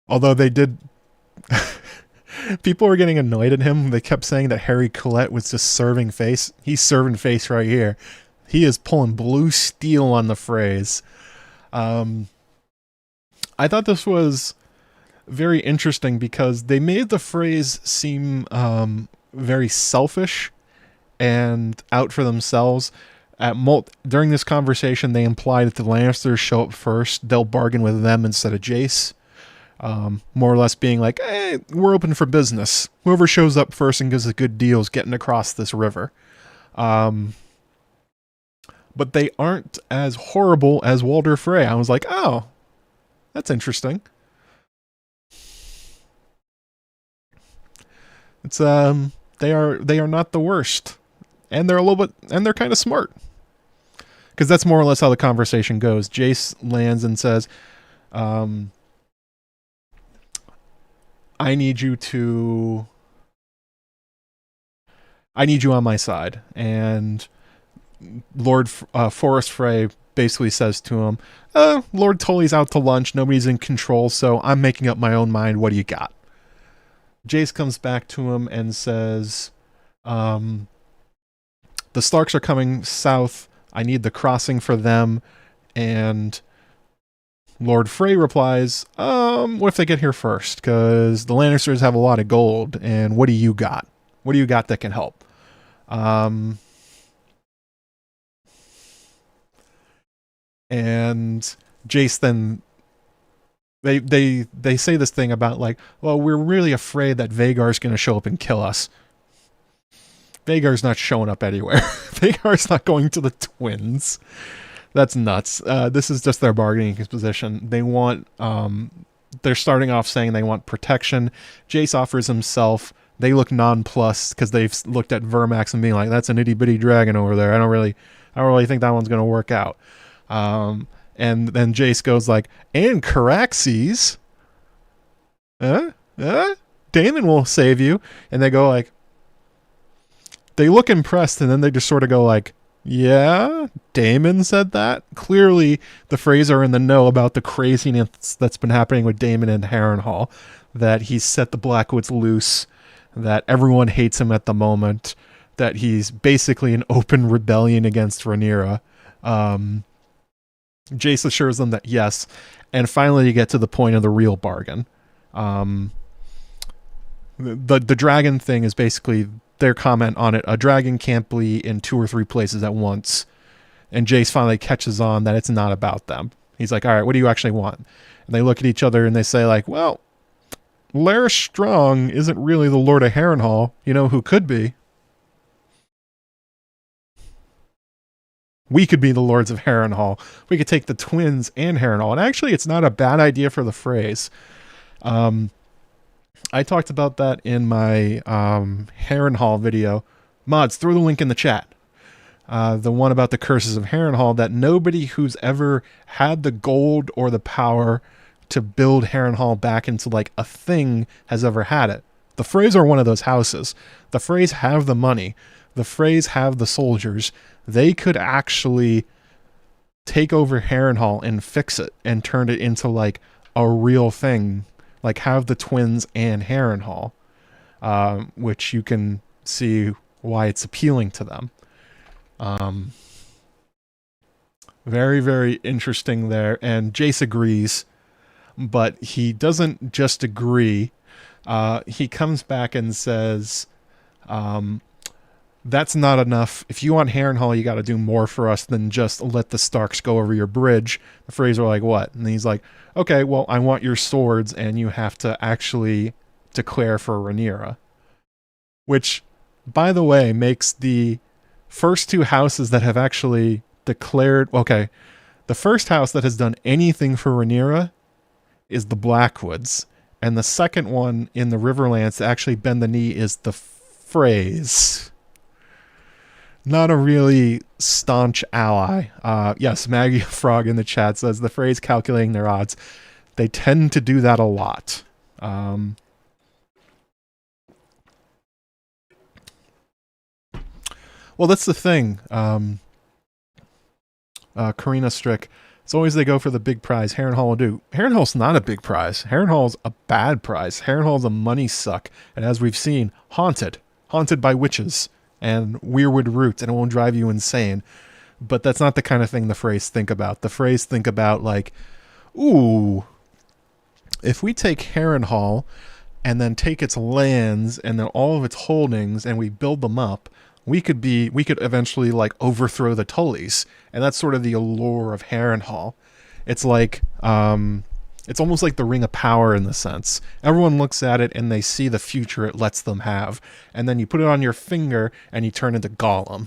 Although they did... People were getting annoyed at him. They kept saying that Harry Collette was just serving face. He's serving face right here. He is pulling blue steel on the phrase. I thought this was very interesting because they made the phrase seem very selfish and out for themselves. During this conversation, they implied if the Lannisters show up first, they'll bargain with them instead of Jace. More or less being like, hey, we're open for business. Whoever shows up first and gives a good deal is getting across this river. But they aren't as horrible as Walder Frey. I was like, oh, that's interesting. It's they are not the worst, and they're kind of smart, because that's more or less how the conversation goes. Jace lands and says, I need you on my side. And Forrest Frey basically says to him, Lord Tully's out to lunch, nobody's in control, so I'm making up my own mind, what do you got? Jace comes back to him and says, the Starks are coming south, I need the crossing for them, and Lord Frey replies, what if they get here first? Because the Lannisters have a lot of gold, and what do you got? What do you got that can help? And Jace then they say this thing about like, well, we're really afraid that Vhagar's going to show up and kill us. Vhagar's not showing up anywhere. Vhagar's not going to the Twins. That's nuts. This is just their bargaining position. They want, they're starting off saying they want protection. Jace offers himself. They look nonplussed because they've looked at Vermax and being like, that's an itty bitty dragon over there. I don't really think that one's going to work out. And then Jace goes like, and Caraxes? Daemon will save you. And they go like, they look impressed, and then they just sort of go like, yeah, Daemon said that? Clearly, the Freys are in the know about the craziness that's been happening with Daemon and Harrenhal, that he's set the Blackwoods loose, that everyone hates him at the moment, that he's basically an open rebellion against Rhaenyra. Jace assures them that yes, and finally you get to the point of the real bargain. The dragon thing is basically their comment on it. A dragon can't be in 2 or 3 places at once. And Jace finally catches on that it's not about them. He's like, all right, what do you actually want? And they look at each other and they say like, well, Larys Strong isn't really the Lord of Harrenhal. You know who could be? We could be the Lords of Harrenhal. We could take the Twins and Harrenhal. And actually, it's not a bad idea for the Freys. I talked about that in my Harrenhal video. Mods, throw the link in the chat. The one about the curses of Harrenhal, that nobody who's ever had the gold or the power to build Harrenhal back into like a thing has ever had it. The Freys are one of those houses. The Freys have the money. The Freys have the soldiers. They could actually take over Harrenhal and fix it and turn it into like a real thing. Like have the Twins and Harrenhal, which you can see why it's appealing to them. Very, very interesting there. And Jace agrees, but he doesn't just agree. He comes back and says, that's not enough. If you want Harrenhal, you got to do more for us than just let the Starks go over your bridge. The Freys are like, what? And he's like, okay, well, I want your swords, and you have to actually declare for Rhaenyra. Which, by the way, makes the first 2 houses that have actually declared... Okay, the first house that has done anything for Rhaenyra is the Blackwoods. And the second one in the Riverlands to actually bend the knee is the Freys. Not a really staunch ally. Yes, Maggie Frog in the chat says the Freys calculating their odds. They tend to do that a lot. Well, that's the thing. Karina Strick. It's always they go for the big prize. Harrenhal will do. Harrenhal's not a big prize. Harrenhal's a bad prize. Harrenhal's a money suck. And as we've seen, haunted. Haunted by witches and weirwood roots, and it won't drive you insane. But that's not the kind of thing the Freys think about. The Freys think about like, ooh, if we take Harrenhal and then take its lands and then all of its holdings and we build them up, we could eventually like overthrow the Tullys. And that's sort of the allure of Harrenhal. It's like, it's almost like the Ring of Power in the sense. Everyone looks at it and they see the future it lets them have. And then you put it on your finger and you turn into Gollum.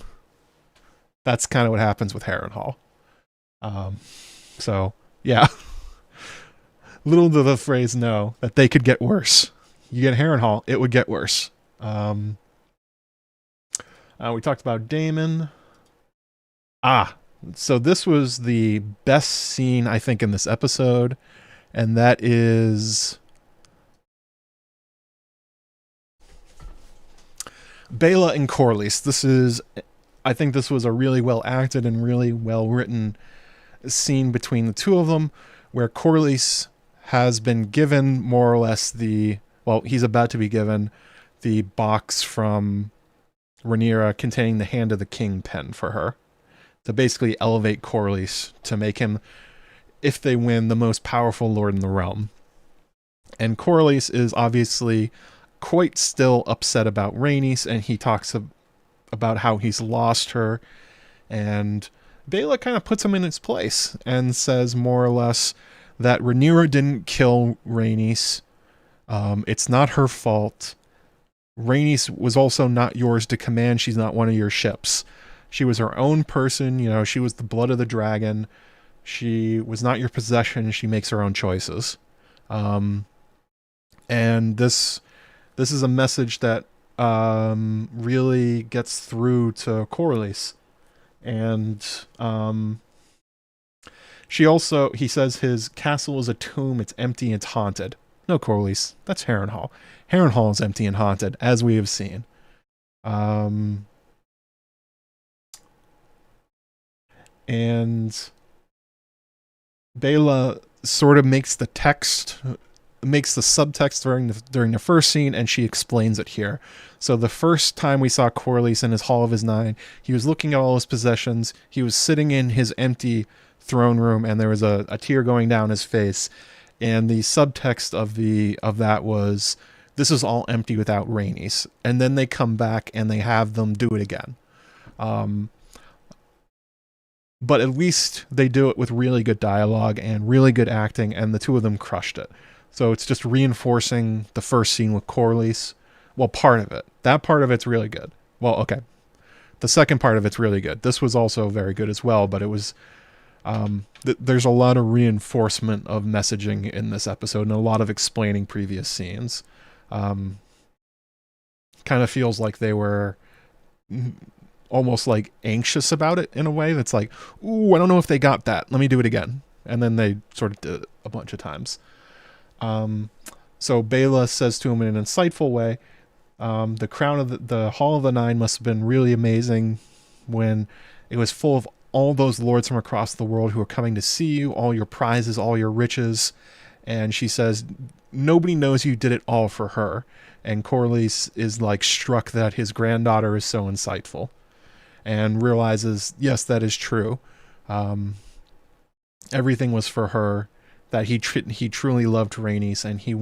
That's kind of what happens with Harrenhal. So, yeah. Little do the Freys know that they could get worse. You get Harrenhal, it would get worse. We talked about Daemon. So this was the best scene, I think, in this episode. And that is Baela and Corlys. This is I think this was a really well acted and really well written scene between the two of them, where Corlys has been given more or less he's about to be given the box from Rhaenyra containing the Hand of the King pen for her, to basically elevate Corlys to make him, if they win, the most powerful lord in the realm. And Corlys is obviously quite still upset about Rhaenys, and he talks about how he's lost her, and Baela kind of puts him in his place and says more or less that Rhaenyra didn't kill Rhaenys. It's not her fault. Rhaenys was also not yours to command. She's not one of your ships. She was her own person. You know, she was the blood of the dragon. She was not your possession. She makes her own choices. And this is a message that really gets through to Corlys. And he says his castle is a tomb. It's empty. It's haunted. No, Corlys, that's Harrenhal. Harrenhal is empty and haunted, as we have seen. And Baela sort of makes the subtext during the first scene, and she explains it here. So the first time we saw Corlys in his Hall of his Nine, he was looking at all his possessions. He was sitting in his empty throne room, and there was a tear going down his face. And the subtext of that was, this is all empty without Rhaenys. And then they come back and they have them do it again. But at least they do it with really good dialogue and really good acting, and the two of them crushed it. So it's just reinforcing the first scene with Corlys. Well, part of it. That part of it's really good. Well, okay. The second part of it's really good. This was also very good as well, but it was... there's a lot of reinforcement of messaging in this episode and a lot of explaining previous scenes. Kind of feels like they were almost like anxious about it in a way that's like, ooh, I don't know if they got that. Let me do it again. And then they sort of did it a bunch of times. So Baela says to him in an insightful way, the crown of the Hall of the Nine must have been really amazing when it was full of all those lords from across the world who are coming to see you, all your prizes, all your riches. And she says, nobody knows you did it all for her. And Corlys is like struck that his granddaughter is so insightful and realizes, yes, that is true. Everything was for her, that he truly loved Rhaenys, and he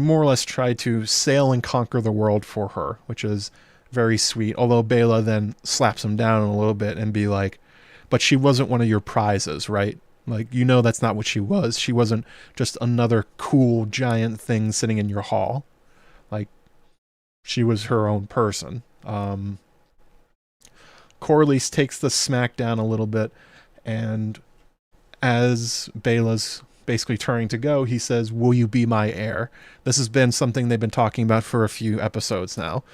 more or less tried to sail and conquer the world for her, which is very sweet. Although Baela then slaps him down a little bit and be like, but she wasn't one of your prizes, right? Like, you know, that's not what she was. She wasn't just another cool giant thing sitting in your hall. Like, she was her own person. Corlys takes the smack down a little bit, and as Baela's basically turning to go, he says, will you be my heir? This has been something they've been talking about for a few episodes now,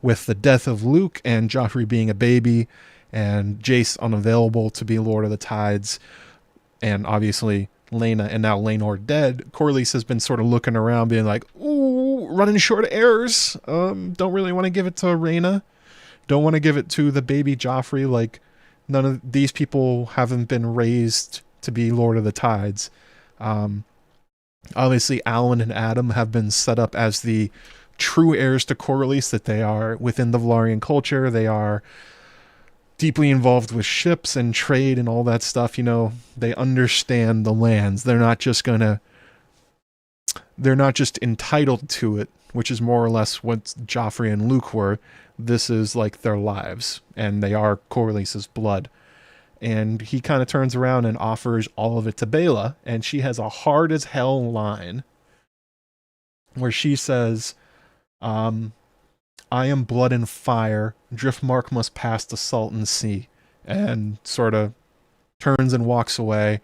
with the death of Luke and Joffrey being a baby and Jace unavailable to be Lord of the Tides, and obviously Laena and now Laenor dead. Corlys has been sort of looking around being like, ooh, running short of heirs. Don't really want to give it to Rhaena. Don't want to give it to the baby Joffrey. Like, none of these people haven't been raised to be Lord of the Tides. Obviously Alan and Adam have been set up as the true heirs to Corlys, that they are within the Velaryon culture. They are deeply involved with ships and trade and all that stuff. You know, they understand the lands. They're not just entitled to it, which is more or less what Joffrey and Luke were. This is like their lives, and they are Corlys's blood. And he kind of turns around and offers all of it to Baela, and she has a hard as hell line where she says, I am blood and fire. Driftmark must pass the Salton Sea. And sort of turns and walks away.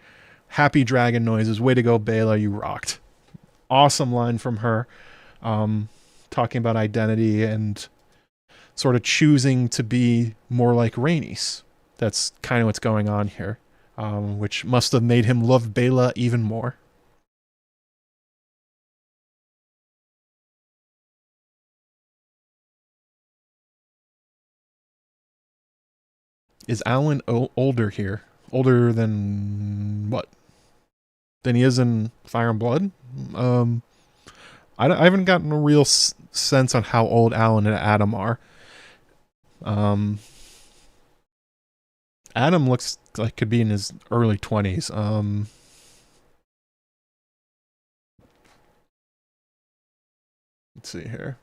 Happy dragon noises. Way to go, Baela. You rocked. Awesome line from her. Talking about identity and sort of choosing to be more like Rhaenys. That's kind of what's going on here. Which must have made him love Baela even more. Is Alan older here? Older than what? Than he is in Fire and Blood? I haven't gotten a real sense on how old Alan and Adam are. Adam looks like could be in his early 20s. Let's see here.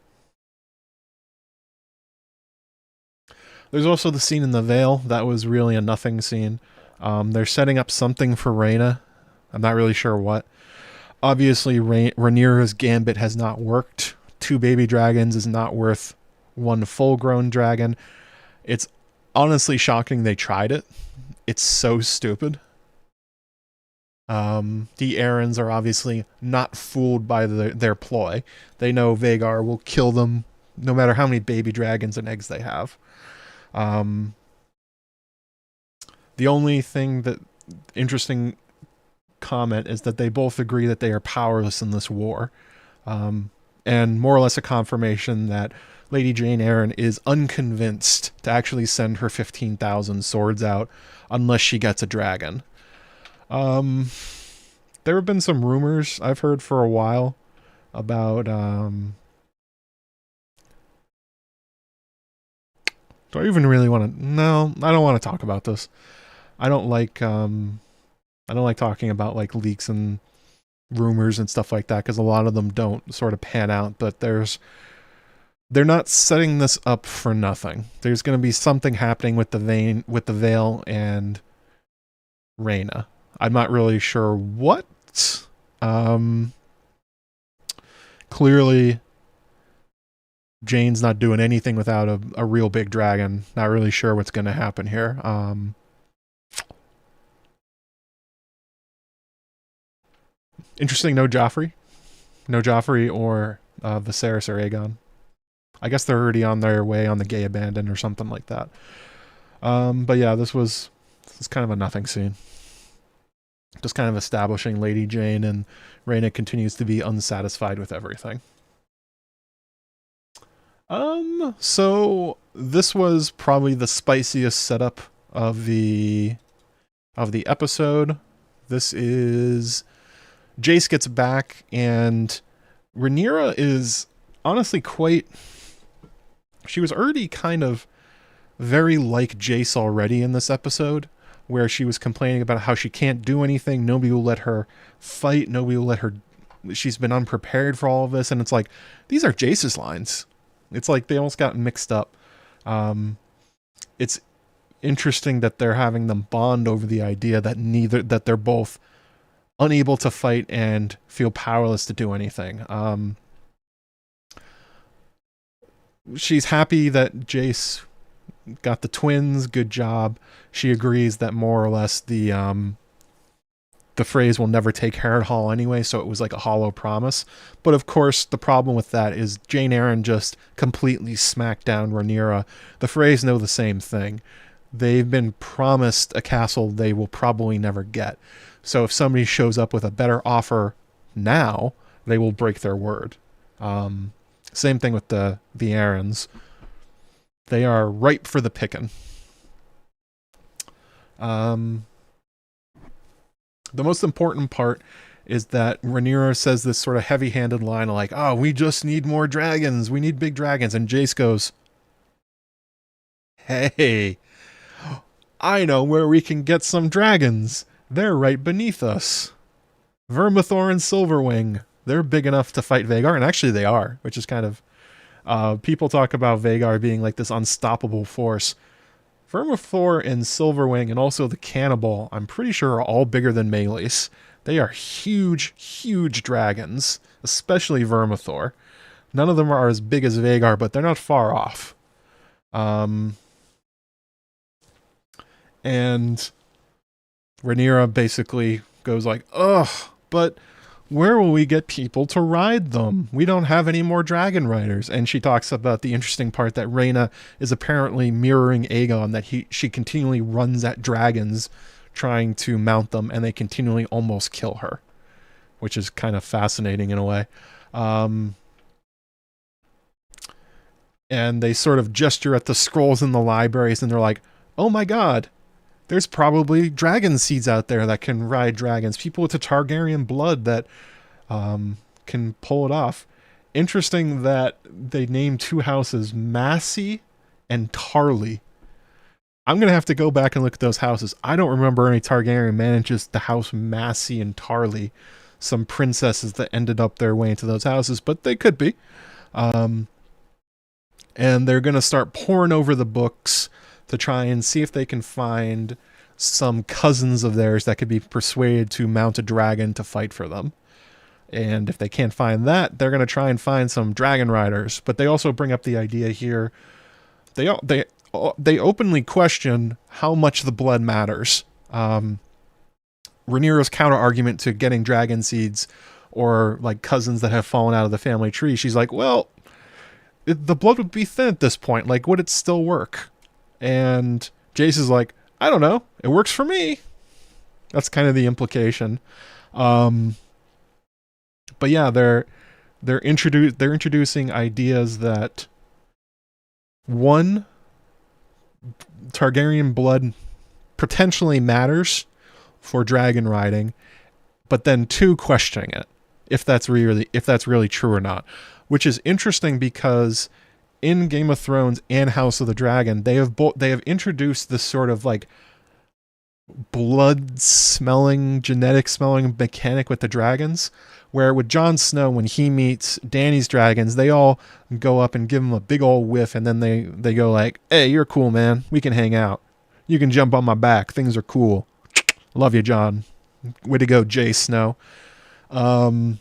There's also the scene in the Vale. That was really a nothing scene. They're setting up something for Rhaena. I'm not really sure what. Obviously, Rhaenyra's gambit has not worked. 2 baby dragons is not worth 1 full-grown dragon. It's honestly shocking they tried it. It's so stupid. The Arryns are obviously not fooled by their ploy. They know Vhagar will kill them no matter how many baby dragons and eggs they have. The only thing that interesting comment is that they both agree that they are powerless in this war. And more or less a confirmation that Lady Jane Arryn is unconvinced to actually send her 15,000 swords out unless she gets a dragon. There have been some rumors I've heard for a while about, do I even really want to? No, I don't want to talk about this. I don't like talking about like leaks and rumors and stuff like that because a lot of them don't sort of pan out. But they're not setting this up for nothing. There's going to be something happening with the Vale and Rhaena. I'm not really sure what. Clearly, Jane's not doing anything without a real big dragon. Not really sure what's going to happen here. Interesting, no Joffrey. No Joffrey or Viserys or Aegon. I guess they're already on their way on the Gay Abandon or something like that. But yeah, this is kind of a nothing scene. Just kind of establishing Lady Jane, and Rhaena continues to be unsatisfied with everything. So this was probably the spiciest setup of the episode. This is Jace gets back, and Rhaenyra is honestly quite. She was already kind of very like Jace already in this episode, where she was complaining about how she can't do anything. Nobody will let her fight. Nobody will let her. She's been unprepared for all of this, and it's like these are Jace's lines. It's like they almost got mixed up. It's interesting that they're having them bond over the idea that they're both unable to fight and feel powerless to do anything. She's happy that Jace got the twins. Good job. She agrees that more or less the phrase will never take Harrenhal anyway, so it was like a hollow promise. But of course, the problem with that is Jane Arryn just completely smacked down Rhaenyra. The Freys know the same thing. They've been promised a castle they will probably never get. So if somebody shows up with a better offer now, they will break their word. Same thing with the Arryns. They are ripe for the picking. The most important part is that Rhaenyra says this sort of heavy-handed line like, oh, we just need more dragons. We need big dragons. And Jace goes, hey, I know where we can get some dragons. They're right beneath us. Vermithor and Silverwing. They're big enough to fight Vhagar, and actually they are, which is kind of... people talk about Vhagar being like this unstoppable force. Vermithor and Silverwing and also the Cannibal, I'm pretty sure are all bigger than Meleys. They are huge, huge dragons, especially Vermithor. None of them are as big as Vhagar, but they're not far off. And Rhaenyra basically goes like, ugh, but where will we get people to ride them? We don't have any more dragon riders. And she talks about the interesting part that Rhaena is apparently mirroring Aegon, that she continually runs at dragons trying to mount them, and they continually almost kill her, which is kind of fascinating in a way. And they sort of gesture at the scrolls in the libraries, and they're like, oh my god, there's probably dragon seeds out there that can ride dragons. People with the Targaryen blood that can pull it off. Interesting that they named two houses, Massey and Tarly. I'm going to have to go back and look at those houses. I don't remember any Targaryen manages the house Massey and Tarly. Some princesses that ended up their way into those houses, but they could be. And they're going to start poring over the books to try and see if they can find some cousins of theirs that could be persuaded to mount a dragon to fight for them. And if they can't find that, they're going to try and find some dragon riders. But they also bring up the idea here. They openly question how much the blood matters. Rhaenyra's counter argument to getting dragon seeds or like cousins that have fallen out of the family tree, she's like, well, the blood would be thin at this point. Like, would it still work? And Jace is like, I don't know. It works for me. That's kind of the implication. But yeah, they're introducing ideas that, one, Targaryen blood potentially matters for dragon riding, but then two, questioning it if that's really true or not, which is interesting because in Game of Thrones and House of the Dragon, they have introduced this sort of like blood smelling, genetic smelling mechanic with the dragons, where with Jon Snow, when he meets Dany's dragons, they all go up and give him a big old whiff, and then they go like, hey, you're cool, man. We can hang out. You can jump on my back. Things are cool. Love you, Jon. Way to go, Jace Snow. And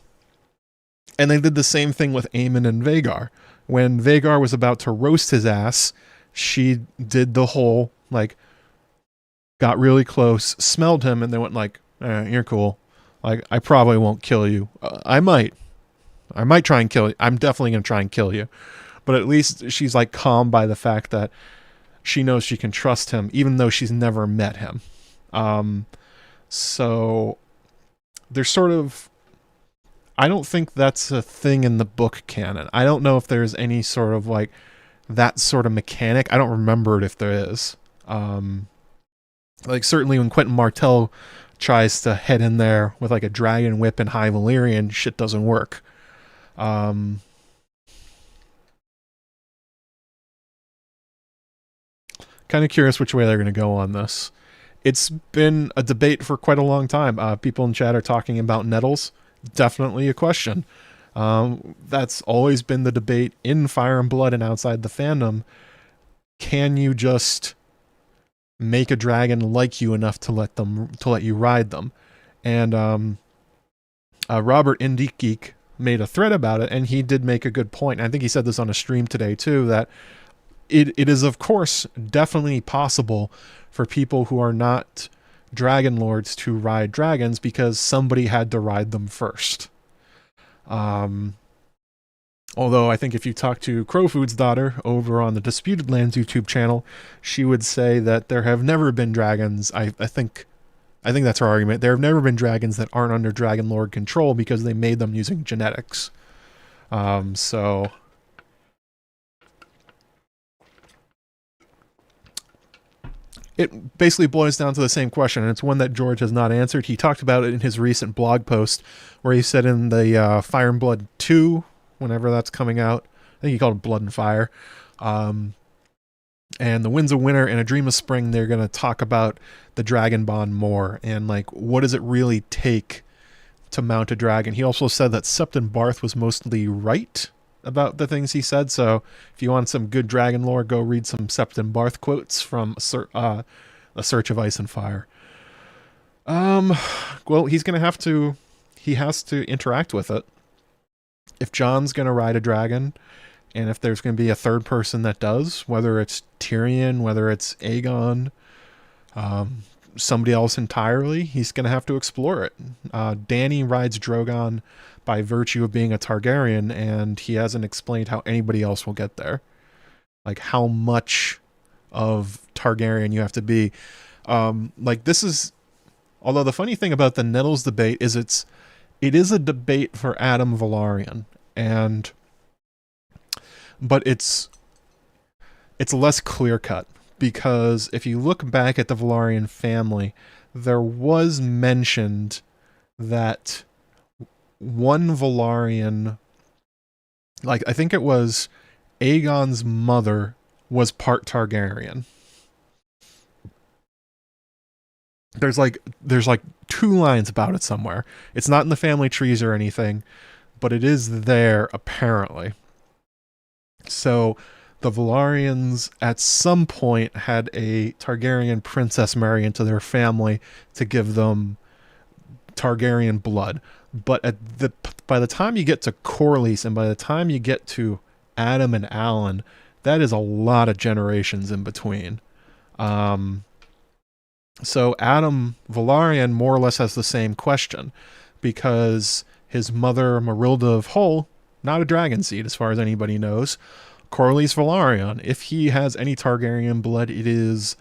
they did the same thing with Aemond and Vhagar. When Vhagar was about to roast his ass, she did the whole, like, got really close, smelled him, and they went like, you're cool. Like, I probably won't kill you. I might try and kill you. I'm definitely going to try and kill you. But at least she's like calm by the fact that she knows she can trust him, even though she's never met him. So there's sort of, I don't think that's a thing in the book canon. I don't know if there's any sort of like that sort of mechanic. I don't remember it if there is. Like certainly when Quentin Martell tries to head in there with like a dragon whip and High Valyrian, shit doesn't work. Kind of curious which way they're going to go on this. It's been a debate for quite a long time. People in chat are talking about nettles. Definitely a question. That's always been the debate in Fire and Blood and outside the fandom. Can you just make a dragon like you enough to let you ride them? And Robert Indie Geek made a thread about it, and he did make a good point. I think he said this on a stream today too, that it is of course definitely possible for people who are not dragon lords to ride dragons because somebody had to ride them first. Although I think if you talk to Crowfood's daughter over on the Disputed Lands YouTube channel, she would say that there have never been dragons. I think that's her argument. There have never been dragons that aren't under Dragon Lord control because they made them using genetics. So it basically boils down to the same question, and it's one that George has not answered. He talked about it in his recent blog post, where he said in the Fire and Blood 2, whenever that's coming out, I think he called it Blood and Fire, and the Winds of Winter and A Dream of Spring, they're going to talk about the dragon bond more, and like, what does it really take to mount a dragon? He also said that Septon Barth was mostly right about the things he said, so if you want some good dragon lore, go read some Septon Barth quotes from A Search of Ice and Fire. Well, he has to interact with it. If Jon's going to ride a dragon, and if there's going to be a third person that does, whether it's Tyrion, whether it's Aegon, somebody else entirely, he's going to have to explore it. Dany rides Drogon by virtue of being a Targaryen, and he hasn't explained how anybody else will get there. Like, how much of Targaryen you have to be. Like, this is... Although the funny thing about the Nettles debate is it is a debate for Adam Velaryon, but it's less clear-cut. because if you look back at the Velaryon family, there was mentioned that one Velaryon, like I think it was Aegon's mother, was part Targaryen. There's like 2 lines about it somewhere. It's not in the family trees or anything, but it is there apparently. So the Velaryons at some point had a Targaryen princess marry into their family to give them Targaryen blood. But by the time you get to Corlys and by the time you get to Adam and Alan, that is a lot of generations in between. So Adam Velaryon more or less has the same question, because his mother Marilda of Hull, not a dragon seed as far as anybody knows. Corlys Velaryon, if he has any Targaryen blood, it is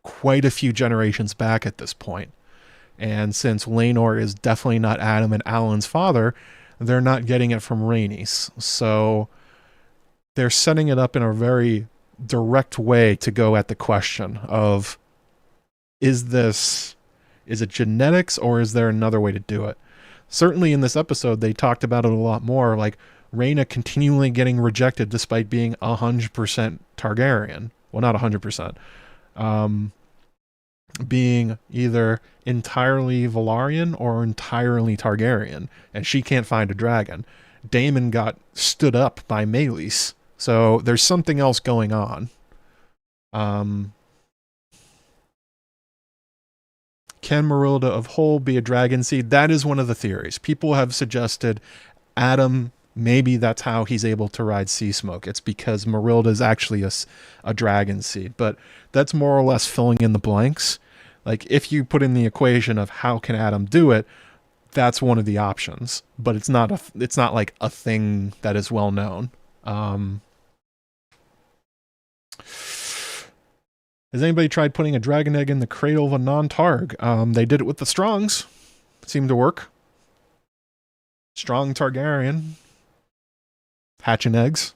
quite a few generations back at this point. And since Laenor is definitely not Adam and Alan's father, they're not getting it from Rhaenys. So they're setting it up in a very direct way to go at the question of, is it genetics or is there another way to do it? Certainly in this episode, they talked about it a lot more, like Rhaena continually getting rejected despite being 100% Targaryen. Well, not 100%. Being either entirely Velaryon or entirely Targaryen, and she can't find a dragon. Daemon got stood up by Meleys, so there's something else going on. Can Marilda of Hull be a dragon seed? That is one of the theories. People have suggested Adam, maybe that's how he's able to ride sea smoke. It's because Marilda is actually a dragon seed. But that's more or less filling in the blanks. Like, if you put in the equation of how can Adam do it, that's one of the options. But it's not like a thing that is well known. Has anybody tried putting a dragon egg in the cradle of a non-Targ? They did it with the Strongs. It seemed to work. Strong Targaryen. Hatching eggs.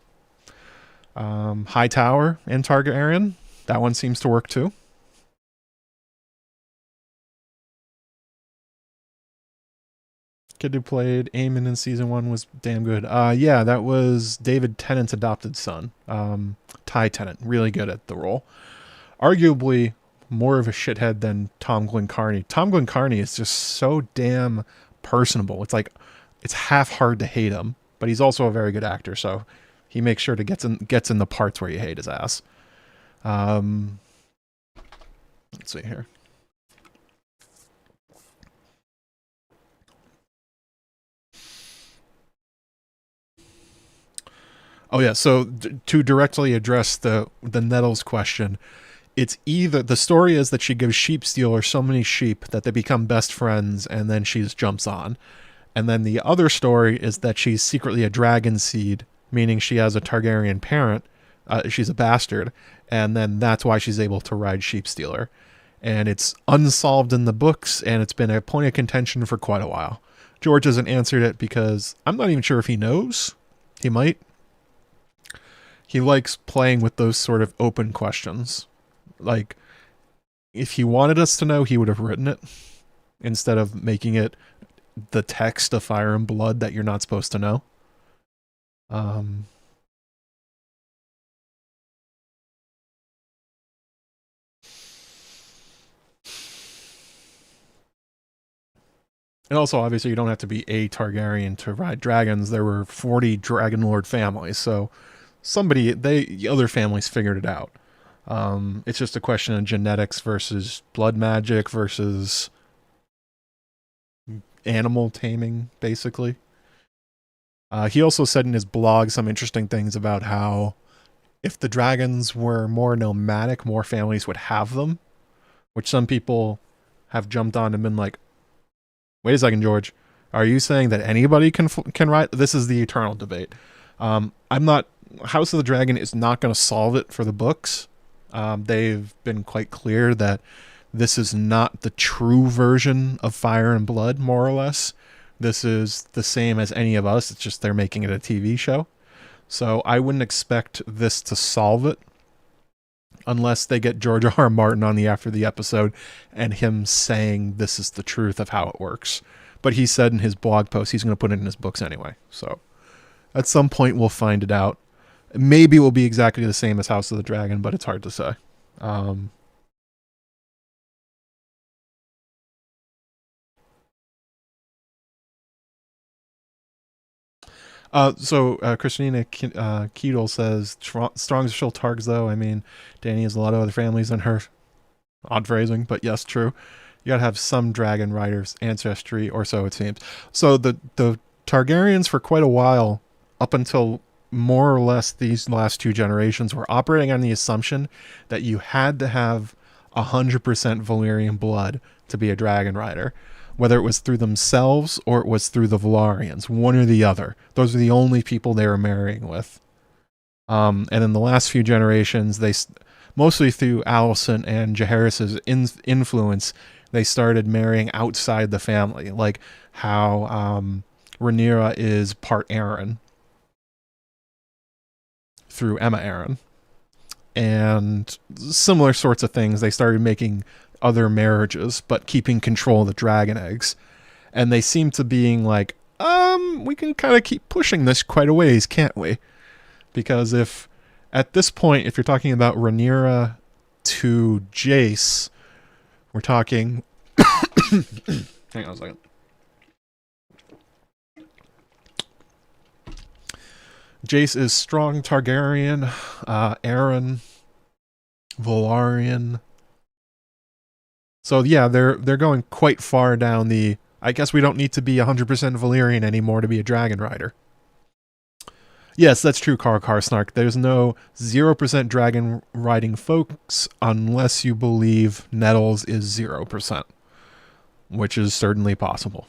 Hightower and Targaryen. That one seems to work too. Kid who played Aemond in season 1 was damn good. Yeah, that was David Tennant's adopted son. Ty Tennant. Really good at the role. Arguably more of a shithead than Tom Glencarny. Tom Glencarny is just so damn personable. It's like, it's half hard to hate him, but he's also a very good actor, so he makes sure to gets in the parts where you hate his ass. Let's see here. Oh yeah, so to directly address the Nettles question, it's either the story is that she gives Sheepstealer so many sheep that they become best friends and then she just jumps on. And then the other story is that she's secretly a dragon seed, meaning she has a Targaryen parent. She's a bastard. And then that's why she's able to ride Sheepstealer. And it's unsolved in the books, and it's been a point of contention for quite a while. George hasn't answered it because I'm not even sure if he knows. He might. He likes playing with those sort of open questions. Like, if he wanted us to know, he would have written it instead of making it the text of Fire and Blood that you're not supposed to know. And also, obviously, you don't have to be a Targaryen to ride dragons. There were 40 Dragon Lord families, so the other families figured it out. It's just a question of genetics versus blood magic versus animal taming, basically. He also said in his blog some interesting things about how if the dragons were more nomadic, more families would have them, which some people have jumped on and been like, wait a second, George, are you saying that anybody can ride? This is the eternal debate. House of the Dragon is not going to solve it for the books. They've been quite clear that this is not the true version of Fire and Blood, more or less. This is the same as any of us. It's just they're making it a TV show. So I wouldn't expect this to solve it. unless they get George R. Martin on the after the episode and him saying this is the truth of how it works. But he said in his blog post he's going to put it in his books anyway. So at some point we'll find it out. Maybe it will be exactly the same as House of the Dragon, but it's hard to say. Christina Keedle says, strong still Targs, though. I mean, Dany has a lot of other families than her. Odd phrasing, but yes, true. You gotta have some dragon riders ancestry, or so it seems. So the Targaryens, for quite a while, up until more or less these last two generations, were operating on the assumption that you had to have 100% Valyrian blood to be a dragon rider. Whether it was through themselves or it was through the Velaryons, one or the other. Those are the only people they were marrying with. And in the last few generations, they mostly through Alicent and Jaehaerys' influence, they started marrying outside the family, like how Rhaenyra is part Arryn through Aemma Arryn. And similar sorts of things. They started making other marriages, but keeping control of the dragon eggs. And they seem to being like, we can kind of keep pushing this quite a ways, can't we? Because if, at this point, if you're talking about Rhaenyra to Jace, we're talking... Hang on a second. Jace is strong Targaryen, Arryn, Velaryon. So yeah, they're going quite far down the, I guess we don't need to be 100% Valyrian anymore to be a dragon rider. Yes, that's true, Karl Karsnark. There's no 0% dragon riding folks unless you believe Nettles is 0%, which is certainly possible.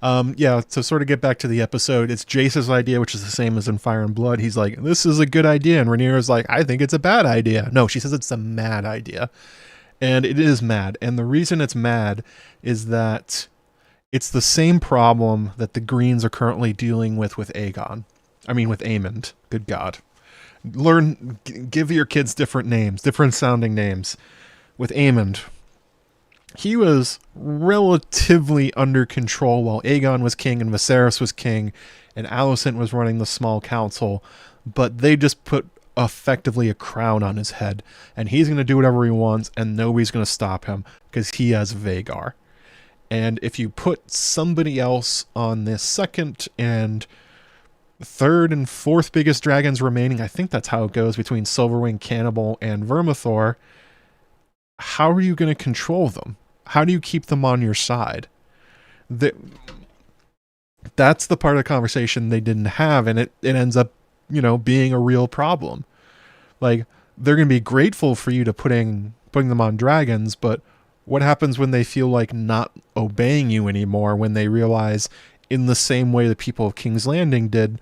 To sort of get back to the episode, it's Jace's idea, which is the same as in Fire and Blood. He's like, this is a good idea. And Rhaenyra's like, I think it's a bad idea. No, she says it's a mad idea. And it is mad. And the reason it's mad is that it's the same problem that the Greens are currently dealing with Aegon. I mean, with Aemond. Good God. Give your kids different names, different sounding names. With Aemond, he was relatively under control while Aegon was king and Viserys was king and Alicent was running the small council, but they just put effectively a crown on his head, and he's going to do whatever he wants and nobody's going to stop him because he has Vhagar. And if you put somebody else on this second and third and fourth biggest dragons remaining, I think that's how it goes between Silverwing, Cannibal, and Vermithor, how are you going to control them? How do you keep them on your side? That's the part of the conversation they didn't have, and it ends up, being a real problem. Like, they're going to be grateful for you to putting them on dragons, but what happens when they feel like not obeying you anymore, when they realize, in the same way the people of King's Landing did,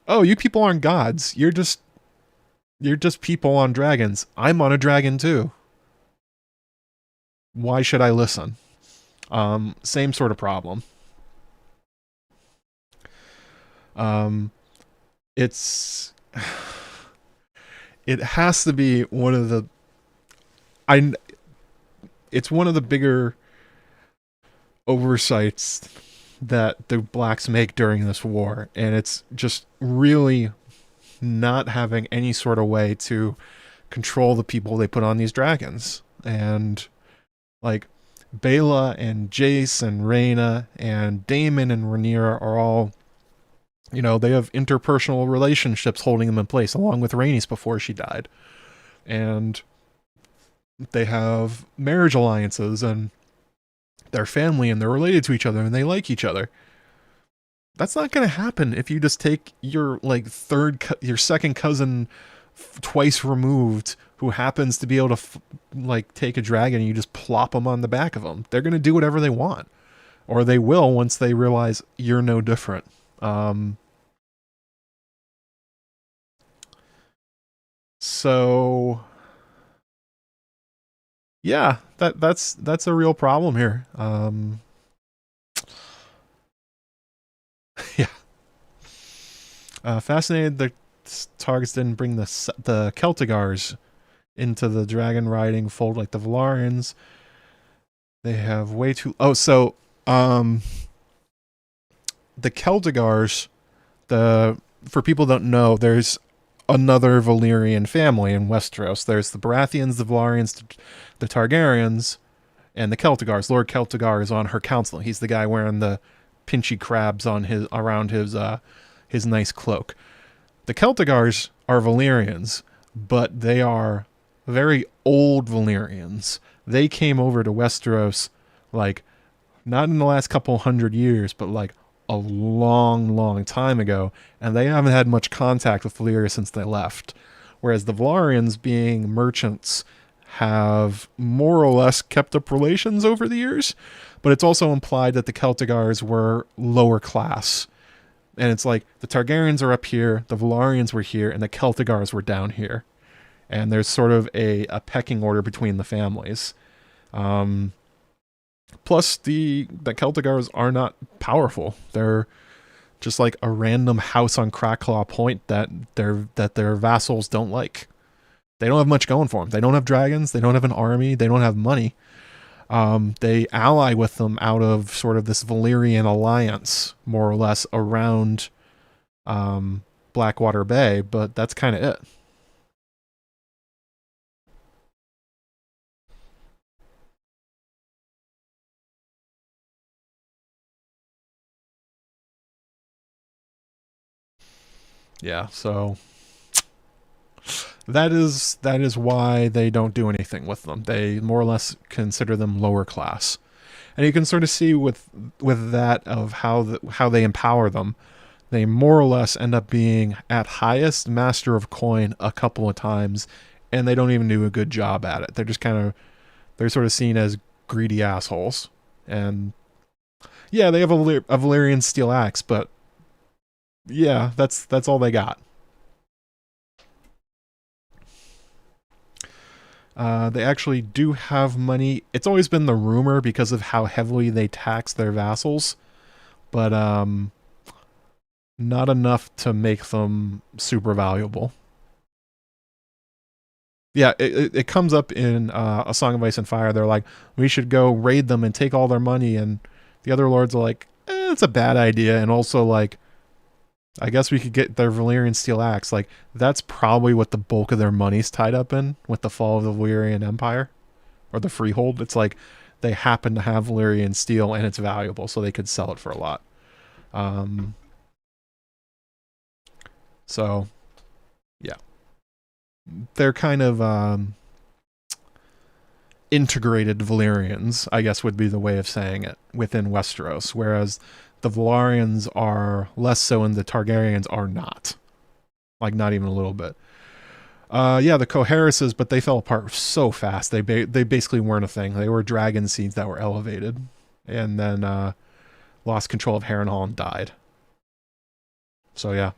oh, you people aren't gods. You're just people on dragons. I'm on a dragon too. Why should I listen? Same sort of problem. It has to be one of the... It's one of the bigger oversights that the Blacks make during this war, and it's just really not having any sort of way to control the people they put on these dragons. And like Baela and Jace and Rhaena and Daemon and Rhaenyra are all, they have interpersonal relationships holding them in place, along with Rhaenys before she died. And they have marriage alliances and they're family and they're related to each other and they like each other. That's not going to happen if you just take your your second cousin twice removed who happens to be able to take a dragon and you just plop them on the back of them. They're going to do whatever they want, or they will once they realize you're no different. So yeah, that's a real problem here. Yeah. Fascinated Targs didn't bring the Celtigars into the dragon riding fold like the Velaryons. They have way too... Oh, so... the Celtigars... For people who don't know, there's another Valyrian family in Westeros. There's the Baratheons, the Velaryons, the Targaryens, and the Celtigars. Lord Celtigar is on her council. He's the guy wearing the pinchy crabs on around his nice cloak. The Celtigars are Valyrians, but they are very old Valyrians. They came over to Westeros, like, not in the last couple hundred years, but like a long, long time ago, and they haven't had much contact with Valyria since they left. Whereas the Velaryons, being merchants, have more or less kept up relations over the years, but it's also implied that the Celtigars were lower class. And it's like, the Targaryens are up here, the Velaryons were here, and the Celtigars were down here. And there's sort of a pecking order between the families. Plus, the Celtigars are not powerful. They're just like a random house on Crackclaw Point that their vassals don't like. They don't have much going for them. They don't have dragons. They don't have an army. They don't have money. They ally with them out of sort of this Valyrian alliance, more or less, around Blackwater Bay, but that's kind of it. Yeah, so that is why they don't do anything with them. They more or less consider them lower class, and you can sort of see with that of how they empower them. They more or less end up being at highest master of coin a couple of times, and they don't even do a good job at it. They're just they're sort of seen as greedy assholes. And yeah, they have a Valyrian steel axe, but yeah, that's all they got. They actually do have money. It's always been the rumor because of how heavily they tax their vassals, but not enough to make them super valuable. Yeah, it comes up in A Song of Ice and Fire. They're like, we should go raid them and take all their money, and the other lords are like, it's a bad idea, and also like, I guess we could get their Valyrian steel axe. Like, that's probably what the bulk of their money's tied up in with the fall of the Valyrian Empire. Or the Freehold. It's like, they happen to have Valyrian steel and it's valuable, so they could sell it for a lot. So, yeah. They're kind of integrated Valyrians, I guess would be the way of saying it, within Westeros. Whereas the Velaryons are less so and the Targaryens are not. Like, not even a little bit. Yeah, the Coherises, but they fell apart so fast. They basically weren't a thing. They were dragon seeds that were elevated. And then lost control of Harrenhal and died. So yeah.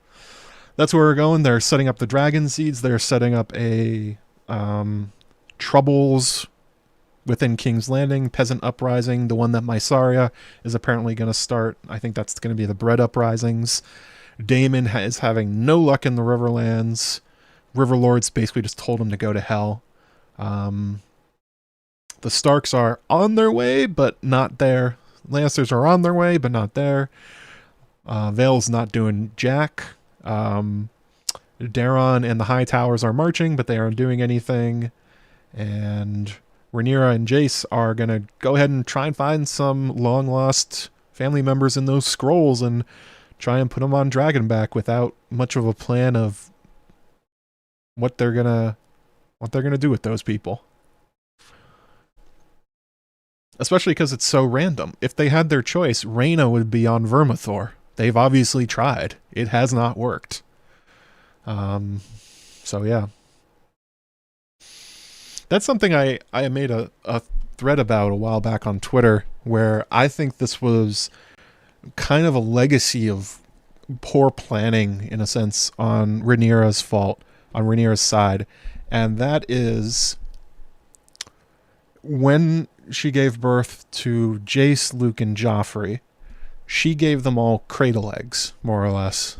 That's where we're going. They're setting up the dragon seeds. They're setting up a Troubles within King's Landing, Peasant Uprising, the one that Mysaria is apparently going to start. I think that's going to be the Bread Uprisings. Daemon is having no luck in the Riverlands. Riverlords basically just told him to go to hell. The Starks are on their way, but not there. Lannisters are on their way, but not there. Vale's not doing jack. Daemon and the High Towers are marching, but they aren't doing anything. And Rhaenyra and Jace are going to go ahead and try and find some long-lost family members in those scrolls and try and put them on Dragonback without much of a plan of what they're gonna do with those people. Especially because it's so random. If they had their choice, Rhaena would be on Vermithor. They've obviously tried. It has not worked. So yeah. That's something I made a thread about a while back on Twitter, where I think this was kind of a legacy of poor planning, in a sense, on Rhaenyra's fault, on Rhaenyra's side. And that is when she gave birth to Jace, Luke, and Joffrey, she gave them all cradle eggs, more or less.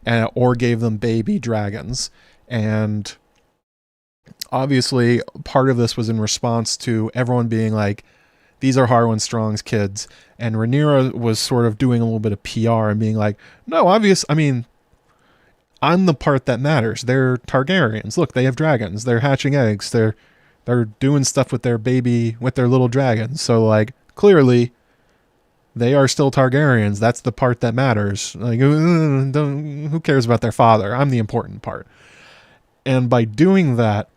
or gave them baby dragons. And obviously, part of this was in response to everyone being like, these are Harwin Strong's kids. And Rhaenyra was sort of doing a little bit of PR and being like, no, I'm the part that matters. They're Targaryens. Look, they have dragons. They're hatching eggs. They're doing stuff with their little dragons. So, like, clearly, they are still Targaryens. That's the part that matters. Like, who cares about their father? I'm the important part. And by doing that,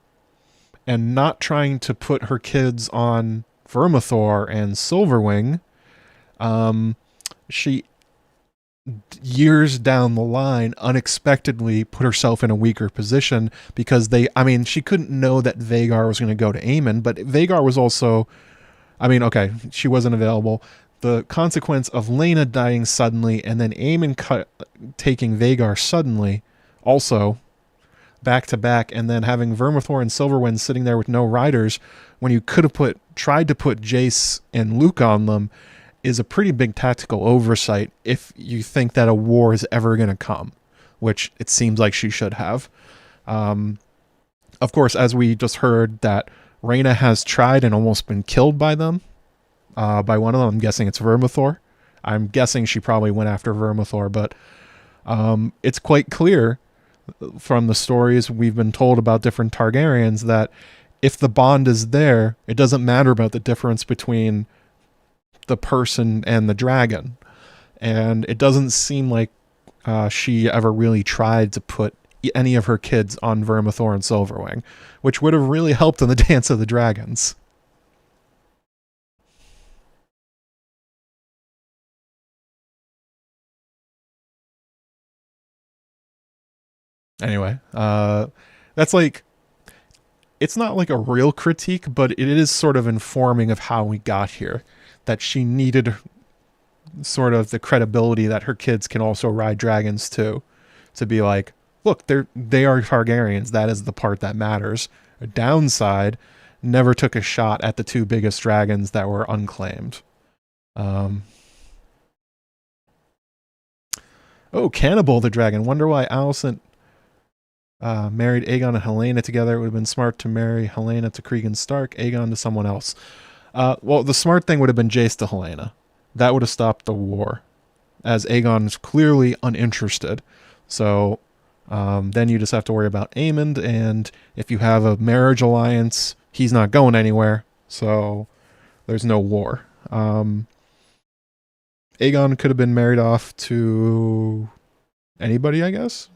and not trying to put her kids on Vermithor and Silverwing, she, years down the line, unexpectedly put herself in a weaker position because she couldn't know that Vhagar was going to go to Aemond, but Vhagar was also, she wasn't available. The consequence of Laena dying suddenly and then Aemond taking Vhagar suddenly, also back to back, and then having Vermithor and Silverwind sitting there with no riders when you could have tried to put Jace and Luke on them, is a pretty big tactical oversight if you think that a war is ever going to come, which it seems like she should have. Of course, as we just heard, that Rhaena has tried and almost been killed by them. By one of them, I'm guessing it's Vermithor. I'm guessing she probably went after Vermithor, but it's quite clear from the stories we've been told about different Targaryens that if the bond is there, it doesn't matter about the difference between the person and the dragon. And it doesn't seem like she ever really tried to put any of her kids on Vermithor and Silverwing, which would have really helped in the Dance of the Dragons. Anyway, that's like, it's not like a real critique, but it is sort of informing of how we got here. That she needed sort of the credibility that her kids can also ride dragons too, to be like, look, they are Targaryens. That is the part that matters. A downside, never took a shot at the two biggest dragons that were unclaimed. Oh, Cannibal the Dragon. Wonder why Alicent married Aegon and Helaena together. It would have been smart to marry Helaena to Cregan Stark, Aegon to someone else. Well, the smart thing would have been Jace to Helaena. That would have stopped the war, as Aegon is clearly uninterested. So then you just have to worry about Aemond, and if you have a marriage alliance, he's not going anywhere, so there's no war. Aegon could have been married off to anybody, I guess.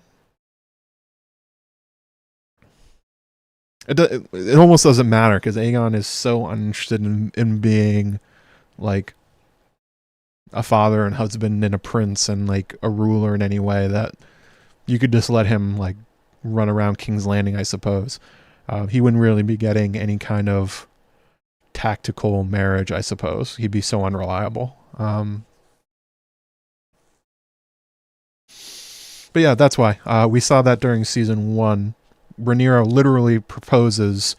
It almost doesn't matter because Aegon is so uninterested in being like a father and husband and a prince and like a ruler in any way that you could just let him like run around King's Landing, I suppose. He wouldn't really be getting any kind of tactical marriage, I suppose. He'd be so unreliable. But yeah, that's why. We saw that during season 1. Rhaenyra literally proposes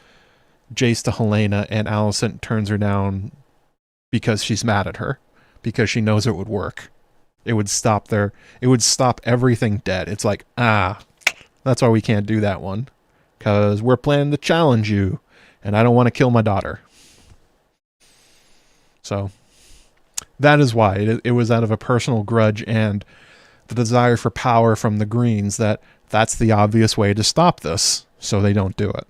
Jace to Helaena, and Alicent turns her down because she's mad at her, because she knows it would work. It would stop everything dead. It's like, that's why we can't do that one, because we're planning to challenge you, and I don't want to kill my daughter. So that is why it was out of a personal grudge and the desire for power from the Greens that's the obvious way to stop this, so they don't do it.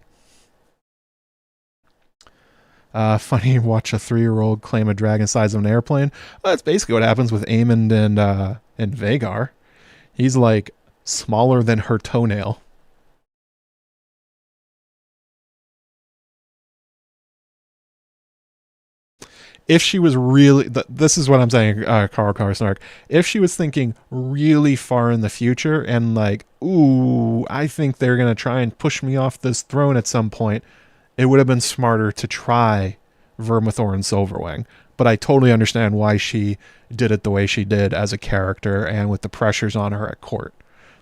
Funny, watch a 3-year-old claim a dragon size of an airplane. Well, that's basically what happens with Aemond and Vhagar. He's like smaller than her toenail. If she was really, this is what I'm saying, Carl Karsnark. If she was thinking really far in the future and like, ooh, I think they're going to try and push me off this throne at some point, it would have been smarter to try Vermithor and Silverwing. But I totally understand why she did it the way she did as a character and with the pressures on her at court.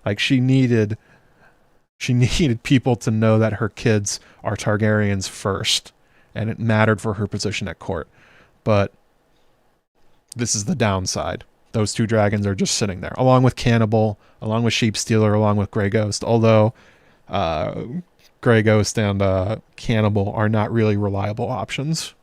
Like, she needed people to know that her kids are Targaryens first, and it mattered for her position at court. But this is the downside. those two dragons are just sitting there, along with Cannibal, along with Sheepstealer, along with Grey Ghost. Although Grey Ghost and Cannibal are not really reliable options.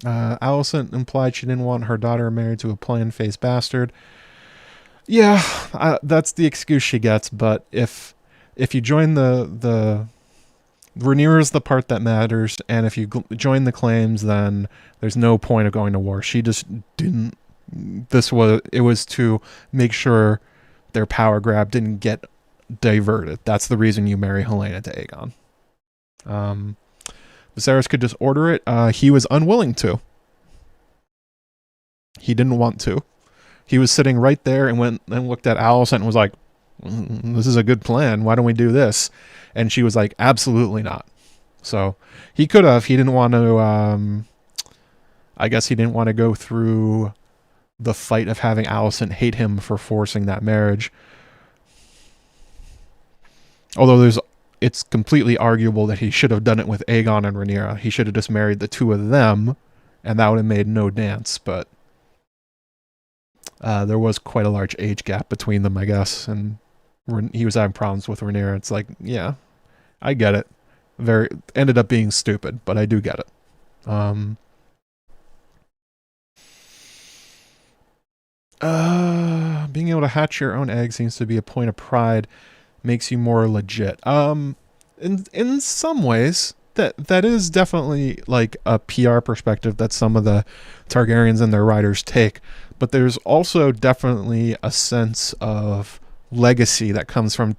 Alicent implied she didn't want her daughter married to a plain-faced bastard. Yeah, that's the excuse she gets. But if you join the Rhaenyra is the part that matters, and if you join the claims, then there's no point of going to war. She just didn't. It was to make sure their power grab didn't get diverted. That's the reason you marry Helaena to Aegon. Viserys could just order it. He was unwilling to. He didn't want to. He was sitting right there and went and looked at Alicent and was like, "This is a good plan. Why don't we do this?" And she was like, "Absolutely not." So he could have. He didn't want to. I guess he didn't want to go through the fight of having Alicent hate him for forcing that marriage. Although it's completely arguable that he should have done it with Aegon and Rhaenyra. He should have just married the two of them, and that would have made no dance. But there was quite a large age gap between them, I guess, and he was having problems with Rhaenyra. It's like, yeah, I get it. Ended up being stupid, but I do get it. Being able to hatch your own egg seems to be a point of pride. Makes you more legit. In some ways, that is definitely like a PR perspective that some of the Targaryens and their writers take. But there's also definitely a sense of legacy that comes from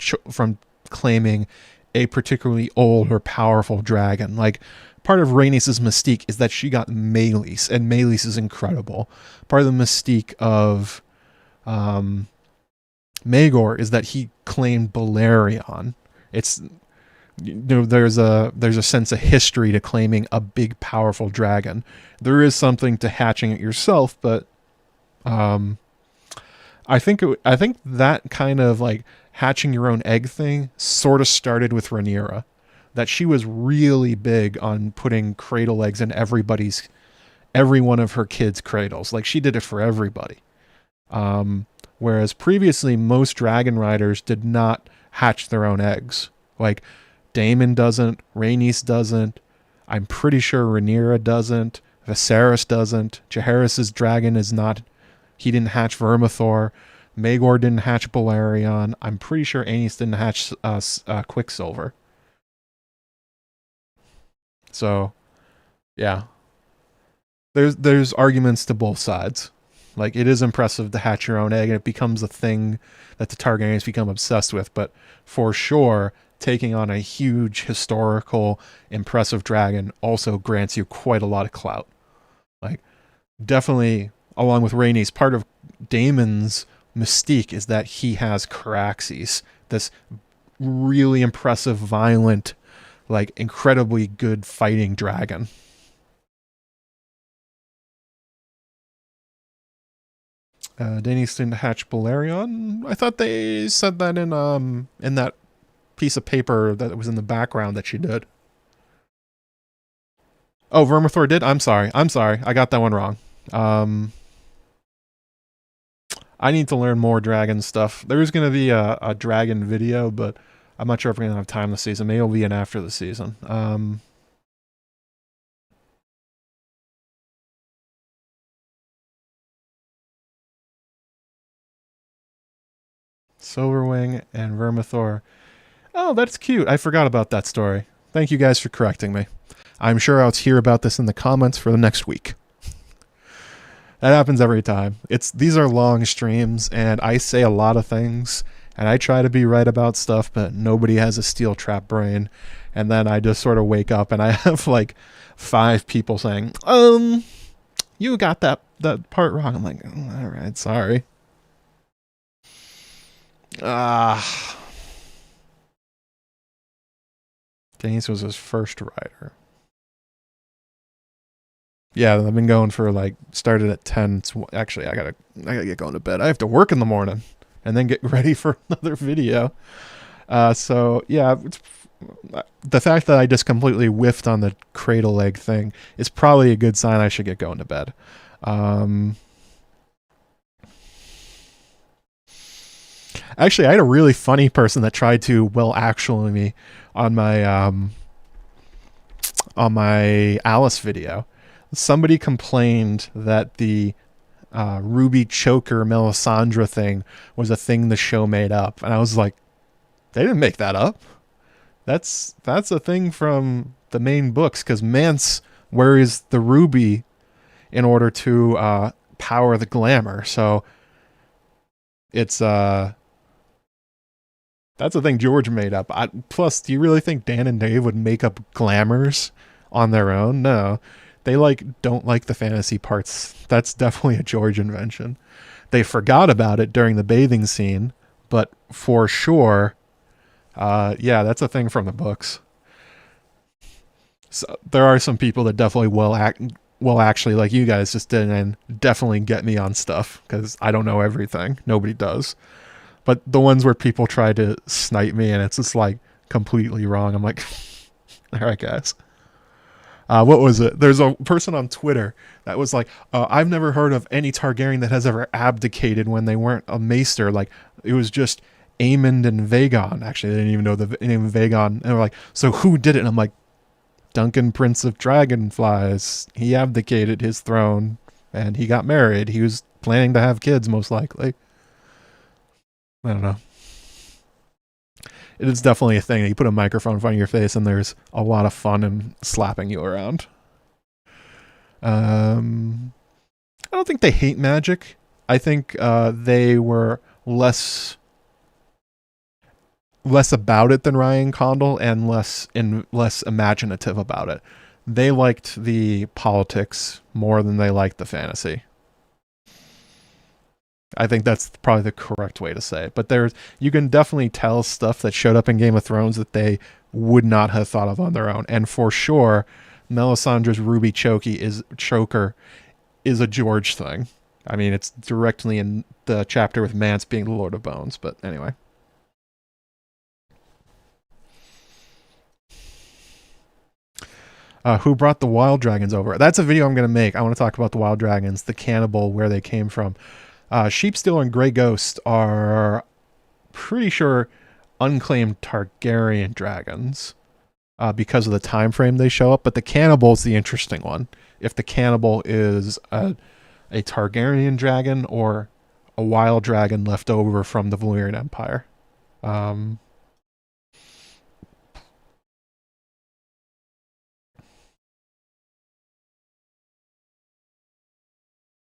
claiming a particularly old or powerful dragon. Like, part of Rhaenys' mystique is that she got Meleys, and Meleys is incredible. Part of the mystique of Maegor is that he claimed Velaryon. It's, there's a sense of history to claiming a big, powerful dragon. There is something to hatching it yourself, but I think that kind of like hatching your own egg thing sort of started with Rhaenyra. That she was really big on putting cradle eggs in every one of her kids' cradles. Like, she did it for everybody. Whereas previously, most dragon riders did not hatch their own eggs. Like, Daemon doesn't, Rhaenys doesn't, I'm pretty sure Rhaenyra doesn't, Viserys doesn't, Jaehaerys' dragon is not, he didn't hatch Vermithor, Maegor didn't hatch Balerion, I'm pretty sure Aenys didn't hatch Quicksilver. So, yeah. There's arguments to both sides. Like, it is impressive to hatch your own egg, and it becomes a thing that the Targaryens become obsessed with. But for sure, taking on a huge, historical, impressive dragon also grants you quite a lot of clout. Like, definitely, along with Rhaenys, part of Daemon's mystique is that he has Caraxes, this really impressive, violent, like, incredibly good fighting dragon. Daenerys didn't hatch Balerion. I thought they said that in that piece of paper that was in the background that she did. Oh, Vermithor did? I'm sorry. I got that one wrong. I need to learn more dragon stuff. There is going to be a dragon video, but I'm not sure if we're going to have time this season. Maybe it'll be an after the season. Silverwing and Vermithor. Oh, that's cute. I forgot about that story. Thank you guys for correcting me. I'm sure I'll hear about this in the comments for the next week. That happens every time. These are long streams, and I say a lot of things, and I try to be right about stuff, but nobody has a steel trap brain. And then I just sort of wake up, and I have like 5 people saying, you got that part wrong. I'm like, oh, all right, sorry. Jace was his first rider. Yeah, I've been going for like, started at 10. Actually, I gotta get going to bed. I have to work in the morning and then get ready for another video. So yeah, the fact that I just completely whiffed on the cradle egg thing is probably a good sign I should get going to bed. Actually, I had a really funny person that tried to actually me on my Alice video. Somebody complained that the Ruby Choker Melisandre thing was a thing the show made up, and I was like, they didn't make that up. That's a thing from the main books, because Mance wears the ruby in order to power the glamour. So it's that's a thing George made up. Plus, do you really think Dan and Dave would make up glamours on their own? No. They don't like the fantasy parts. That's definitely a George invention. They forgot about it during the bathing scene, but for sure, yeah, that's a thing from the books. So there are some people that definitely will actually, like you guys just did, and definitely get me on stuff, because I don't know everything. Nobody does. But the ones where people try to snipe me and it's just like completely wrong, I'm like, all right, guys. What was it? There's a person on Twitter that was like, I've never heard of any Targaryen that has ever abdicated when they weren't a maester. Like, it was just Aemond and Vagon. Actually, they didn't even know the name of Vagon. And they're like, so who did it? And I'm like, Duncan, Prince of Dragonflies. He abdicated his throne and he got married. He was planning to have kids, most likely. I don't know. It is definitely a thing. You put a microphone in front of your face and there's a lot of fun in slapping you around. I don't think they hate magic. I think they were less about it than Ryan Condal, and less imaginative about it. They liked the politics more than they liked the fantasy. I think that's probably the correct way to say it. But you can definitely tell stuff that showed up in Game of Thrones that they would not have thought of on their own. And for sure, Melisandre's Ruby Choker is a George thing. I mean, it's directly in the chapter with Mance being the Lord of Bones. But anyway. Who brought the wild dragons over? That's a video I'm going to make. I want to talk about the wild dragons, the cannibal, where they came from. Sheepstealer and Grey Ghost are pretty sure unclaimed Targaryen dragons because of the time frame they show up, but the cannibal is the interesting one. If the cannibal is a Targaryen dragon or a wild dragon left over from the Valyrian Empire.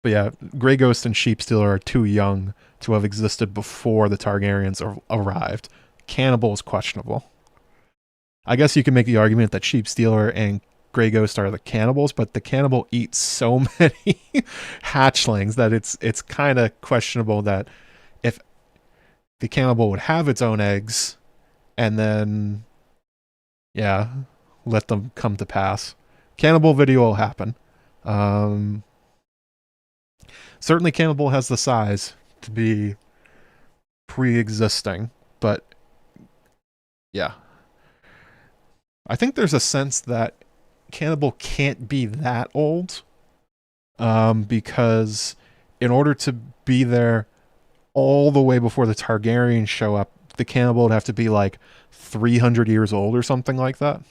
But yeah, Grey Ghost and Sheepstealer are too young to have existed before the Targaryens arrived. Cannibal is questionable. I guess you can make the argument that Sheepstealer and Grey Ghost are the cannibals, but the cannibal eats so many hatchlings that it's kind of questionable that if the cannibal would have its own eggs and then, yeah, let them come to pass. Cannibal video will happen. Certainly cannibal has the size to be pre-existing, but yeah. I think there's a sense that cannibal can't be that old, because in order to be there all the way before the Targaryens show up, the cannibal would have to be like 300 years old or something like that.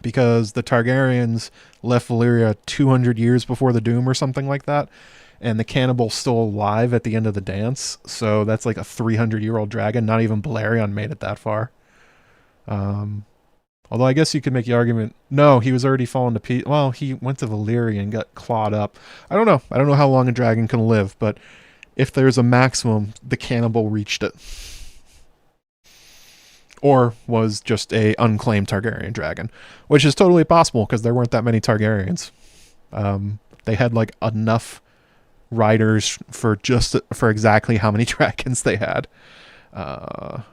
Because the Targaryens left Valyria 200 years before the Doom or something like that, and the cannibal's still alive at the end of the dance, so that's like a 300-year-old dragon. Not even Balerion made it that far. Although I guess you could make the argument, no, he was already fallen to pieces. Well, he went to Valyria and got clawed up. I don't know. I don't know how long a dragon can live, but if there's a maximum, the cannibal reached it. Or was just a unclaimed Targaryen dragon, which is totally possible because there weren't that many Targaryens. They had like enough riders for exactly how many dragons they had. But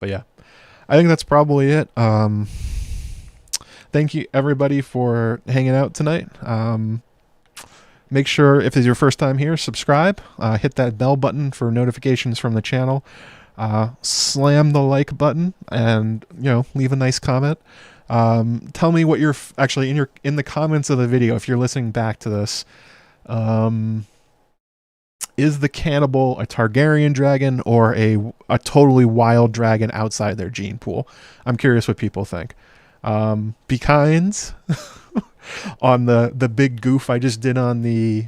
yeah, I think that's probably it. Thank you everybody for hanging out tonight. Make sure, if it's your first time here, subscribe. Hit that bell button for notifications from the channel. Slam the like button and, leave a nice comment. Tell me what you're actually in the comments of the video, if you're listening back to this. Is the cannibal a Targaryen dragon or a totally wild dragon outside their gene pool? I'm curious what people think. Be kind on the big goof I just did on the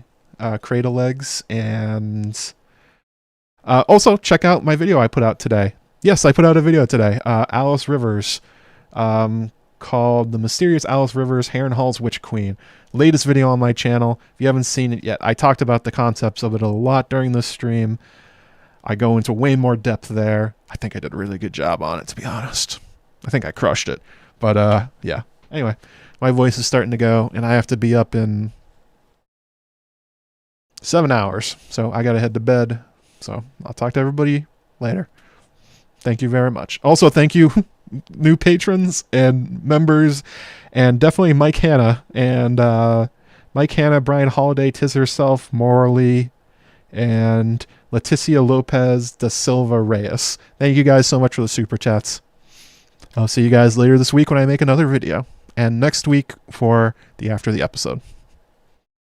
cradle eggs, and also check out my video I put out today. Yes, I put out a video today. Alys Rivers, called The Mysterious Alys Rivers, Harrenhal's Witch Queen. Latest video on my channel. If you haven't seen it yet, I talked about the concepts of it a lot during this stream. I go into way more depth there. I think I did a really good job on it, to be honest. I think I crushed it. But, yeah. Anyway, my voice is starting to go, and I have to be up in 7 hours. So I got to head to bed. So I'll talk to everybody later. Thank you very much. Also, thank you, new patrons and members, and definitely Mike Hanna. And Mike Hanna, Brian Holiday, Tis Herself, Morley, and Leticia Lopez da Silva Reyes. Thank you guys so much for the super chats. I'll see you guys later this week when I make another video. And next week for the After the Episode.